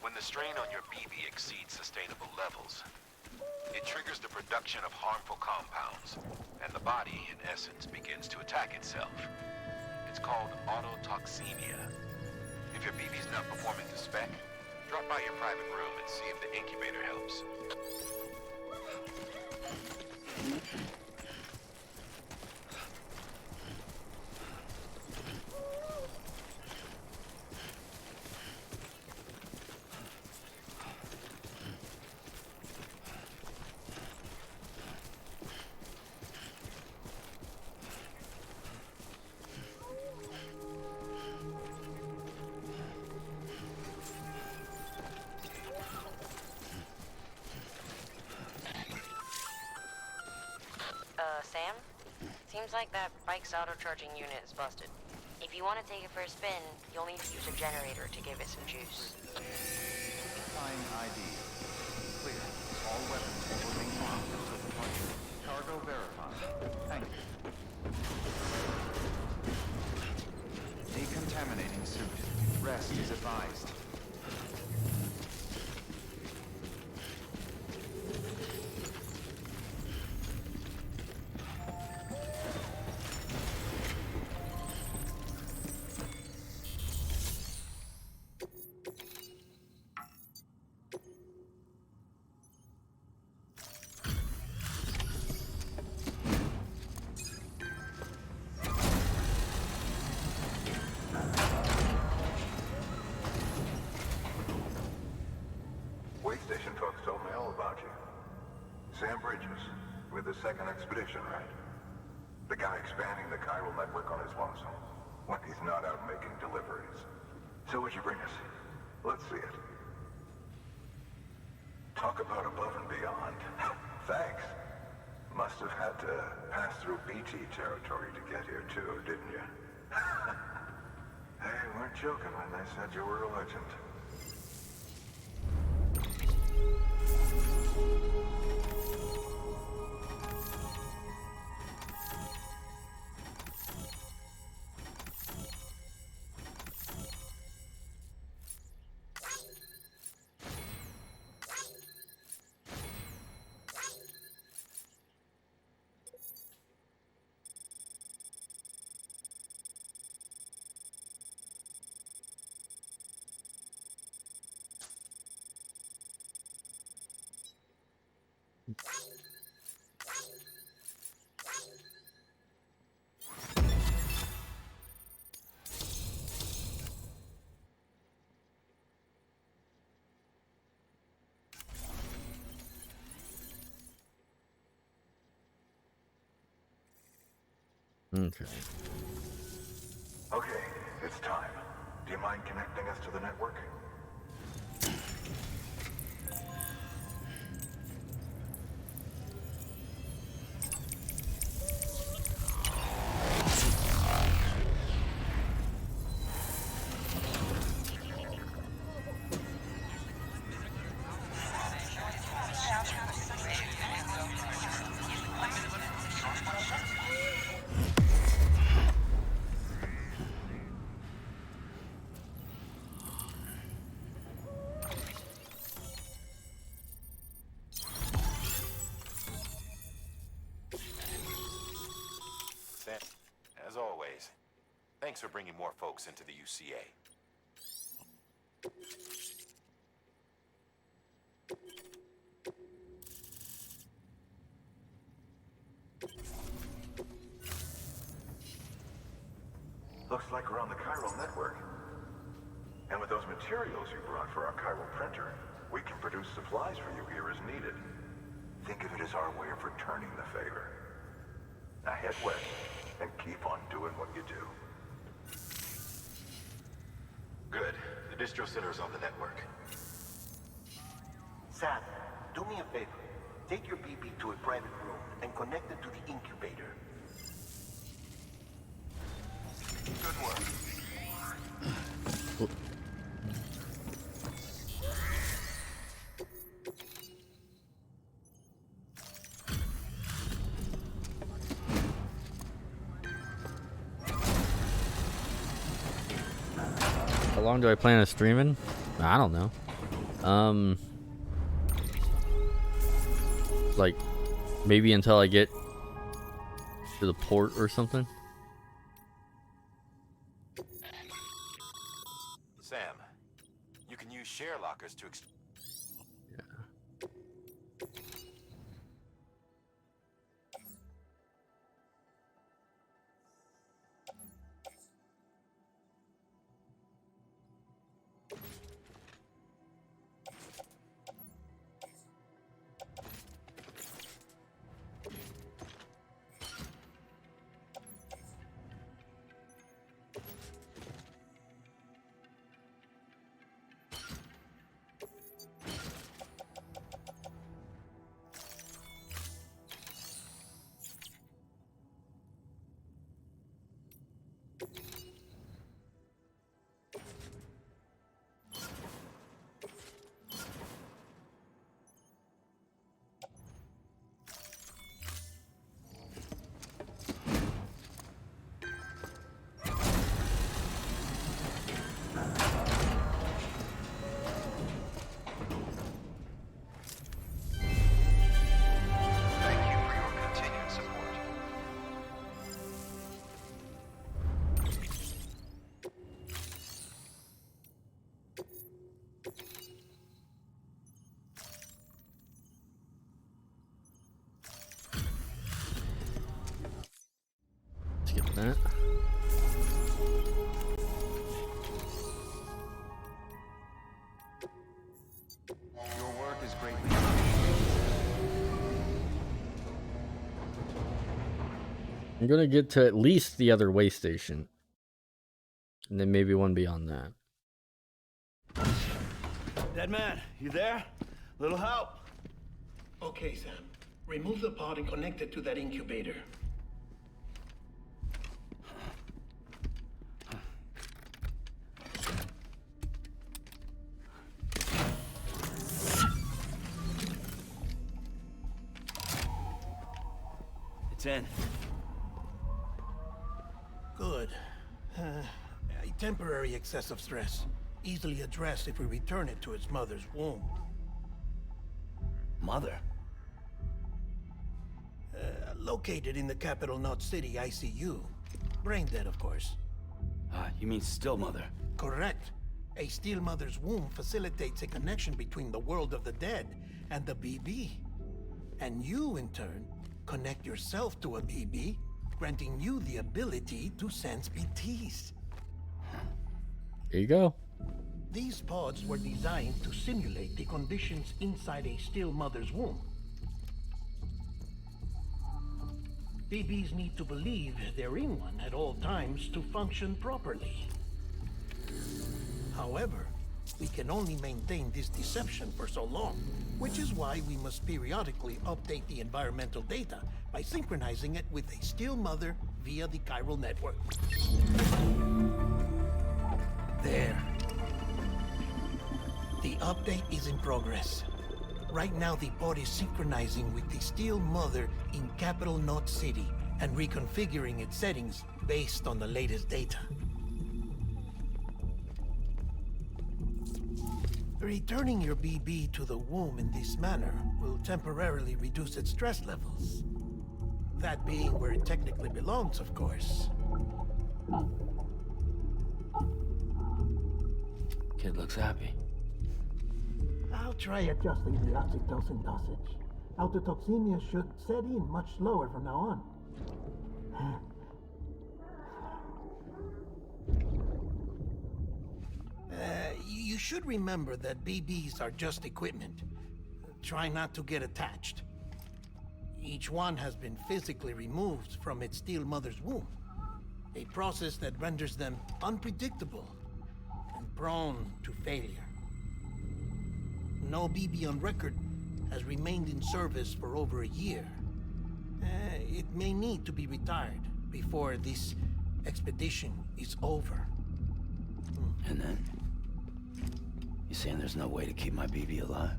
Speaker 11: When the strain on your BB exceeds sustainable levels, it triggers the production of harmful compounds, and the body, in essence, begins to attack itself. It's called autotoxemia. If your BB's not performing to spec, drop by your private room and see if the incubator helps.
Speaker 6: like that bike's auto-charging unit is busted. If you want to take it for a spin, you'll need to use a generator to give it some juice.
Speaker 19: Flying ID. Clear. All weapons will remain locked until departure. Cargo verified. Thank you. Decontaminating suit. Rest is advised.
Speaker 21: Station folks told me all about you. Sam Bridges, with the second expedition, right? The guy expanding the chiral network on his lonesome, when he's not out making deliveries. So what'd you bring us? Let's see it. Talk about above and beyond. Thanks. Must have had to pass through BT territory to get here too, didn't you? They weren't joking when they said you were a legend.
Speaker 1: Okay.
Speaker 21: Okay, it's time. Do you mind connecting us to the network?
Speaker 11: As always, thanks for bringing more folks into the UCA.
Speaker 21: Looks like we're on the chiral network. And with those materials you brought for our chiral printer, we can produce supplies for you here as needed. Think of it as our way of returning the favor. Now head west and keep on doing what you do.
Speaker 11: Good. The distro center is on the network.
Speaker 17: Sam, do me a favor. Take your BB to a private room and connect it to the incubator. Good work.
Speaker 1: How long do I plan on streaming? I don't know. Like maybe until I get to the port or something.
Speaker 11: Sam, you can use share lockers to
Speaker 1: that.
Speaker 19: Your work is greatly
Speaker 1: I'm gonna get to at least the other way station. And then maybe one beyond that.
Speaker 10: Dead man, you there? Little help?
Speaker 17: Okay, Sam. Remove the pod and connect it to that incubator.
Speaker 10: It's in.
Speaker 17: Good. A temporary excessive stress. Easily addressed if we return it to its mother's womb.
Speaker 2: Mother?
Speaker 17: Located in the capital Knot City ICU. Brain dead, of course.
Speaker 2: You mean still mother?
Speaker 17: Correct. A still mother's womb facilitates a connection between the world of the dead and the BB. And you, in turn, connect yourself to a BB, granting you the ability to sense BTs.
Speaker 1: There you go.
Speaker 17: These pods were designed to simulate the conditions inside a still mother's womb. BBs need to believe they're in one at all times to function properly. However, we can only maintain this deception for so long, which is why we must periodically update the environmental data by synchronizing it with a still mother via the chiral network. There. The update is in progress. Right now, the pod is synchronizing with the still mother in capital Knot City and reconfiguring its settings based on the latest data. Returning your BB to the womb in this manner will temporarily reduce its stress levels. That being where it technically belongs, of course.
Speaker 2: Kid looks happy.
Speaker 17: I'll try adjusting the oxytocin dosage. Autotoxemia should set in much slower from now on. You should remember that BBs are just equipment. Try not to get attached. Each one has been physically removed from its still mother's womb. A process that renders them unpredictable and prone to failure. No BB on record has remained in service for over a year. It may need to be retired before this expedition is over.
Speaker 2: And then? You saying there's no way to keep my BB alive?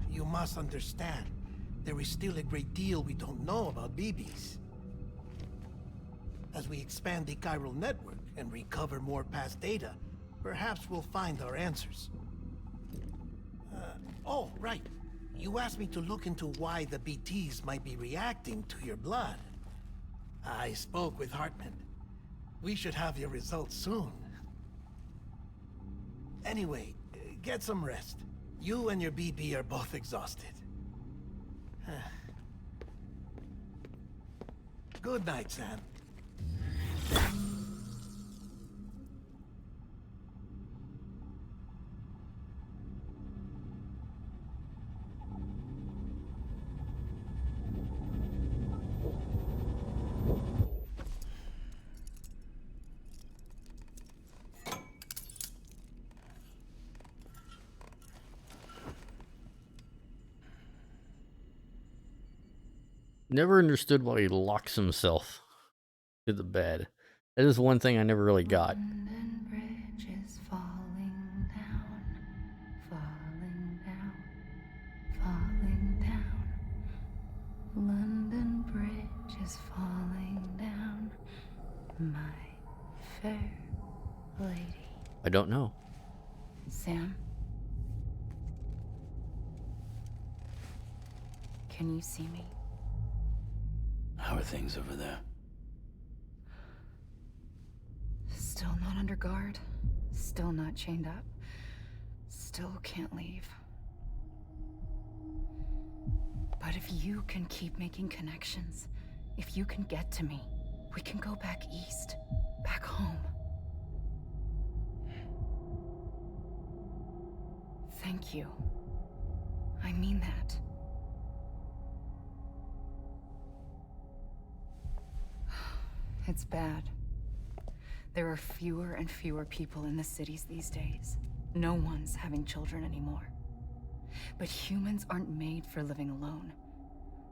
Speaker 17: You must understand, there is still a great deal we don't know about BBs. As we expand the chiral network and recover more past data, perhaps we'll find our answers. Oh, right. You asked me to look into why the BTs might be reacting to your blood. I spoke with Hartman. We should have your results soon. Anyway, get some rest. You and your BB are both exhausted. Good night, Sam.
Speaker 1: Never understood why he locks himself to the bed. That is one thing I never really got.
Speaker 4: London Bridge is falling down, falling down, falling down. London Bridge is falling down, my fair lady.
Speaker 1: I don't know.
Speaker 4: Sam? Can you see me?
Speaker 2: How are things over there?
Speaker 4: Still not under guard. Still not chained up. Still can't leave. But if you can keep making connections, If you can get to me, we can go back east, back home. Thank you. I mean that. It's bad. There are fewer and fewer people in the cities these days. No one's having children anymore. But humans aren't made for living alone.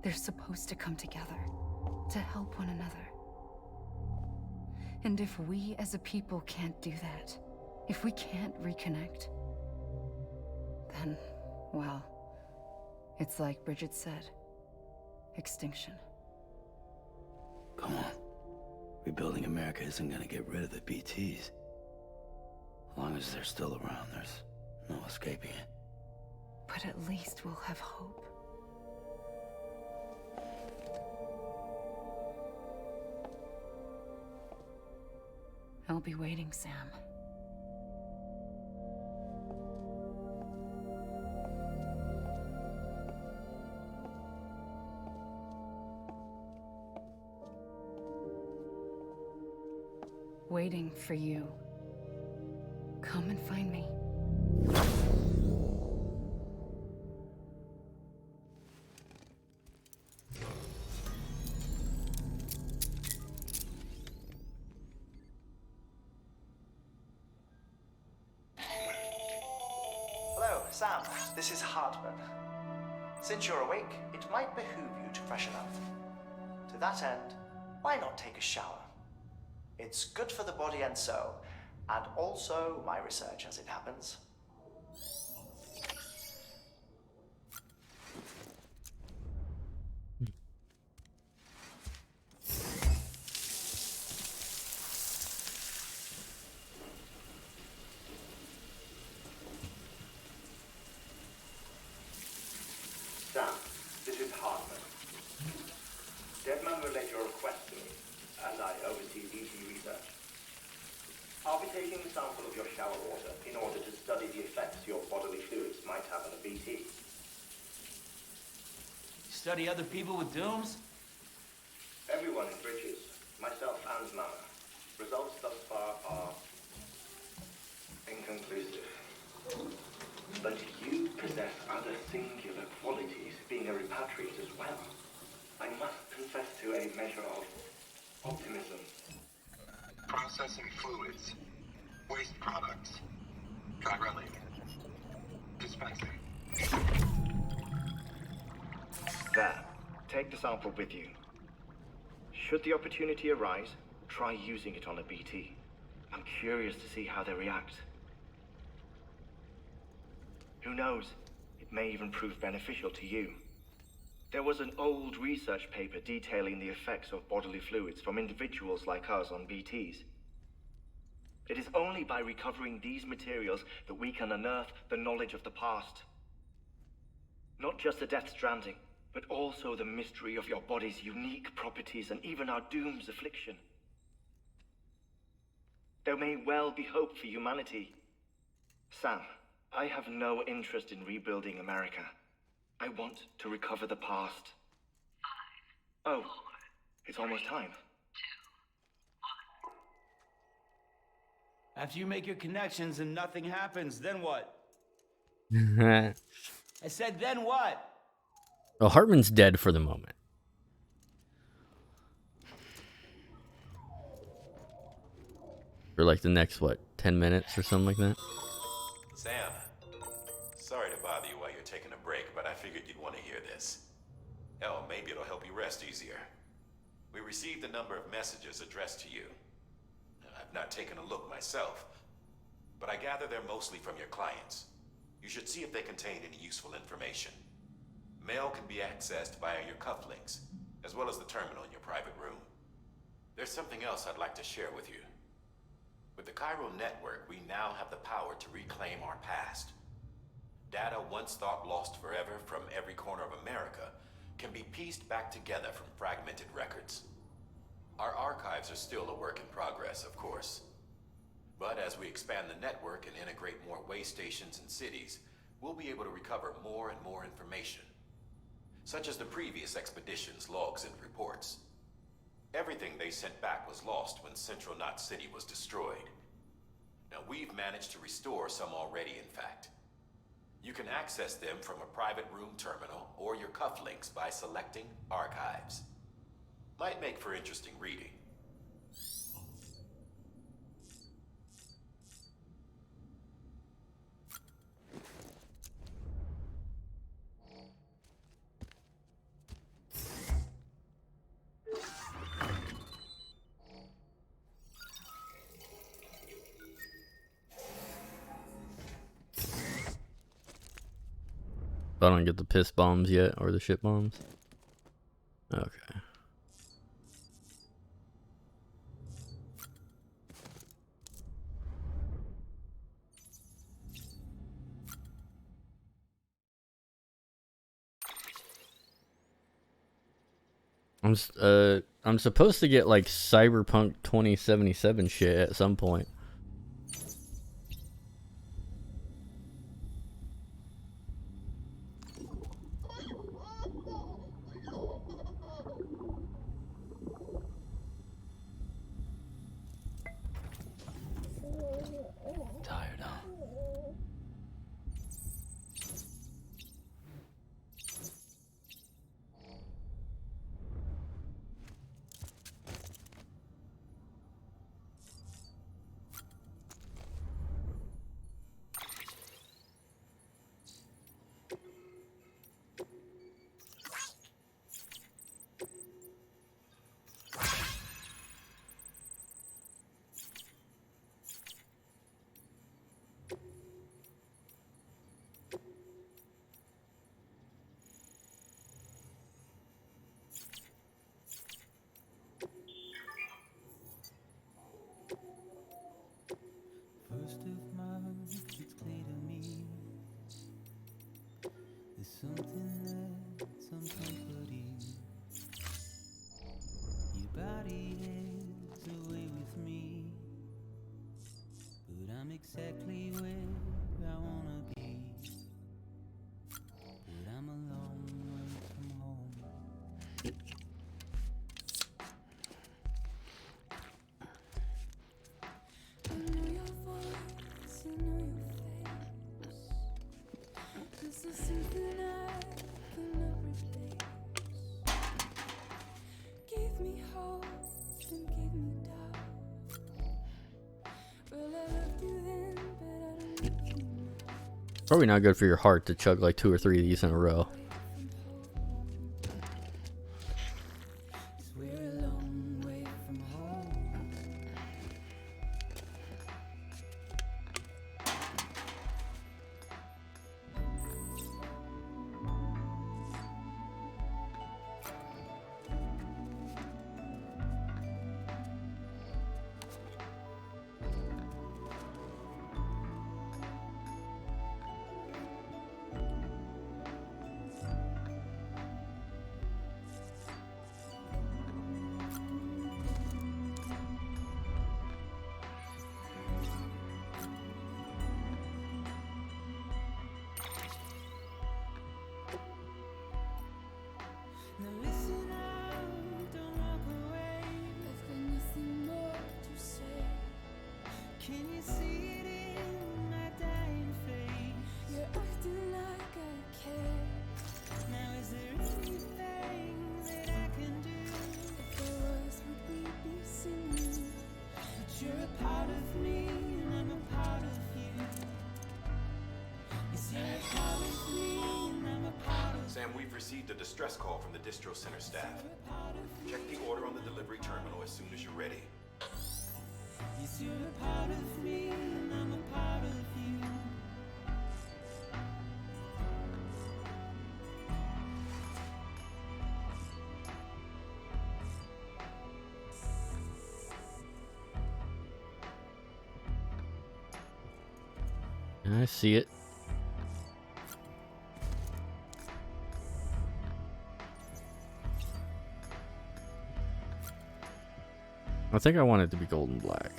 Speaker 4: They're supposed to come together, to help one another. And if we as a people can't do that, if we can't reconnect, then, well, it's like Bridget said, extinction.
Speaker 2: Come on. Rebuilding America isn't gonna get rid of the BTs. As long as they're still around, there's no escaping it.
Speaker 4: But at least we'll have hope. I'll be waiting, Sam. Waiting for you. Come and find me.
Speaker 18: Hello, Sam. This is Hartman. Since you're awake, it might behoove you to freshen up. To that end, why not take a shower? It's good for the body and soul, and also my research as it happens.
Speaker 5: Sam, this is Hartman. Deadman relayed your request to me, and I oversee BT research. I'll be taking a sample of your shower water in order to study the effects your bodily fluids might have on a BT.
Speaker 8: Study other people with dooms?
Speaker 5: Everyone in Bridges, myself and Mama. Results thus far are inconclusive. But you possess other singular qualities, being a repatriate as well. I must confess to a measure of optimism.
Speaker 21: Processing fluids. Waste products. Drilling. Dispensing.
Speaker 5: There. Take the sample with you. Should the opportunity arise, try using it on a BT. I'm curious to see how they react. Who knows? It may even prove beneficial to you. There was an old research paper detailing the effects of bodily fluids from individuals like us on BTs. It is only by recovering these materials that we can unearth the knowledge of the past. Not just the Death Stranding, but also the mystery of your body's unique properties and even our doom's affliction. There may well be hope for humanity. Sam, I have no interest in rebuilding America. I want to recover the past. 5, 4, oh, it's almost time.
Speaker 8: 2, 1. After you make your connections and nothing happens, then what? I said, then what?
Speaker 1: Well, Hartman's dead for the moment. For like the next, what, 10 minutes or something like that?
Speaker 11: Sam, sorry to bother you while you're taking a break, but I figured you'd want to hear this. Hell, maybe it'll help you rest easier. We received a number of messages addressed to you. I've not taken a look myself, but I gather they're mostly from your clients. You should see if they contain any useful information. Mail can be accessed via your cufflinks, as well as the terminal in your private room. There's something else I'd like to share with you. With the Cairo network, we now have the power to reclaim our past. Data once thought lost forever from every corner of America can be pieced back together from fragmented records. Our archives are still a work in progress, of course. But as we expand the network and integrate more way stations and cities, we'll be able to recover more and more information, such as the previous expedition's logs and reports. Everything they sent back was lost when Central Knot City was destroyed. Now we've managed to restore some already, in fact. You can access them from a private room terminal or your cufflinks by selecting Archives. Might make for interesting reading.
Speaker 1: I don't get the piss bombs yet, or the shit bombs. Okay. I'm supposed to get like Cyberpunk 2077 shit at some point.
Speaker 2: Tired, huh?
Speaker 7: First of March, it's clear to me there's something that's uncomforting. Your body heads away with me, but I'm exactly where I wanna be. But I'm a long way from home.
Speaker 3: I know your voice, I know your face. This is something I cannot replace. Gave me hope and gave me doubt. Well, I loved you then, but I don't love you now.
Speaker 1: Probably not good for your heart to chug like 2 or 3 of these in a row.
Speaker 7: We're a long way from home. Now listen out, don't walk away.
Speaker 3: I've got nothing more to say.
Speaker 7: Can you see it in my dying face?
Speaker 3: You're acting like I care.
Speaker 7: Now is there anything that I can do?
Speaker 3: If there was, would we be singing?
Speaker 7: But you're a part of me and I'm a part of you. Yes, you're a part of me and I'm a part of
Speaker 11: Sam, we've received a distress call from the distro center staff. Check the order on the delivery terminal as soon as you're ready.
Speaker 7: Yes, you're a part of me and I'm a part of you.
Speaker 1: I see it. I think I want it to be golden black.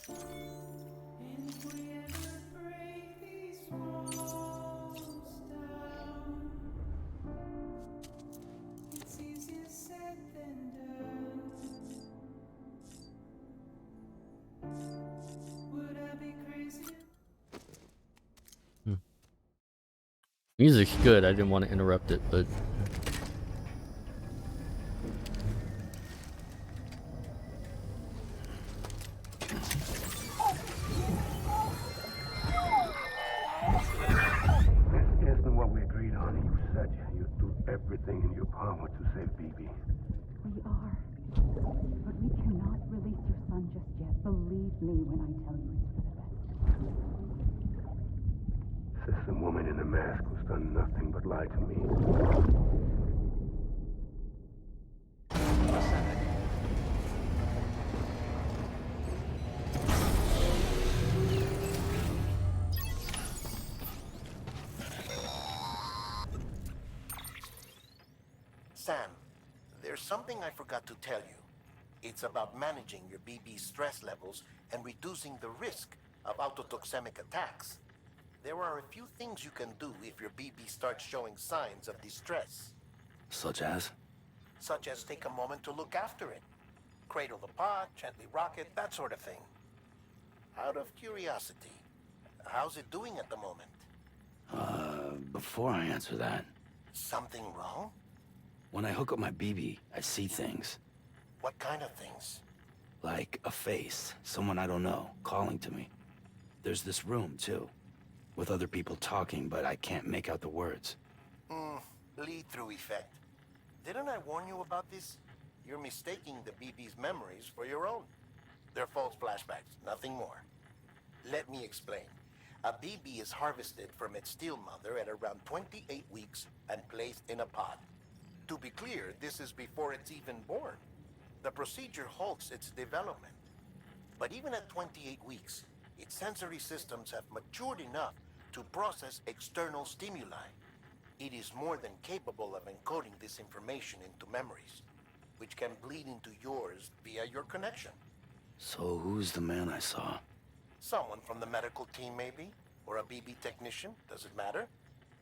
Speaker 7: And if we ever break these walls down,
Speaker 1: Music's good. I didn't want to interrupt it, but
Speaker 13: This isn't what we agreed on. You said you'd do everything in your power to save BB.
Speaker 22: We are. But we cannot release your son just yet. Believe me when I tell you it's for the best.
Speaker 13: Says the woman in the mask who's done nothing but lie to me.
Speaker 17: Sam, there's something I forgot to tell you. It's about managing your BB stress levels and reducing the risk of autotoxemic attacks. There are a few things you can do if your BB starts showing signs of distress.
Speaker 2: Such as?
Speaker 17: Such as take a moment to look after it. Cradle the pod, gently rock it, that sort of thing. Out of curiosity, how's it doing at the moment?
Speaker 2: Before I answer that,
Speaker 17: Something wrong?
Speaker 2: when I hook up my BB, I see things.
Speaker 17: What kind of things?
Speaker 2: Like a face, someone I don't know, calling to me. There's this room, too, with other people talking, but I can't make out the words.
Speaker 17: Lead-through effect. Didn't I warn you about this? You're mistaking the BB's memories for your own. They're false flashbacks, nothing more. Let me explain. A BB is harvested from its steel mother at around 28 weeks and placed in a pod. To be clear, this is before it's even born. The procedure halts its development. But even at 28 weeks, its sensory systems have matured enough to process external stimuli. It is more than capable of encoding this information into memories, which can bleed into yours via your connection.
Speaker 2: So who's the man I saw?
Speaker 17: Someone from the medical team, maybe? Or a BB technician? Does it matter?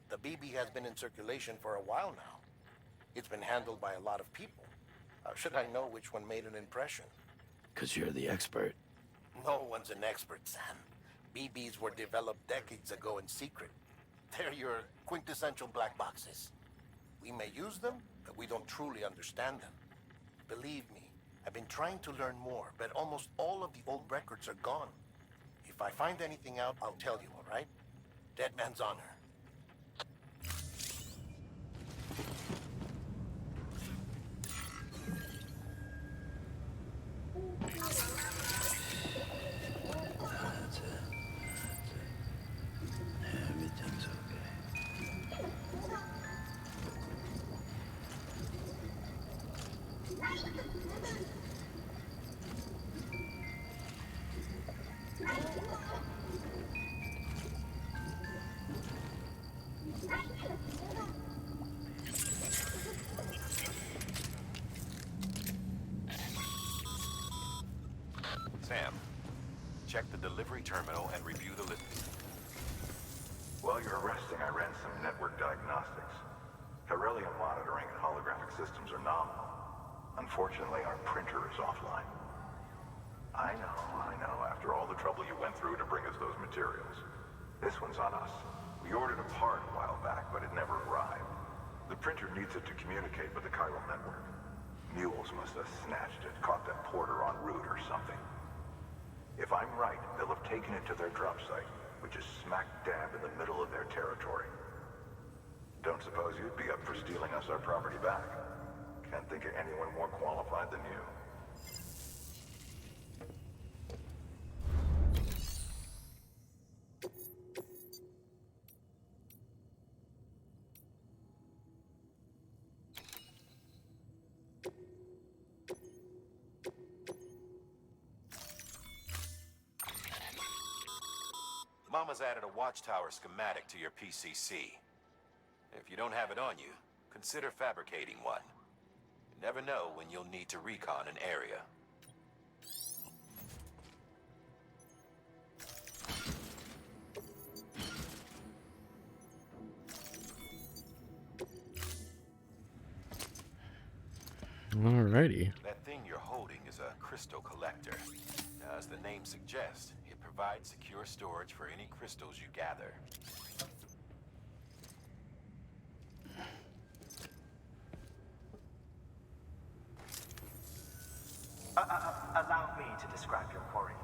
Speaker 17: The BB has been in circulation for a while now. It's been handled by a lot of people. How should I know which one made an impression?
Speaker 2: 'Cause you're the expert.
Speaker 17: No one's an expert, Sam. BBs were developed decades ago in secret. They're your quintessential black boxes. We may use them, but we don't truly understand them. Believe me, I've been trying to learn more, but almost all of the old records are gone. If I find anything out, I'll tell you, all right? Dead man's honor.
Speaker 2: Everything's okay.
Speaker 11: Sam, check the delivery terminal and review the list.
Speaker 21: While you're resting, I ran some network diagnostics. Beryllium monitoring and holographic systems are nominal. Unfortunately, our printer is offline. I know. After all the trouble you went through to bring us those materials. This one's on us. We ordered a part a while back, but it never arrived. The printer needs it to communicate with the chiral network. Mules must have snatched it, caught that porter en route or something. If I'm right, they'll have taken it to their drop site, which is smack dab in the middle of their territory. Don't suppose you'd be up for stealing us our property back? Can't think of anyone more qualified than you.
Speaker 11: Mama's added a watchtower schematic to your PCC. If you don't have it on you, consider fabricating one. You never know when you'll need to recon an area.
Speaker 1: Alrighty.
Speaker 11: That thing you're holding is a crystal collector. Now, as the name suggests, it provides secure storage for any crystals you gather.
Speaker 18: Allow me to describe your quarry.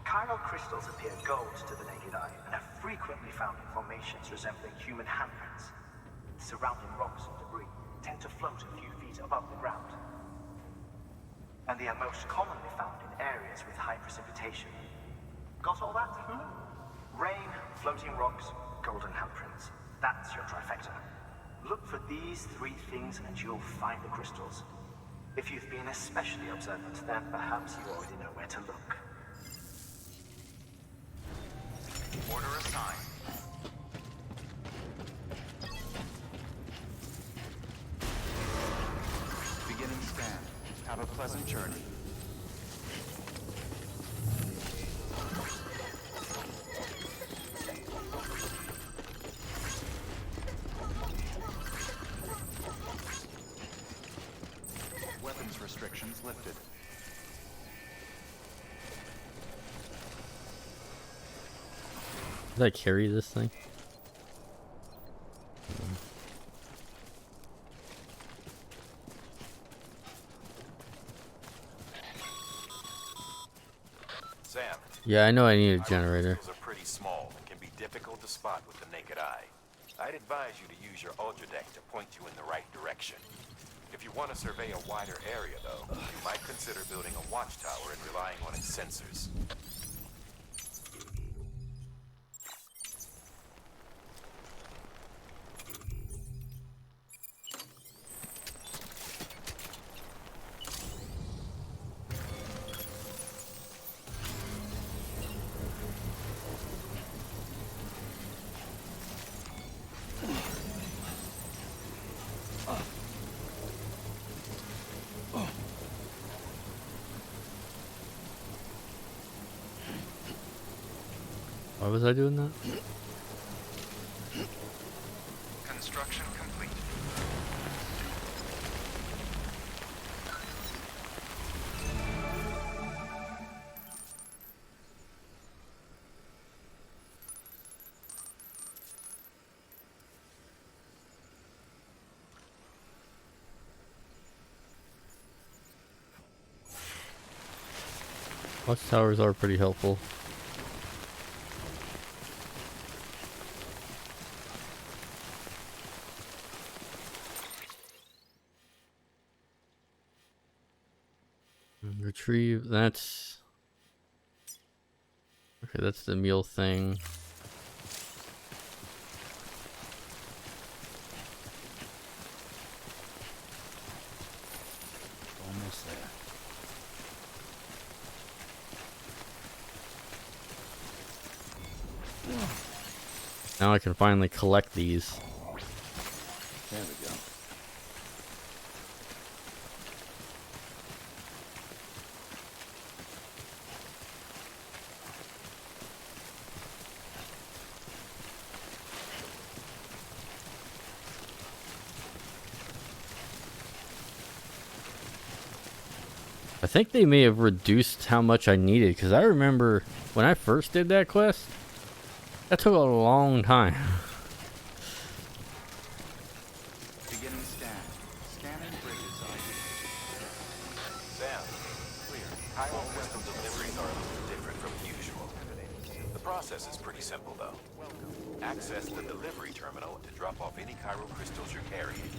Speaker 18: Chiral crystals appear gold to the naked eye and are frequently found in formations resembling human handprints. Surrounding rocks and debris tend to float a few feet above the ground. And they are most commonly found in areas with high precipitation. Got all that? Rain, floating rocks, golden handprints. That's your trifecta. Look for these three things and you'll find the crystals. If you've been especially observant, then perhaps you already know where to look.
Speaker 19: Order assigned. Beginning scan. Have a pleasant journey. Weapons restrictions lifted.
Speaker 1: Did I carry this thing?
Speaker 11: Sam.
Speaker 1: Yeah, I know I need a generator.
Speaker 11: Crystals are pretty small and can be difficult to spot with the naked eye. I'd advise you to use your ultra deck to point you in the right direction. If you want to survey a wider area, though, you might consider building a watchtower and relying on its sensors.
Speaker 1: Why was I doing that?
Speaker 19: Construction complete.
Speaker 1: Watchtowers are pretty helpful. Retrieve, that's... Okay, that's the meal thing.
Speaker 10: Almost there.
Speaker 1: Now I can finally collect these.
Speaker 10: There we go.
Speaker 1: I think they may have reduced how much I needed, because I remember when I first did that quest, that took a long time.
Speaker 19: Beginning scan. Scanning bridges ID.
Speaker 11: Sam, clear. Chiral crystal deliveries are a little different from usual. The process is pretty simple, though. Access the delivery terminal to drop off any chiral crystals you're carrying.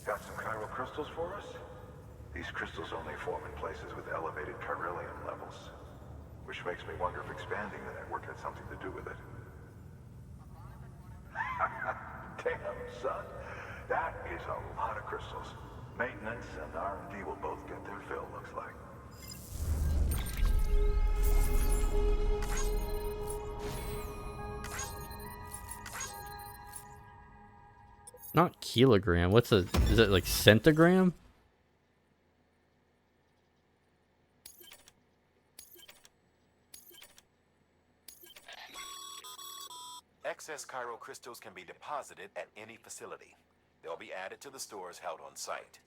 Speaker 21: Got some chiral crystals for us? These crystals only form in places with elevated chiralium levels, which makes me wonder if expanding the network had something to do with it. Damn, son. That is a lot of crystals. Maintenance and R&D will both get their fill, looks like.
Speaker 1: Not kilogram. What's a... Is it like centigram?
Speaker 11: Excess chiral crystals can be deposited at any facility. They'll be added to the stores held on site.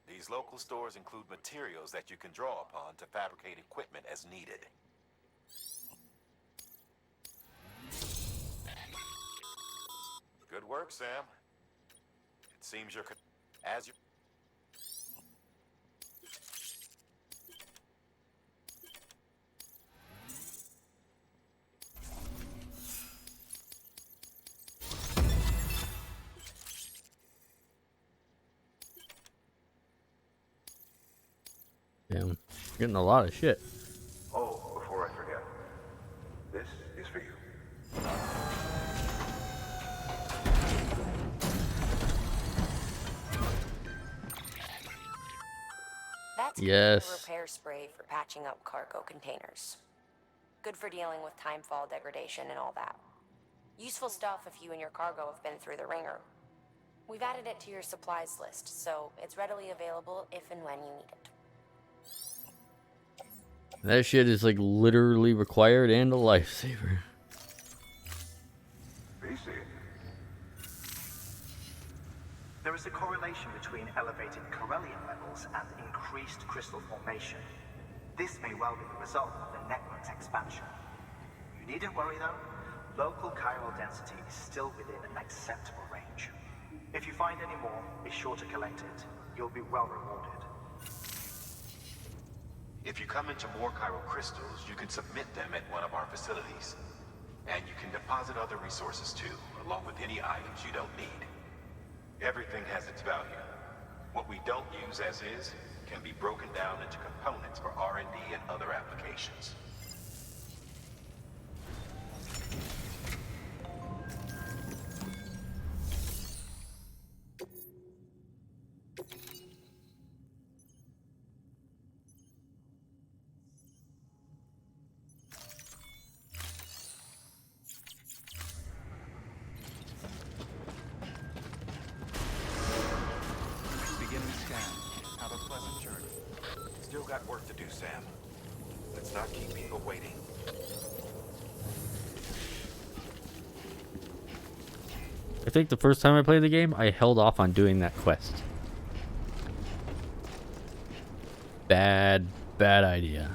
Speaker 11: These local stores include materials that you can draw upon to fabricate equipment as needed. Good work, Sam. It seems you're as you.
Speaker 1: Damn, getting a lot of shit.
Speaker 13: Oh, before I forget, this is for you.
Speaker 6: That's
Speaker 1: Yes.
Speaker 6: a repair spray for patching up cargo containers. Good for dealing with timefall degradation and all that. Useful stuff if you and your cargo have been through the ringer. We've added it to your supplies list, so it's readily available if and when you need it.
Speaker 1: That shit is like literally required and a lifesaver.
Speaker 12: There is a correlation between elevated Corellium levels and increased crystal formation. This may well be the result of the network's expansion. You needn't worry though. Local chiral density is still within an acceptable range. If you find any more, be sure to collect it. You'll be well rewarded.
Speaker 11: If you come into more chiral crystals, you can submit them at one of our facilities. And you can deposit other resources too, along with any items you don't need. Everything has its value. What we don't use as is can be broken down into components for R&D and other applications. Still got work to do, Sam. Let's not keep people waiting.
Speaker 1: I think the first time I played the game, I held off on doing that quest. Bad idea.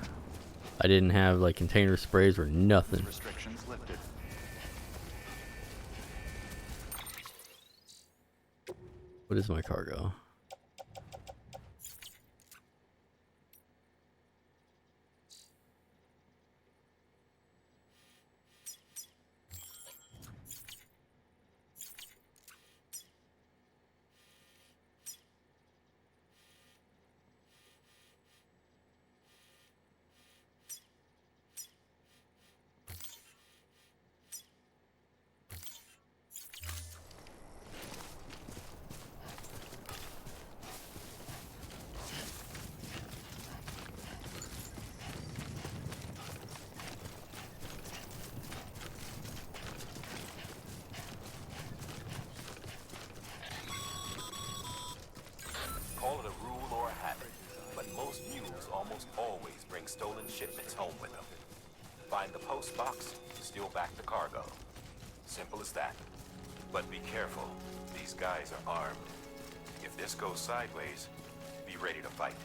Speaker 1: I didn't have like container sprays or nothing.
Speaker 19: Restrictions lifted.
Speaker 1: What is my cargo?
Speaker 11: Call it a rule or a habit, but most mules almost always bring stolen shipments home with them. Find the post box, steal back the cargo. Simple as that. But be careful, these guys are armed. If this goes sideways, be ready to fight.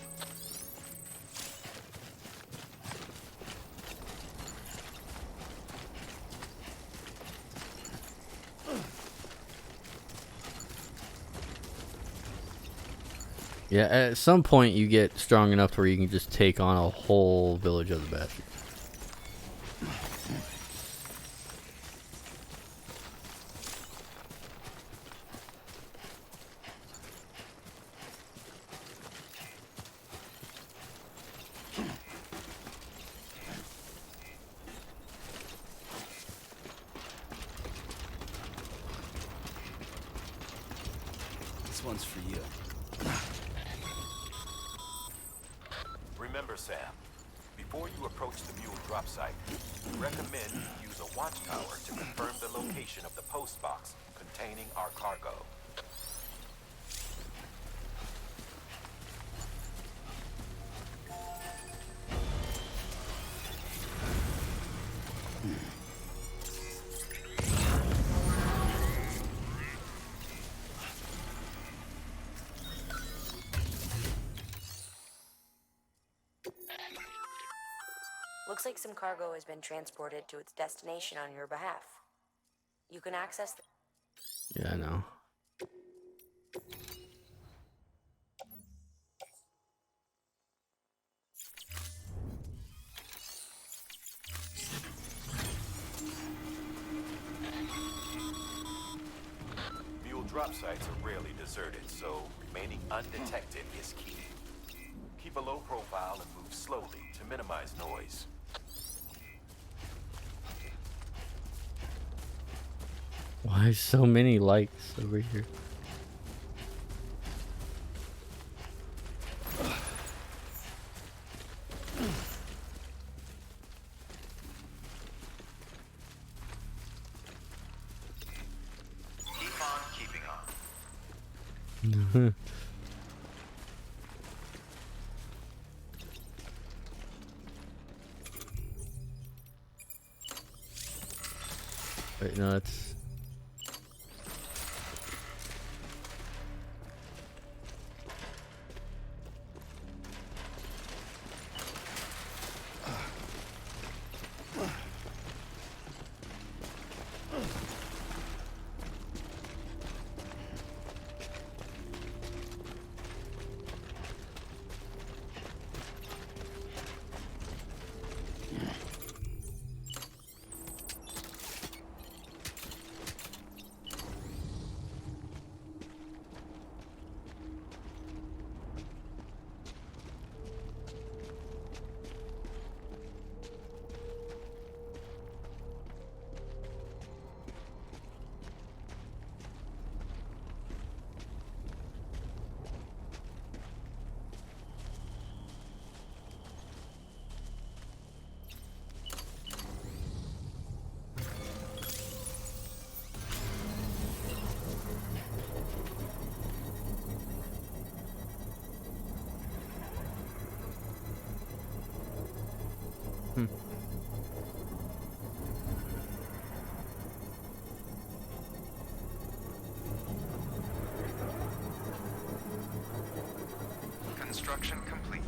Speaker 1: Yeah, at some point you get strong enough to where you can just take on a whole village of the bastards.
Speaker 2: This one's for you.
Speaker 11: Remember, Sam, before you approach the mule drop site, recommend you use a watchtower to confirm the location of the post box containing our cargo.
Speaker 6: Looks like some cargo has been transported to its destination on your behalf. You can access the...
Speaker 1: Yeah, I know.
Speaker 11: Mule drop sites are rarely deserted, so remaining undetected is key. Keep a low profile and move slowly to minimize noise.
Speaker 1: Why so many likes over here?
Speaker 19: Keep on keeping on.
Speaker 1: Wait, no, that's...
Speaker 19: Construction complete.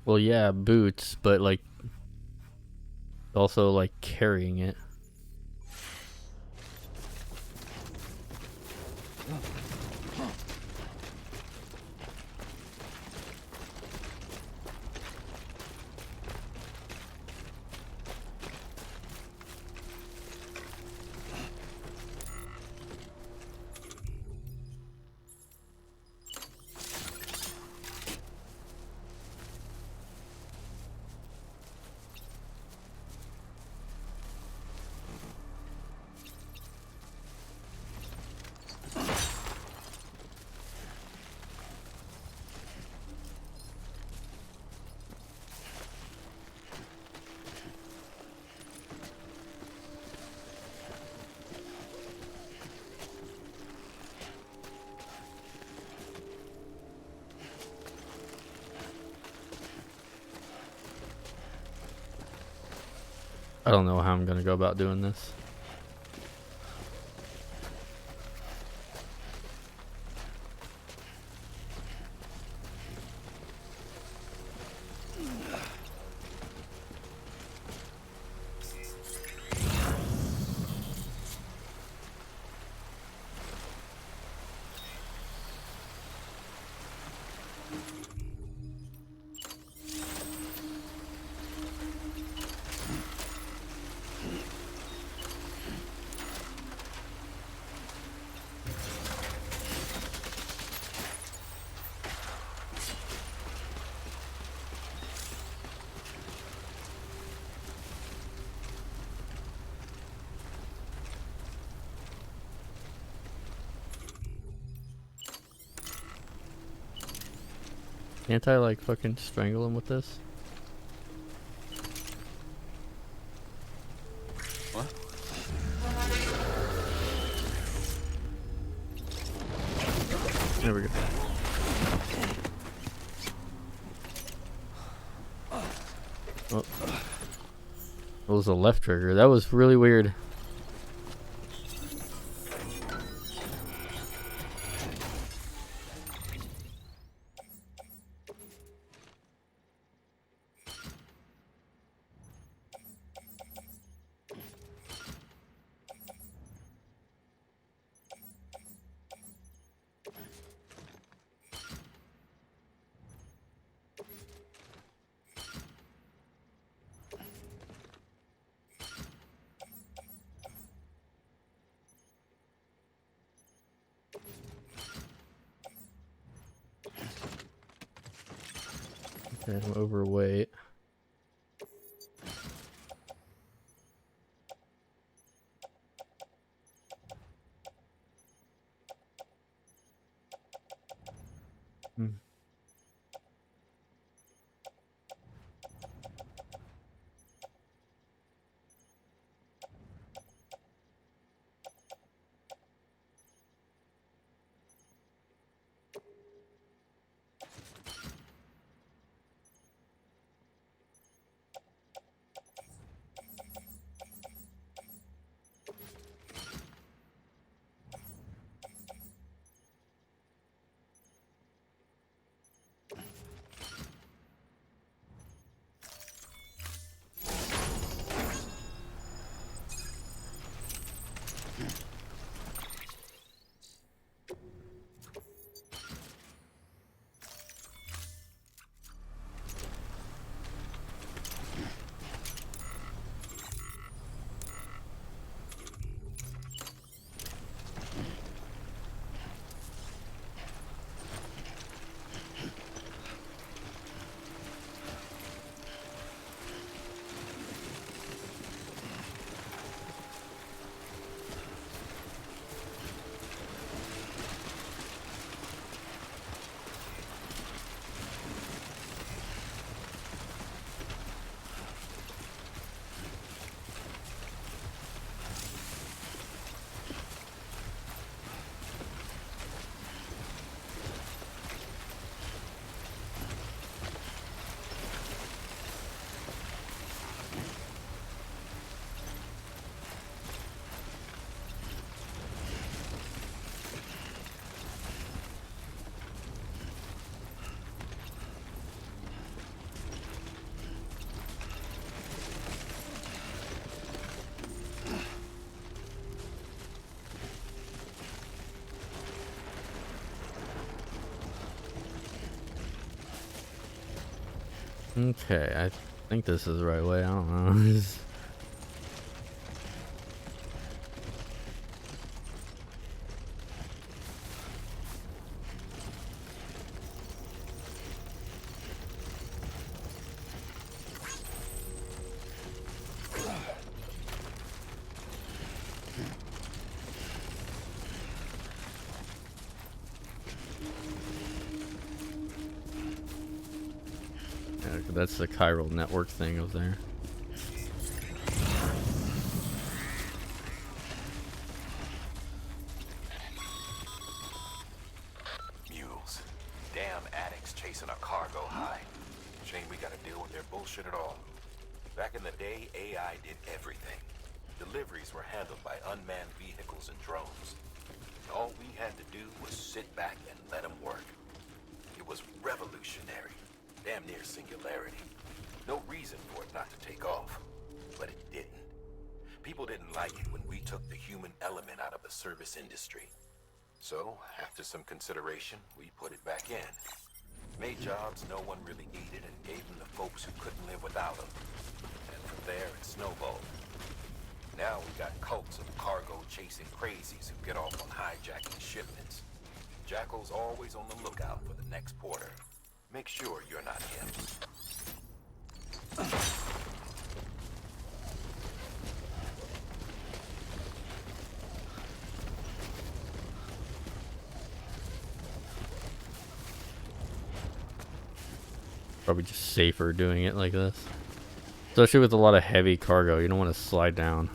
Speaker 1: Well, yeah, boots, but like also like carrying it. I don't know how I'm gonna go about doing this. Can't I like fucking strangle him with this?
Speaker 15: What?
Speaker 1: There we go. Oh. It was a left trigger. That was really weird. Okay, I'm overweight. Okay, I think this is the right way. I don't know. Yeah, that's the chiral network thing over there.
Speaker 14: Mules. Damn addicts chasing a cargo high. Shame we gotta deal with their bullshit at all. Back in the day, AI did everything. Deliveries were handled by unmanned vehicles and drones. All we had to do was sit back and let them work. It was revolutionary. Damn near singularity. No reason for it not to take off. But it didn't. People didn't like it when we took the human element out of the service industry. So, after some consideration, we put it back in. Made jobs no one really needed and gave them to folks who couldn't live without them. And from there, it snowballed. Now we got cults of cargo-chasing crazies who get off on hijacking shipments. Jackal's always on the lookout for the next porter. Make sure you're not him.
Speaker 1: Probably just safer doing it like this. Especially with a lot of heavy cargo, you don't want to slide down.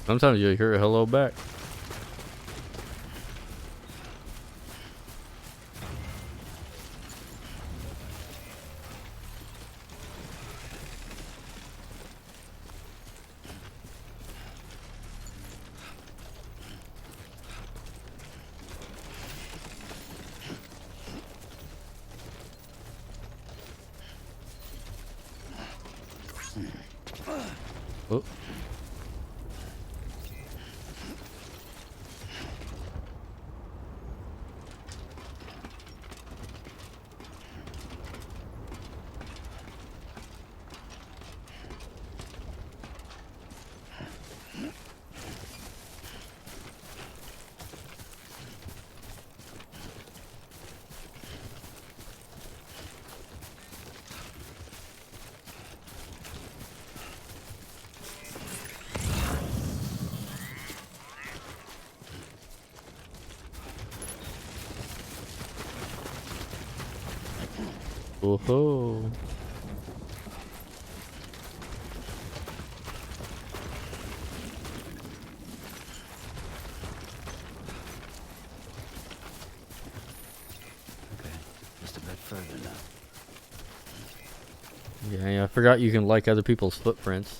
Speaker 1: Sometimes you hear a hello back. Oh. Whoa.
Speaker 2: Okay, just a bit further now.
Speaker 1: Yeah, I forgot you can like other people's footprints.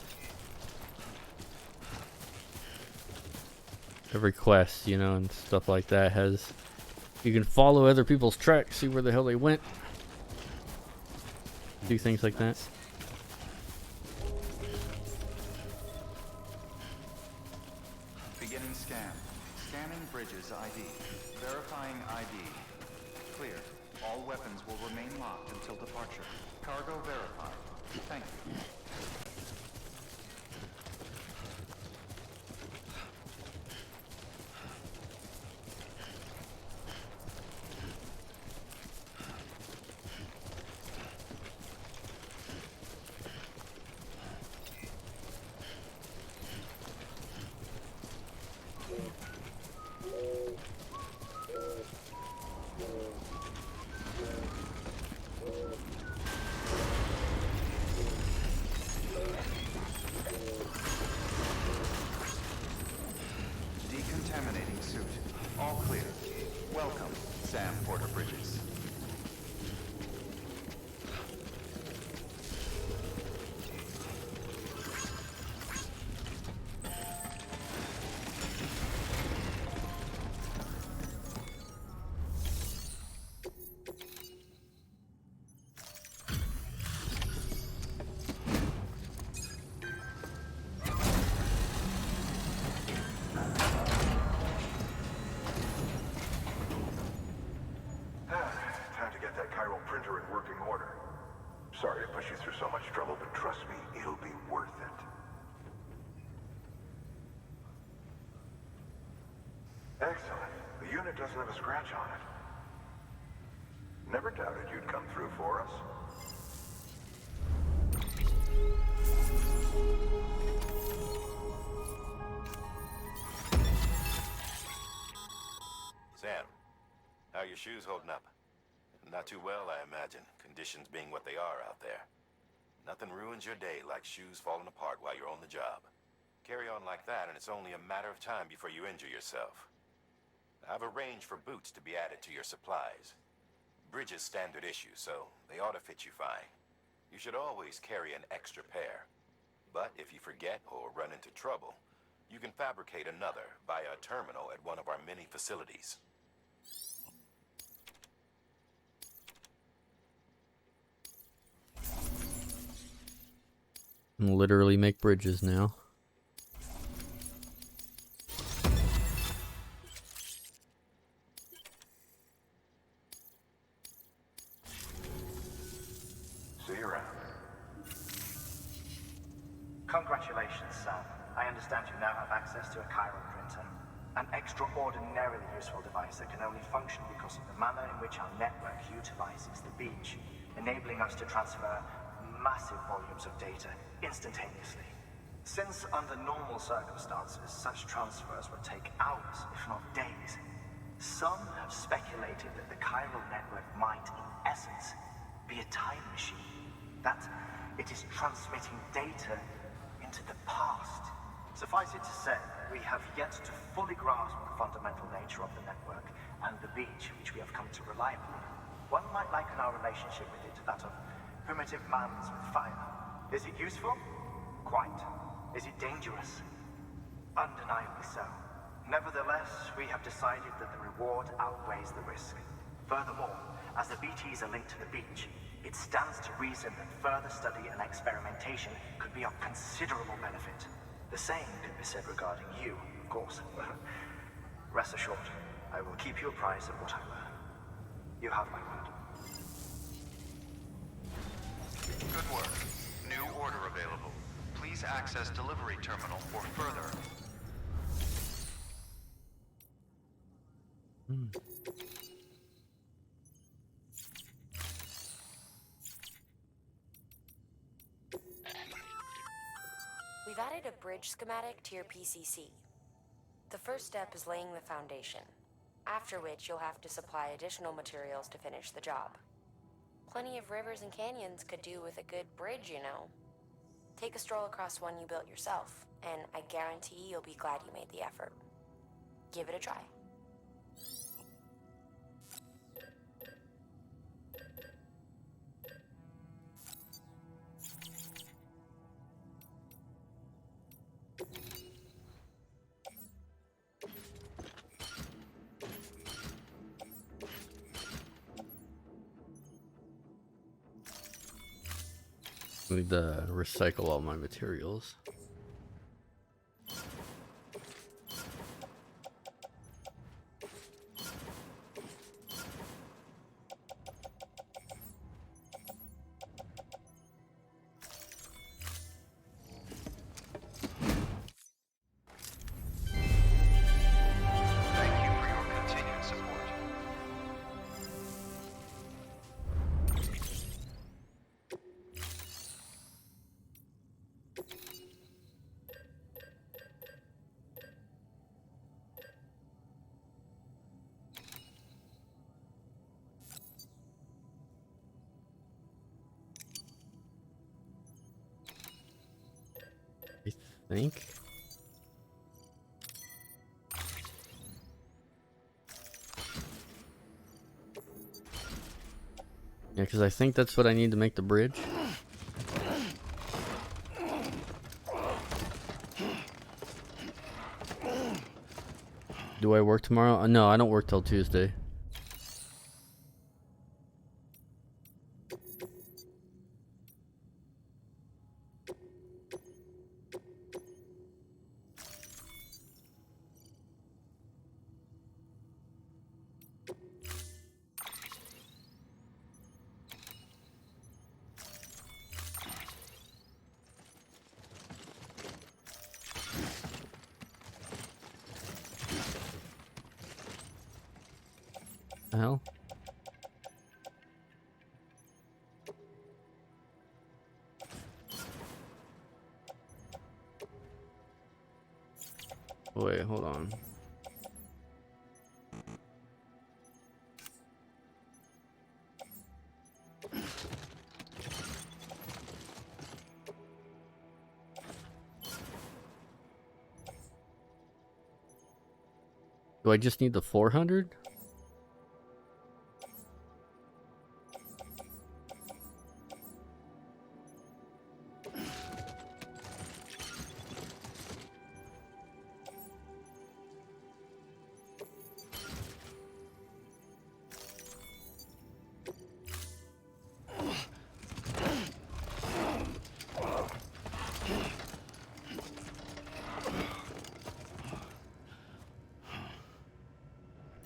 Speaker 1: Every quest, you know, and stuff like that has... You can follow other people's tracks, see where the hell they went. Do things like that.
Speaker 19: Beginning scan. Scanning bridges ID. Verifying ID. Clear. All weapons will remain locked until departure. Cargo verified. Thank you. Decontaminating suit. All clear. Welcome, Sam Porter Bridges.
Speaker 21: Time to get that chiral printer in working order. Sorry to push you through so much trouble, but trust me, it'll be worth it. Excellent. The unit doesn't have a scratch on it. Never doubted you'd come through for us.
Speaker 11: Sam, how are your shoes holding up? Not too well, I imagine, conditions being what they are out there. Nothing ruins your day like shoes falling apart while you're on the job. Carry on like that, and it's only a matter of time before you injure yourself. I've arranged for boots to be added to your supplies. Bridges standard issue, so they ought to fit you fine. You should always carry an extra pair. But if you forget or run into trouble, you can fabricate another via a terminal at one of our many facilities.
Speaker 1: Literally make bridges now.
Speaker 12: Congratulations, Sam. I understand you now have access to a chiral printer. An extraordinarily useful device that can only function because of the manner in which our network utilizes the beach, enabling us to transfer massive volumes of data instantaneously. Since under normal circumstances, such transfers would take hours, if not days, some have speculated that the chiral network might, in essence, be a time machine. That it is transmitting data into the past. Suffice it to say, we have yet to fully grasp the fundamental nature of the network and the beach which we have come to rely upon. One might liken our relationship with it to that of primitive mans with fire. Is it useful? Quite. Is it dangerous? Undeniably so. Nevertheless, we have decided that the reward outweighs the risk. Furthermore, as the BTs are linked to the beach, it stands to reason that further study and experimentation could be of considerable benefit. The same could be said regarding you, of course. Rest assured, I will keep you apprised of what I learn. You have my word.
Speaker 19: Good work. New order available. Please access delivery terminal for further.
Speaker 15: We've added a bridge schematic to your PCC. The first step is laying the foundation, after which you'll have to supply additional materials to finish the job. Plenty of rivers and canyons could do with a good bridge, you know. Take a stroll across one you built yourself, and I guarantee you'll be glad you made the effort. Give it a try.
Speaker 1: I need to recycle all my materials.
Speaker 19: Thank you for your continued support.
Speaker 1: I think. Yeah, because I think that's what I need to make the bridge. Do I work tomorrow? No, I don't work till Tuesday. The hell? Wait, hold on. Do I just need the 400?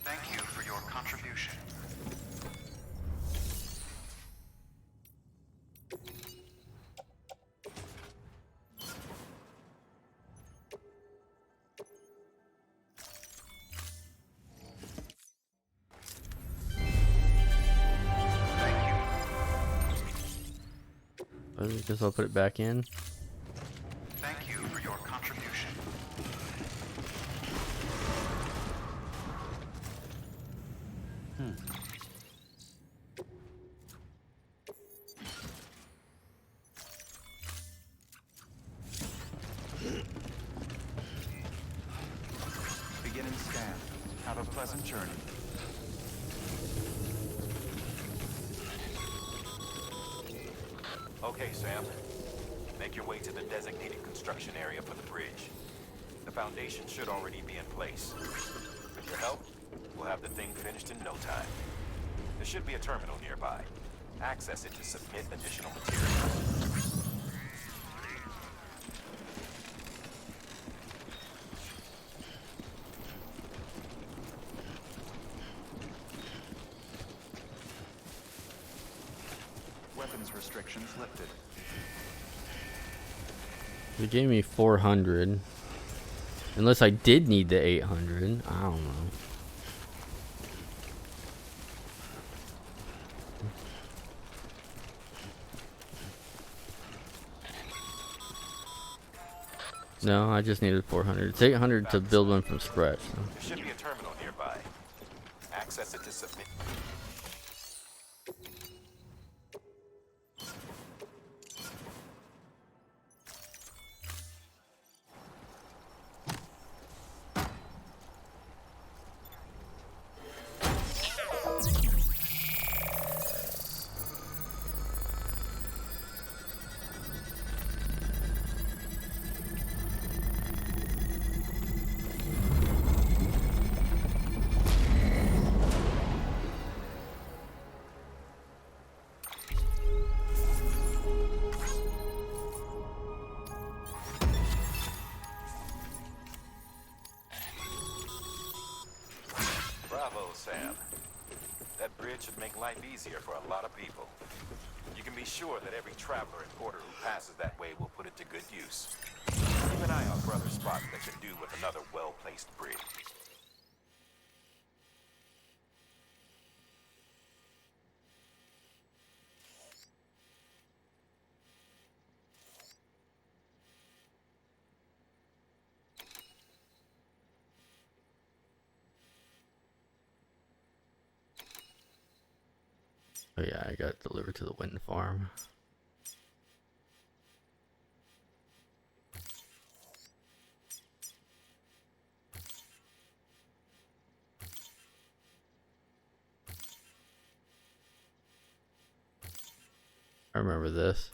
Speaker 19: Thank you
Speaker 1: I guess I'll put it back in.
Speaker 19: Thank you for your contribution. Beginning scan. Have a pleasant journey.
Speaker 11: Okay, Sam. Make your way to the designated construction area for the bridge. The foundation should already be in place. With your help, we'll have the thing finished in no time. There should be a terminal nearby. Access it to submit additional materials.
Speaker 19: Weapons restrictions lifted.
Speaker 1: They gave me 400. Unless I did need the 800. I don't know. No, I just needed 400. It's 800 to build one from scratch. So.
Speaker 11: There should be a terminal nearby. Access it to submit. Bravo, Sam. That bridge should make life easier for a lot of people. You can be sure that every traveler and porter who passes that way will put it to good use. Keep an eye on brother spots that could do with another well-placed bridge.
Speaker 1: Oh yeah, I got it delivered to the wind farm. I remember this.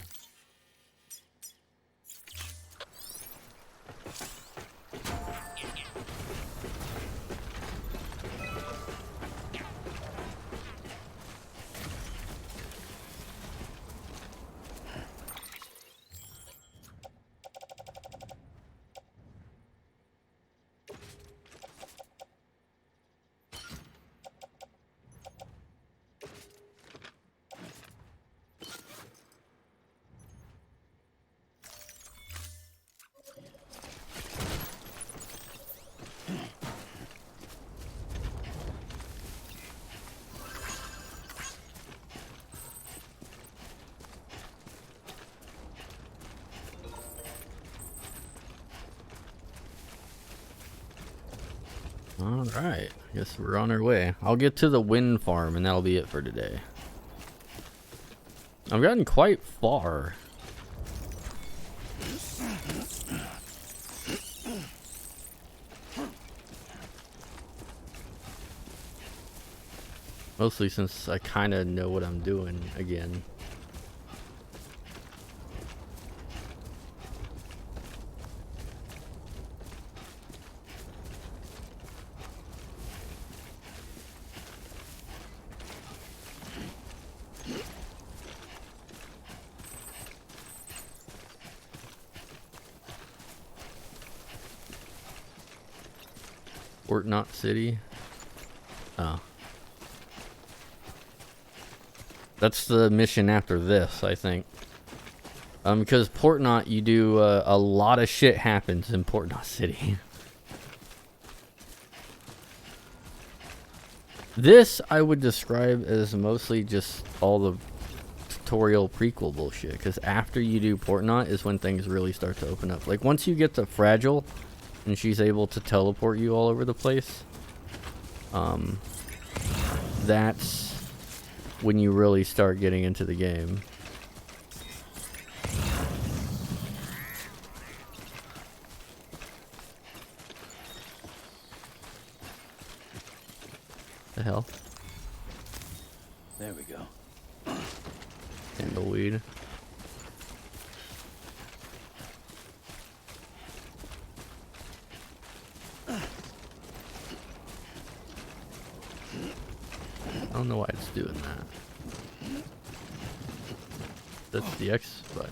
Speaker 1: Alright, I guess we're on our way. I'll get to the wind farm and that'll be it for today. I've gotten quite far. Mostly since I kind of know what I'm doing again. Port Knot City. Oh. That's the mission after this, I think. Because Port Knot, you do a lot of shit happens in Port Knot City. This I would describe as mostly just all the tutorial prequel bullshit, because after you do Portnot is when things really start to open up. Like once you get to Fragile and she's able to teleport you all over the place, that's when you really start getting into the game. The hell?
Speaker 2: There we go.
Speaker 1: Candleweed. I don't know why it's doing that. That's the X, but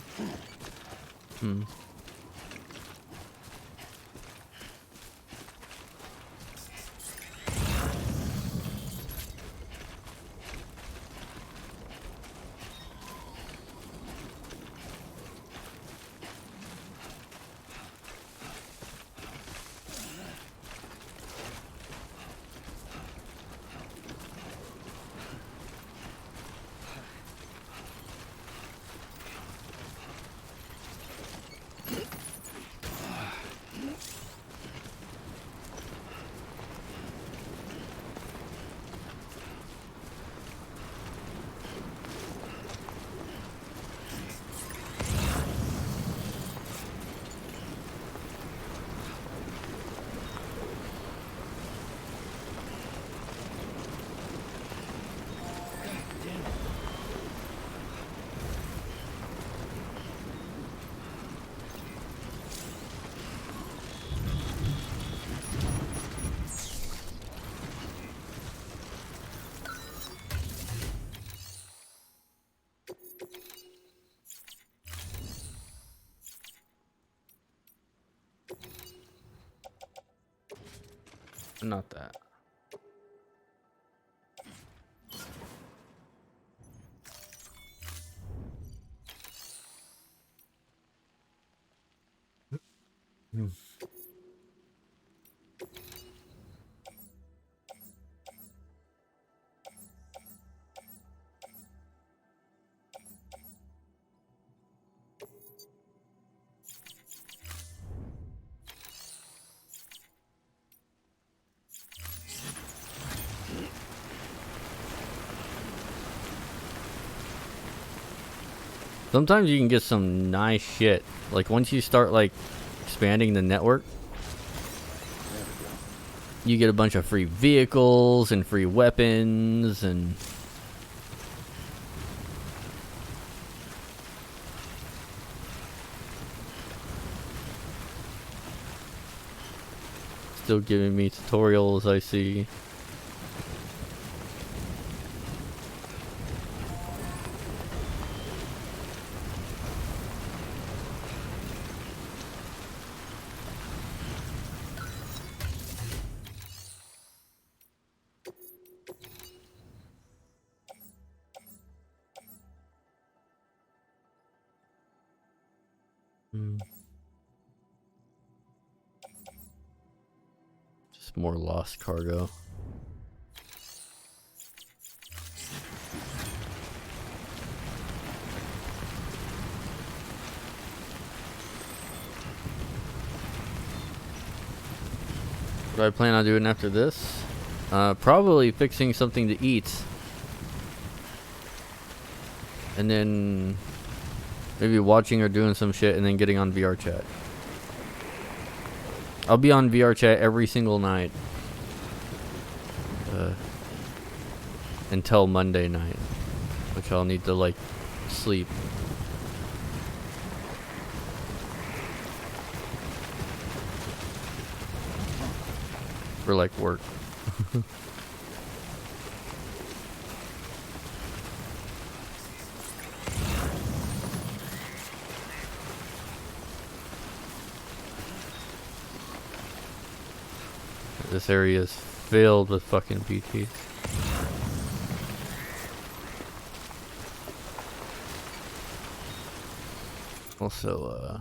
Speaker 1: not that. Sometimes you can get some nice shit. Like once you start like expanding the network, you get a bunch of free vehicles and free weapons and still giving me tutorials, I see. Just more lost cargo. What do I plan on doing after this? Probably fixing something to eat. And then maybe watching or doing some shit and then getting on VR chat. I'll be on VR chat every single night. Until Monday night. Which I'll need to like sleep. For like work. This area is filled with fucking BTs. Also,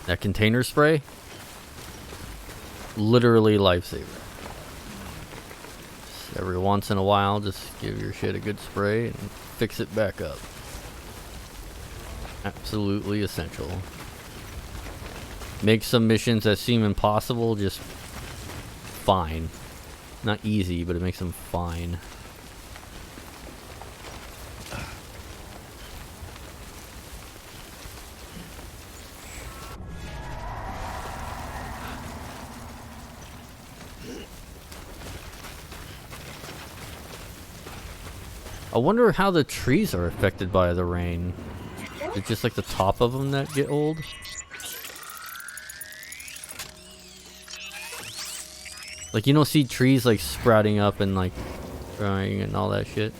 Speaker 1: That container spray, literally lifesaver. Just every once in a while, just give your shit a good spray and fix it back up. Absolutely essential. Make some missions that seem impossible just fine. Not easy, but it makes them fine. I wonder how the trees are affected by the rain. Is it just like the top of them that get old? Like, you don't see trees like sprouting up and like growing and all that shit.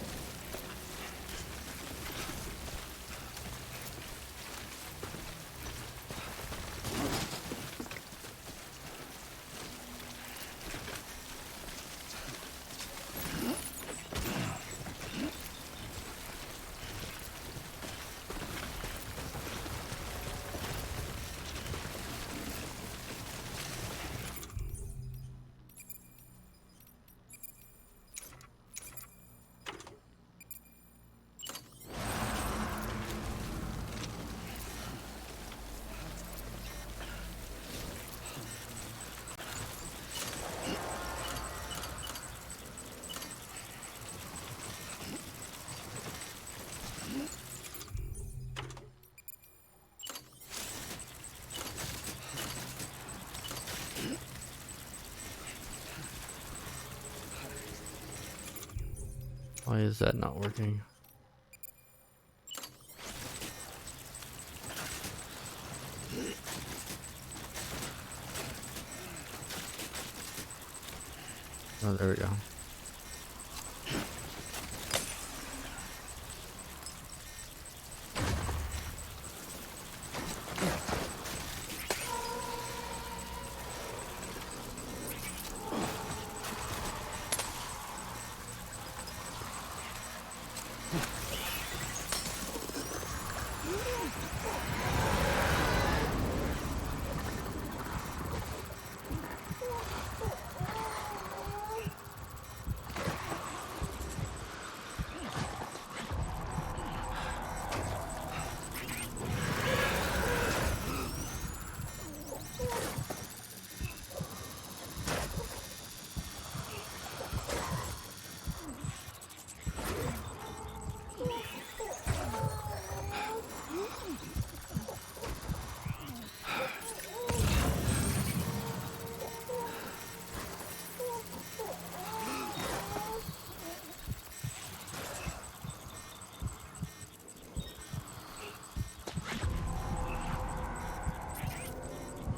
Speaker 1: Why is that not working? Oh, there we go.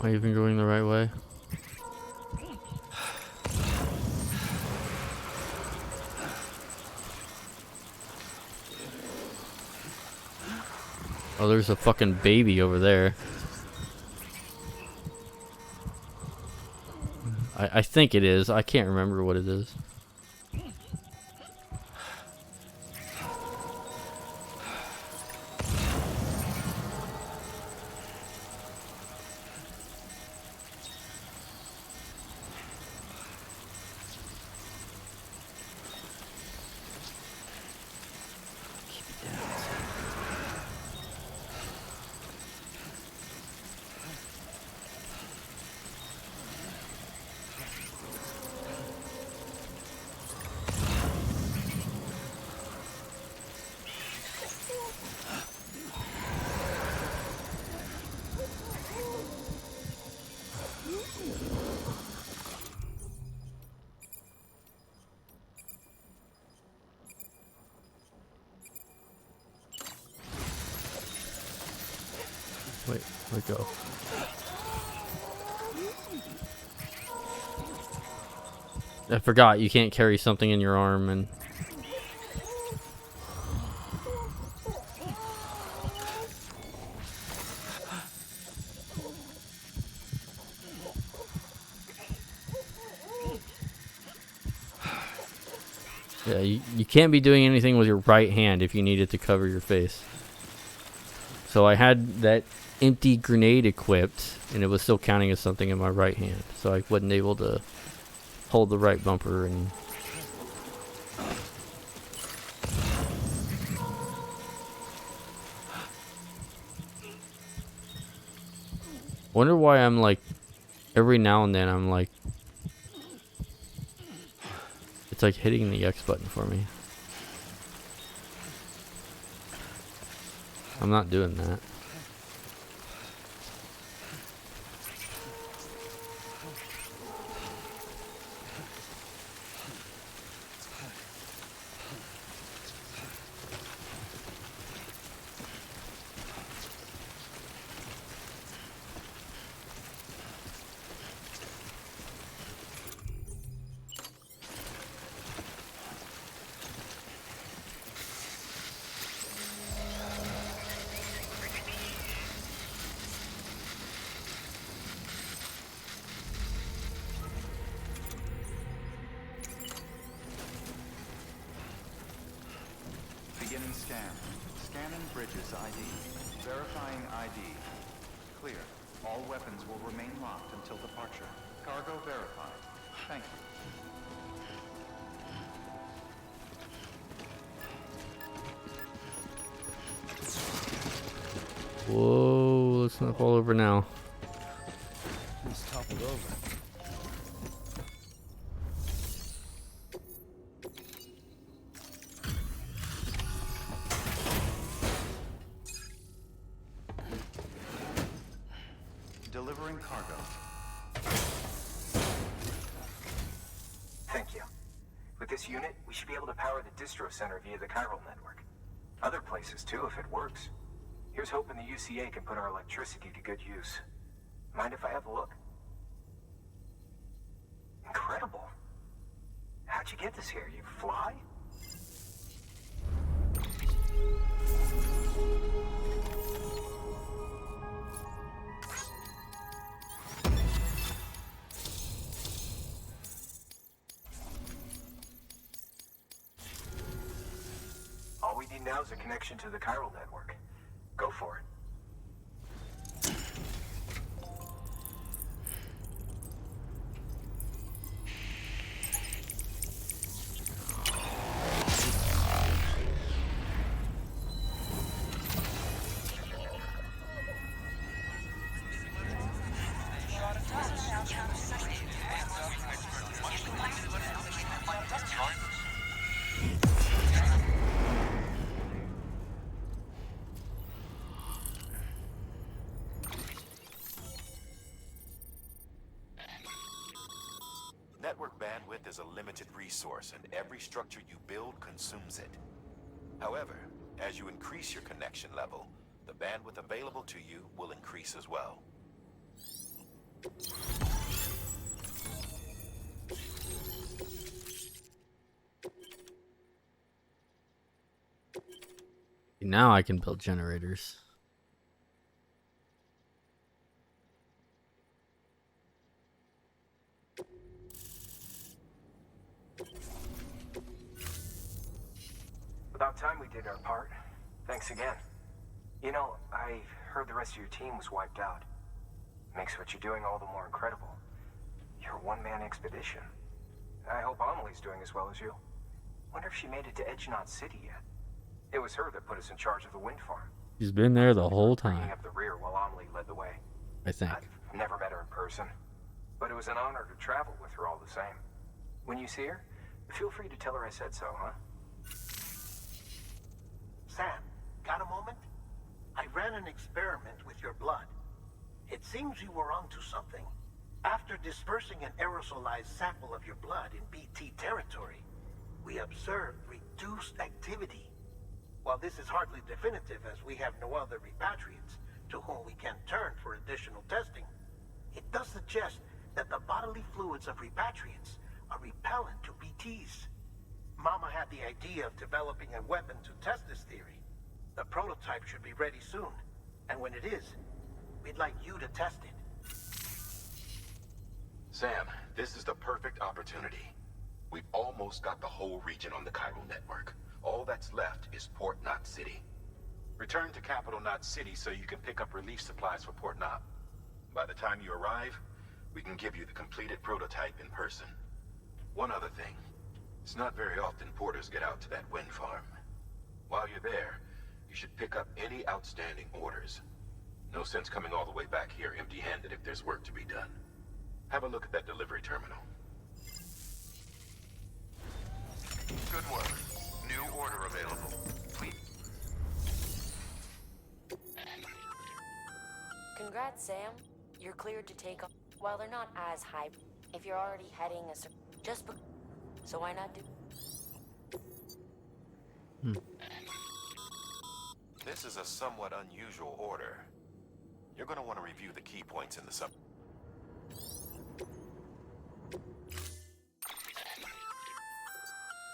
Speaker 1: Am I even going the right way? Oh, there's a fucking baby over there. I think it is. I can't remember what it is. Wait, where'd it go? I forgot you can't carry something in your arm and... Yeah, you can't be doing anything with your right hand if you need it to cover your face. So I had that empty grenade equipped, and it was still counting as something in my right hand. So I wasn't able to hold the right bumper and... Wonder why I'm like, every now and then I'm like, it's like hitting the X button for me. I'm not doing that.
Speaker 19: Beginning scan. Scanning bridges ID. Verifying ID. Clear. All weapons will remain locked until departure. Cargo verified. Thank you.
Speaker 1: Whoa, let's not fall over now.
Speaker 10: It's toppled over.
Speaker 19: Delivering cargo.
Speaker 9: Thank you. With this unit, we should be able to power the distro center via the chiral network. Other places too, if it works. Here's hoping the UCA can put our electricity to good use. Mind if I have a look? Incredible. How'd you get this here? You fly? All we need now is a connection to the chiral network. Go for it.
Speaker 11: Network bandwidth is a limited resource, and every structure you build consumes it. However, as you increase your connection level, the bandwidth available to you will increase as well.
Speaker 1: Now I can build generators.
Speaker 9: About time we did our part. Thanks again. You know, I heard the rest of your team was wiped out. Makes what you're doing all the more incredible. You're a one-man expedition. I hope Amelie's doing as well as you. Wonder if she made it to Edgenot City yet. It was her that put us in charge of the wind farm.
Speaker 1: She's been there the whole
Speaker 9: Bringing
Speaker 1: time,
Speaker 9: up the rear while Amelie led the way.
Speaker 1: I think.
Speaker 9: I've never met her in person, but it was an honor to travel with her all the same. When you see her, feel free to tell her I said so, huh?
Speaker 17: Sam, got a moment? I ran an experiment with your blood. It seems you were onto something. After dispersing an aerosolized sample of your blood in BT territory, we observed reduced activity. While this is hardly definitive, as we have no other repatriates to whom we can turn for additional testing, it does suggest that the bodily fluids of repatriates are repellent to BTs. Mama had the idea of developing a weapon to test this theory. The prototype should be ready soon, and when it is, we'd like you to test it.
Speaker 14: Sam, this is the perfect opportunity. We've almost got the whole region on the chiral network. All that's left is Port Knot City. Return to Capital Knot City so you can pick up relief supplies for Port Knot. By the time you arrive, we can give you the completed prototype in person. One other thing. It's not very often porters get out to that wind farm. While you're there, you should pick up any outstanding orders. No sense coming all the way back here empty-handed if there's work to be done. Have a look at that delivery terminal.
Speaker 19: Good work. New order available. Please.
Speaker 15: Congrats, Sam. You're cleared to take off. While they're not as high, if you're already heading so why not do?
Speaker 11: This is a somewhat unusual order. You're going to want to review the key points in the sub.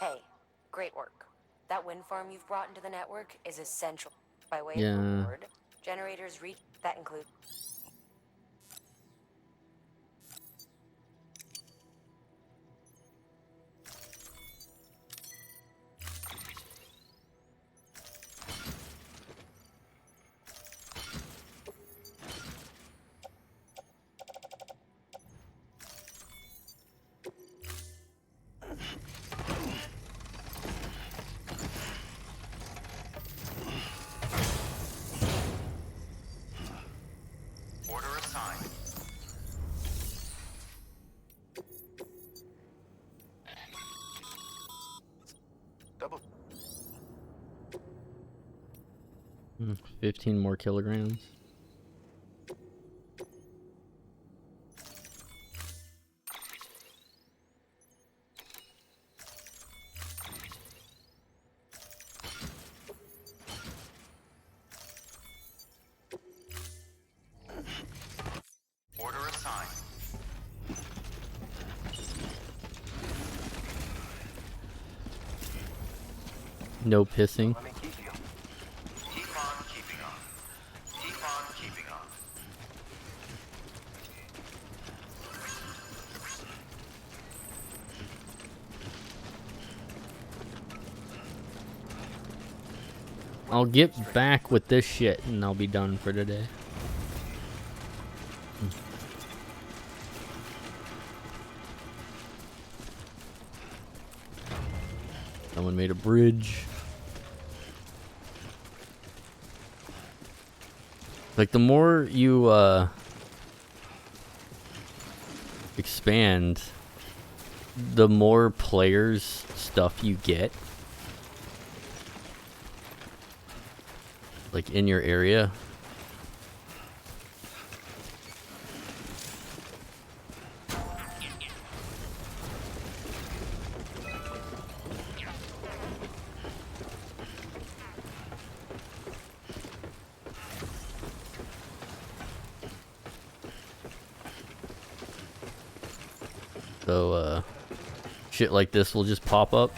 Speaker 15: Hey, great work. That wind farm you've brought into the network is essential. By way of
Speaker 1: Yeah.
Speaker 15: reward, generators reach that include.
Speaker 19: Order assigned.
Speaker 11: Double.
Speaker 1: 15 more kilograms.
Speaker 19: Order assigned.
Speaker 1: No pissing.
Speaker 19: Let me keep you. Keep on keeping on. Keep on keeping on.
Speaker 1: I'll get back with this shit and I'll be done for today. Someone made a bridge. Like, the more you expand, the more players stuff you get. Like, in your area. So, shit like this will just pop up.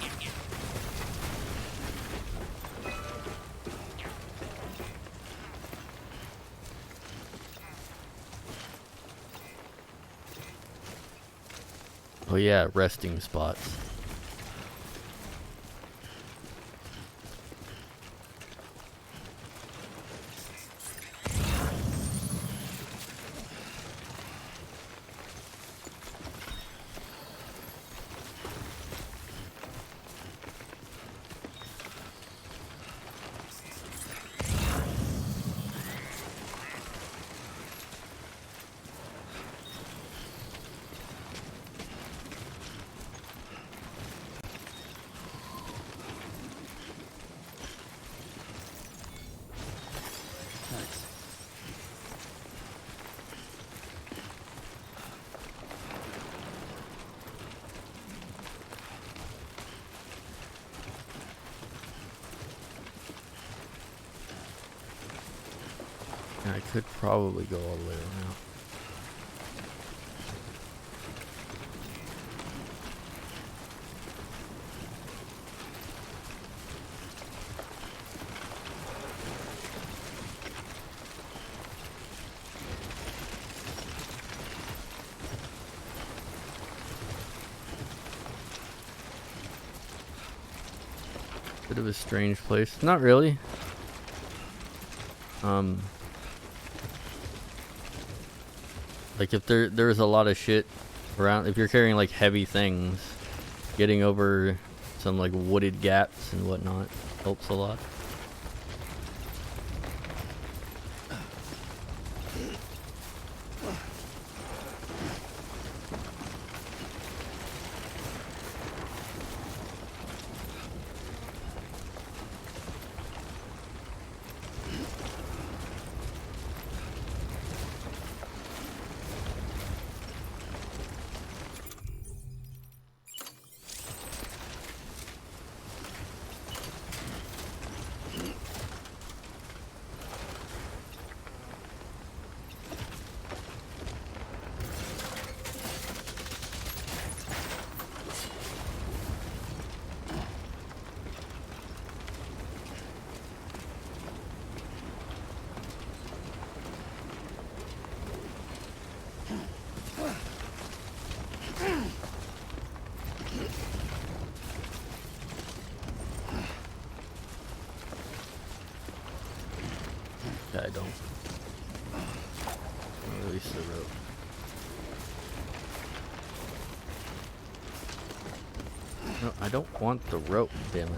Speaker 1: Oh yeah, resting spots. I could probably go all the way around. Bit of a strange place. Not really. Like if there's a lot of shit around, if you're carrying like heavy things, getting over some like wooded gaps and whatnot helps a lot. Okay, I don't release the rope. No, I don't want the rope, damn it.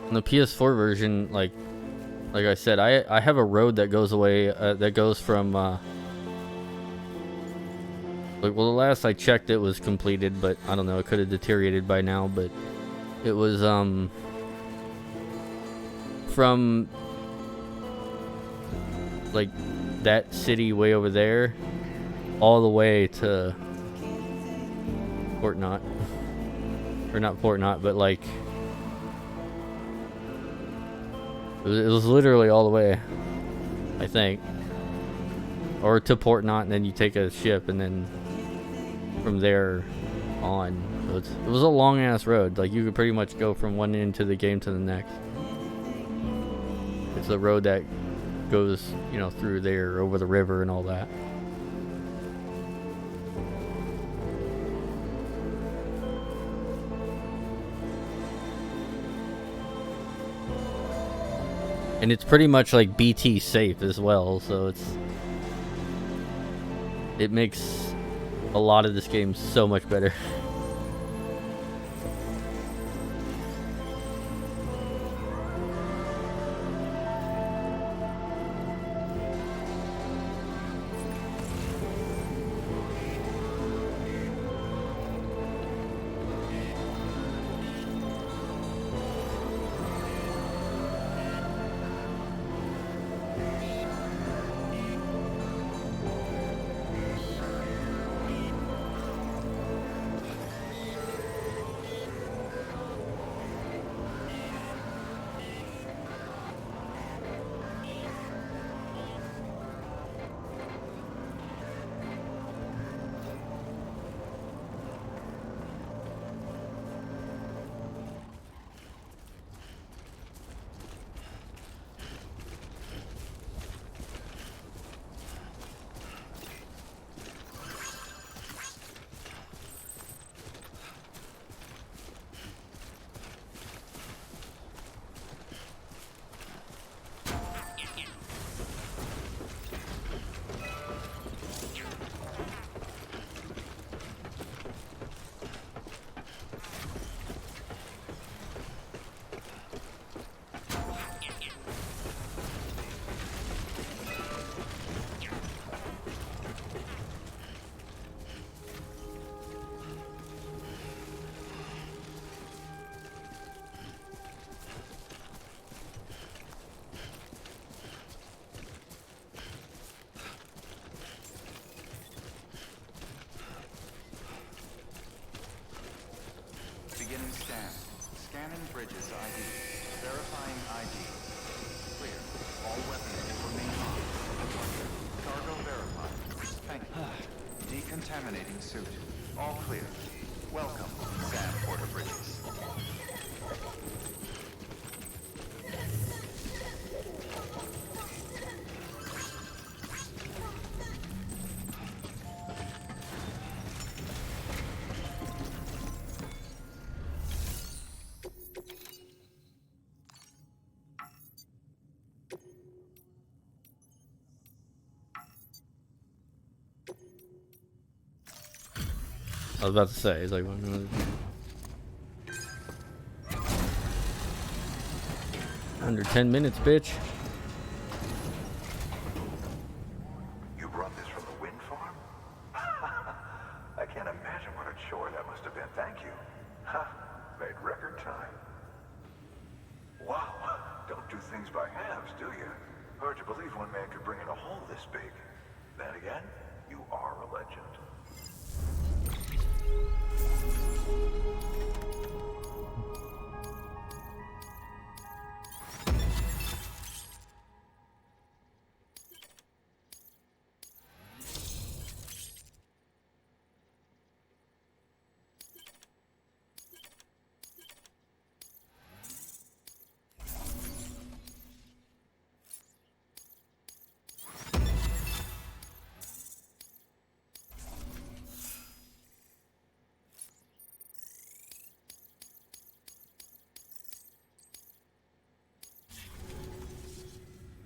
Speaker 1: In the PS4 version, like I said, I have a road that goes away, that goes from, like, well, the last I checked it was completed, but I don't know, it could have deteriorated by now, but it was, from, like, that city way over there, all the way to Port Knot, or not Port Knot, but, like, it was literally all the way, I think, or to Port Knot, and then you take a ship, and then from there on. So it was a long ass road. Like you could pretty much go from one end to the game to the next. It's a road that goes, you know, through there, over the river and all that. And it's pretty much like BT safe as well, so it makes a lot of this game so much better.
Speaker 19: Bridges ID. Verifying ID. Clear. All weapons will remain locked. Cargo verified. Thank you. Decontaminating suit. All clear. Welcome, Sam Porter Bridges.
Speaker 1: I was about to say, it's like, under 10 minutes, bitch.
Speaker 21: You brought this from the wind farm? I can't imagine what a chore that must have been. Thank you. Ha! Made record time. Wow. Don't do things by halves, do you? Hard to believe one man could bring in a hole this big. Then again, you are a legend.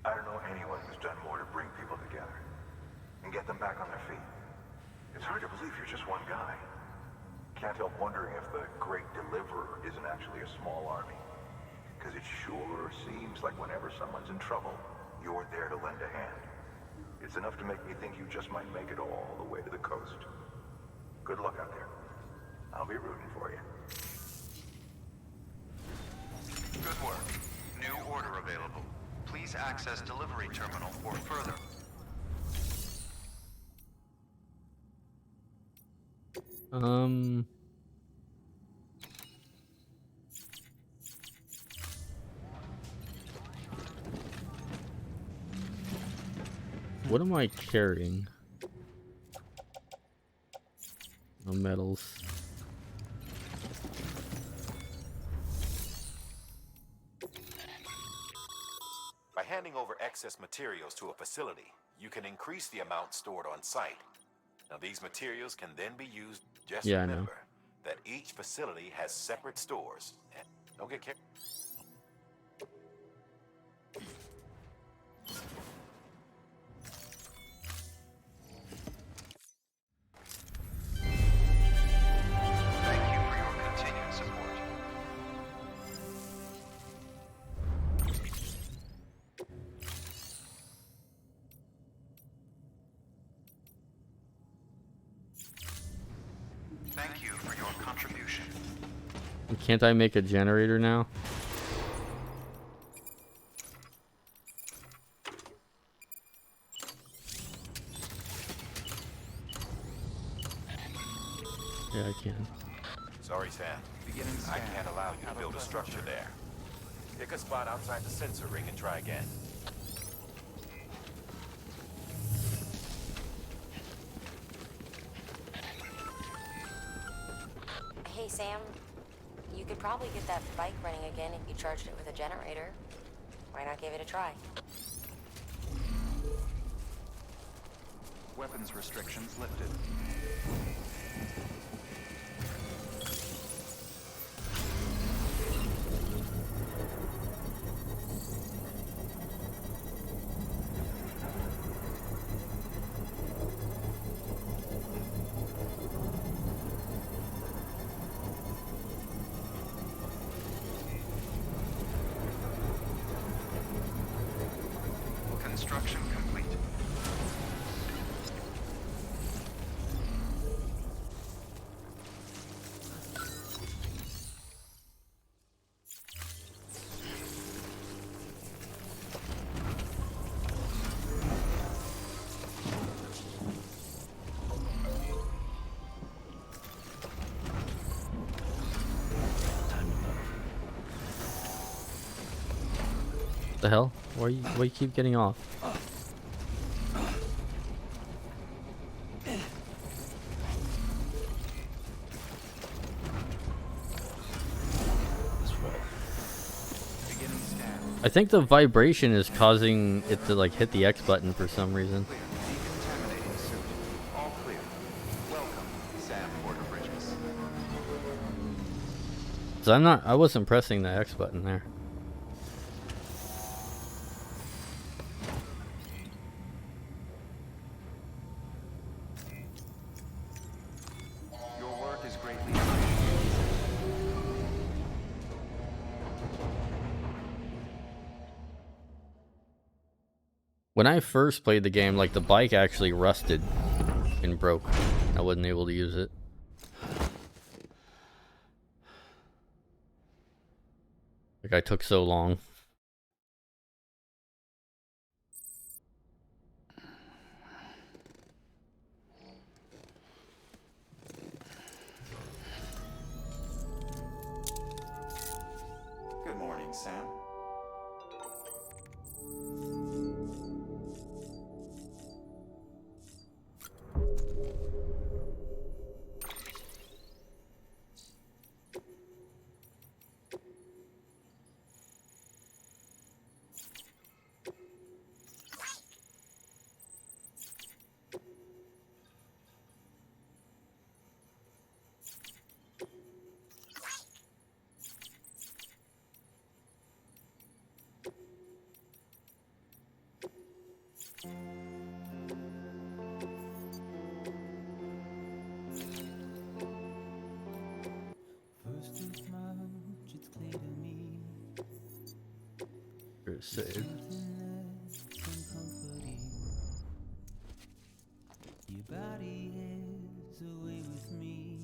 Speaker 21: I don't know anyone who's done more to bring people together and get them back on their feet. It's hard to believe you're just one guy. Can't help wondering if the Great Deliverer isn't actually a small army. Because it sure seems like whenever someone's in trouble, you're there to lend a hand. It's enough to make me think you just might make it all the way to the coast. Good luck out there. I'll be rooting for you.
Speaker 19: Good work. New order available. Please access delivery terminal or further.
Speaker 1: What am I carrying? No metals.
Speaker 11: By handing over excess materials to a facility, you can increase the amount stored on site. Now these materials can then be used. Just remember that each facility has separate stores. And don't get carried.
Speaker 19: Thank you for your continued support. Thank you for your contribution.
Speaker 1: Can't I make a generator now? Yeah, I can.
Speaker 11: Sorry, Sam. I can't allow you to build a structure there. Pick a spot outside the sensor ring and try again.
Speaker 15: Hey, Sam. You could probably get that bike running again if you charged it with a generator. Why not give it a try?
Speaker 19: Weapons restrictions lifted. Construction complete.
Speaker 1: The hell? Why you keep getting off? I think the vibration is causing it to like hit the X button for some reason.
Speaker 11: Decontaminating suit. All clear. Welcome, Sam Porter Bridges.
Speaker 1: So I wasn't pressing the X button there.
Speaker 11: Your work is greatly
Speaker 1: When I first played the game, like the bike actually rusted and broke. I wasn't able to use it. Like I took so long.
Speaker 11: Good morning, Sam.
Speaker 7: First of March, it's clear to me.
Speaker 1: Save.
Speaker 7: Nothing less than comforting. Your body is away with me,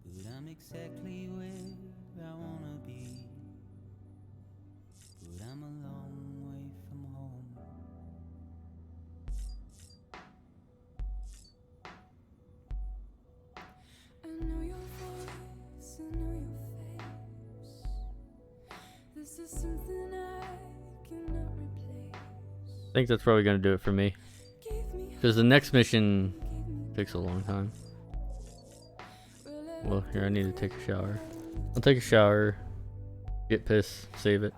Speaker 7: but I'm exactly where I wanna be. But I'm a long way from home.
Speaker 3: I know your voice, I know your face. This is something I cannot replace.
Speaker 1: I think that's probably gonna do it for me. Because the next mission takes a long time. Well, here, I need to take a shower. I'll take a shower, get pissed, save it.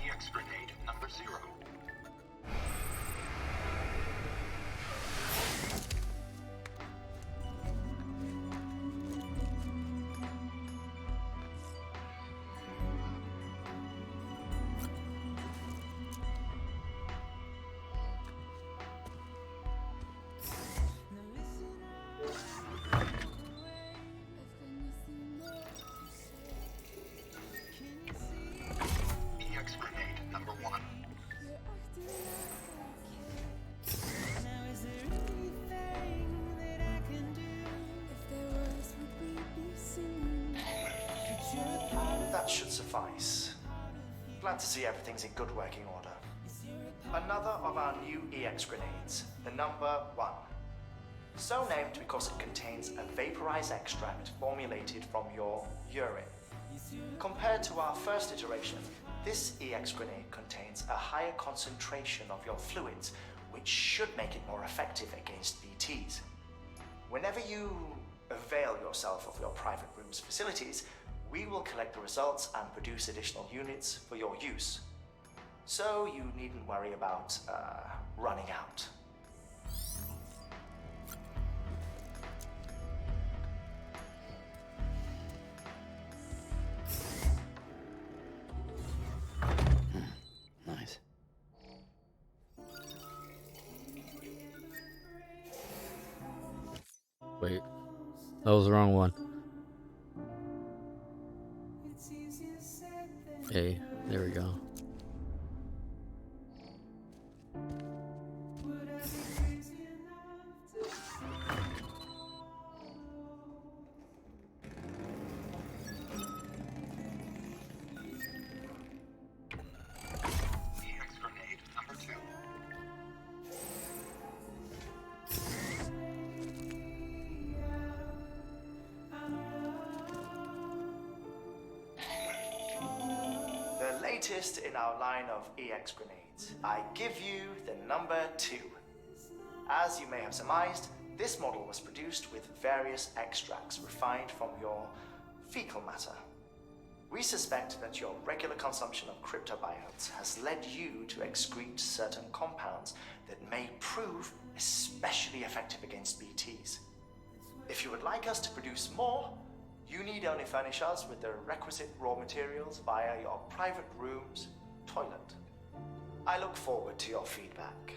Speaker 17: EX grenade number 0. EX grenade number 1.
Speaker 7: Now is there anything that I can do?
Speaker 3: If there was, would we be singing?
Speaker 18: That should suffice. Glad to see everything's in good working order. Another of our new EX grenades, the number 1. So named because it contains a vaporized extract formulated from your urine. Compared to our first iteration, this EX grenade contains a higher concentration of your fluids, which should make it more effective against BTs. Whenever you avail yourself of your private room's facilities, we will collect the results and produce additional units for your use. So you needn't worry about running out.
Speaker 2: Nice.
Speaker 1: Wait, that was the wrong one. Hey, there we go.
Speaker 12: latest in our line of EX grenades. I give you the number 2. As you may have surmised, this model was produced with various extracts refined from your fecal matter. We suspect that your regular consumption of cryptobiotes has led you to excrete certain compounds that may prove especially effective against BTs. If you would like us to produce more, you need only furnish us with the requisite raw materials via your private room's toilet. I look forward to your feedback.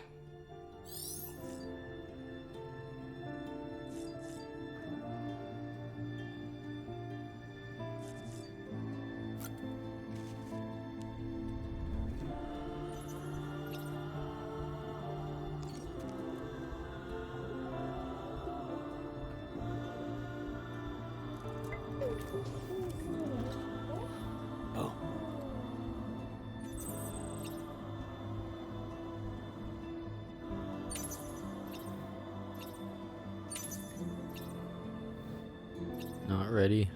Speaker 1: Not ready.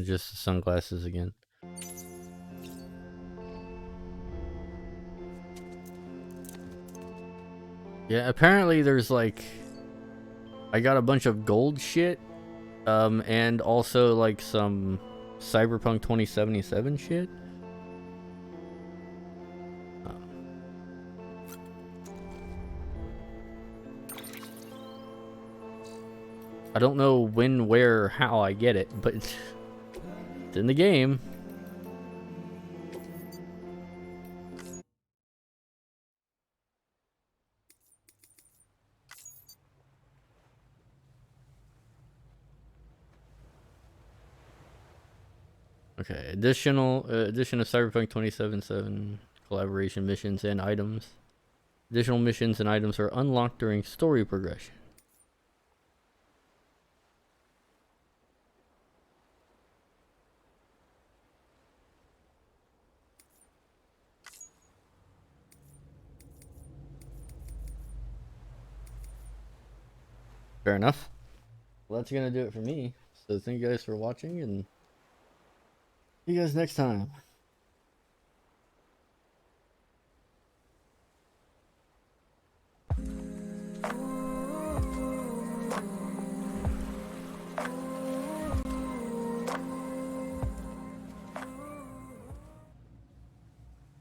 Speaker 1: Just the sunglasses again. Yeah, apparently there's like, I got a bunch of gold shit, and also like some Cyberpunk 2077 shit. I don't know when, where, how I get it, but it's in the game. Okay, addition of Cyberpunk 2077 collaboration missions and items. Additional missions and items are unlocked during story progression. Fair enough. Well, that's gonna do it for me. So thank you guys for watching, and see you guys next time.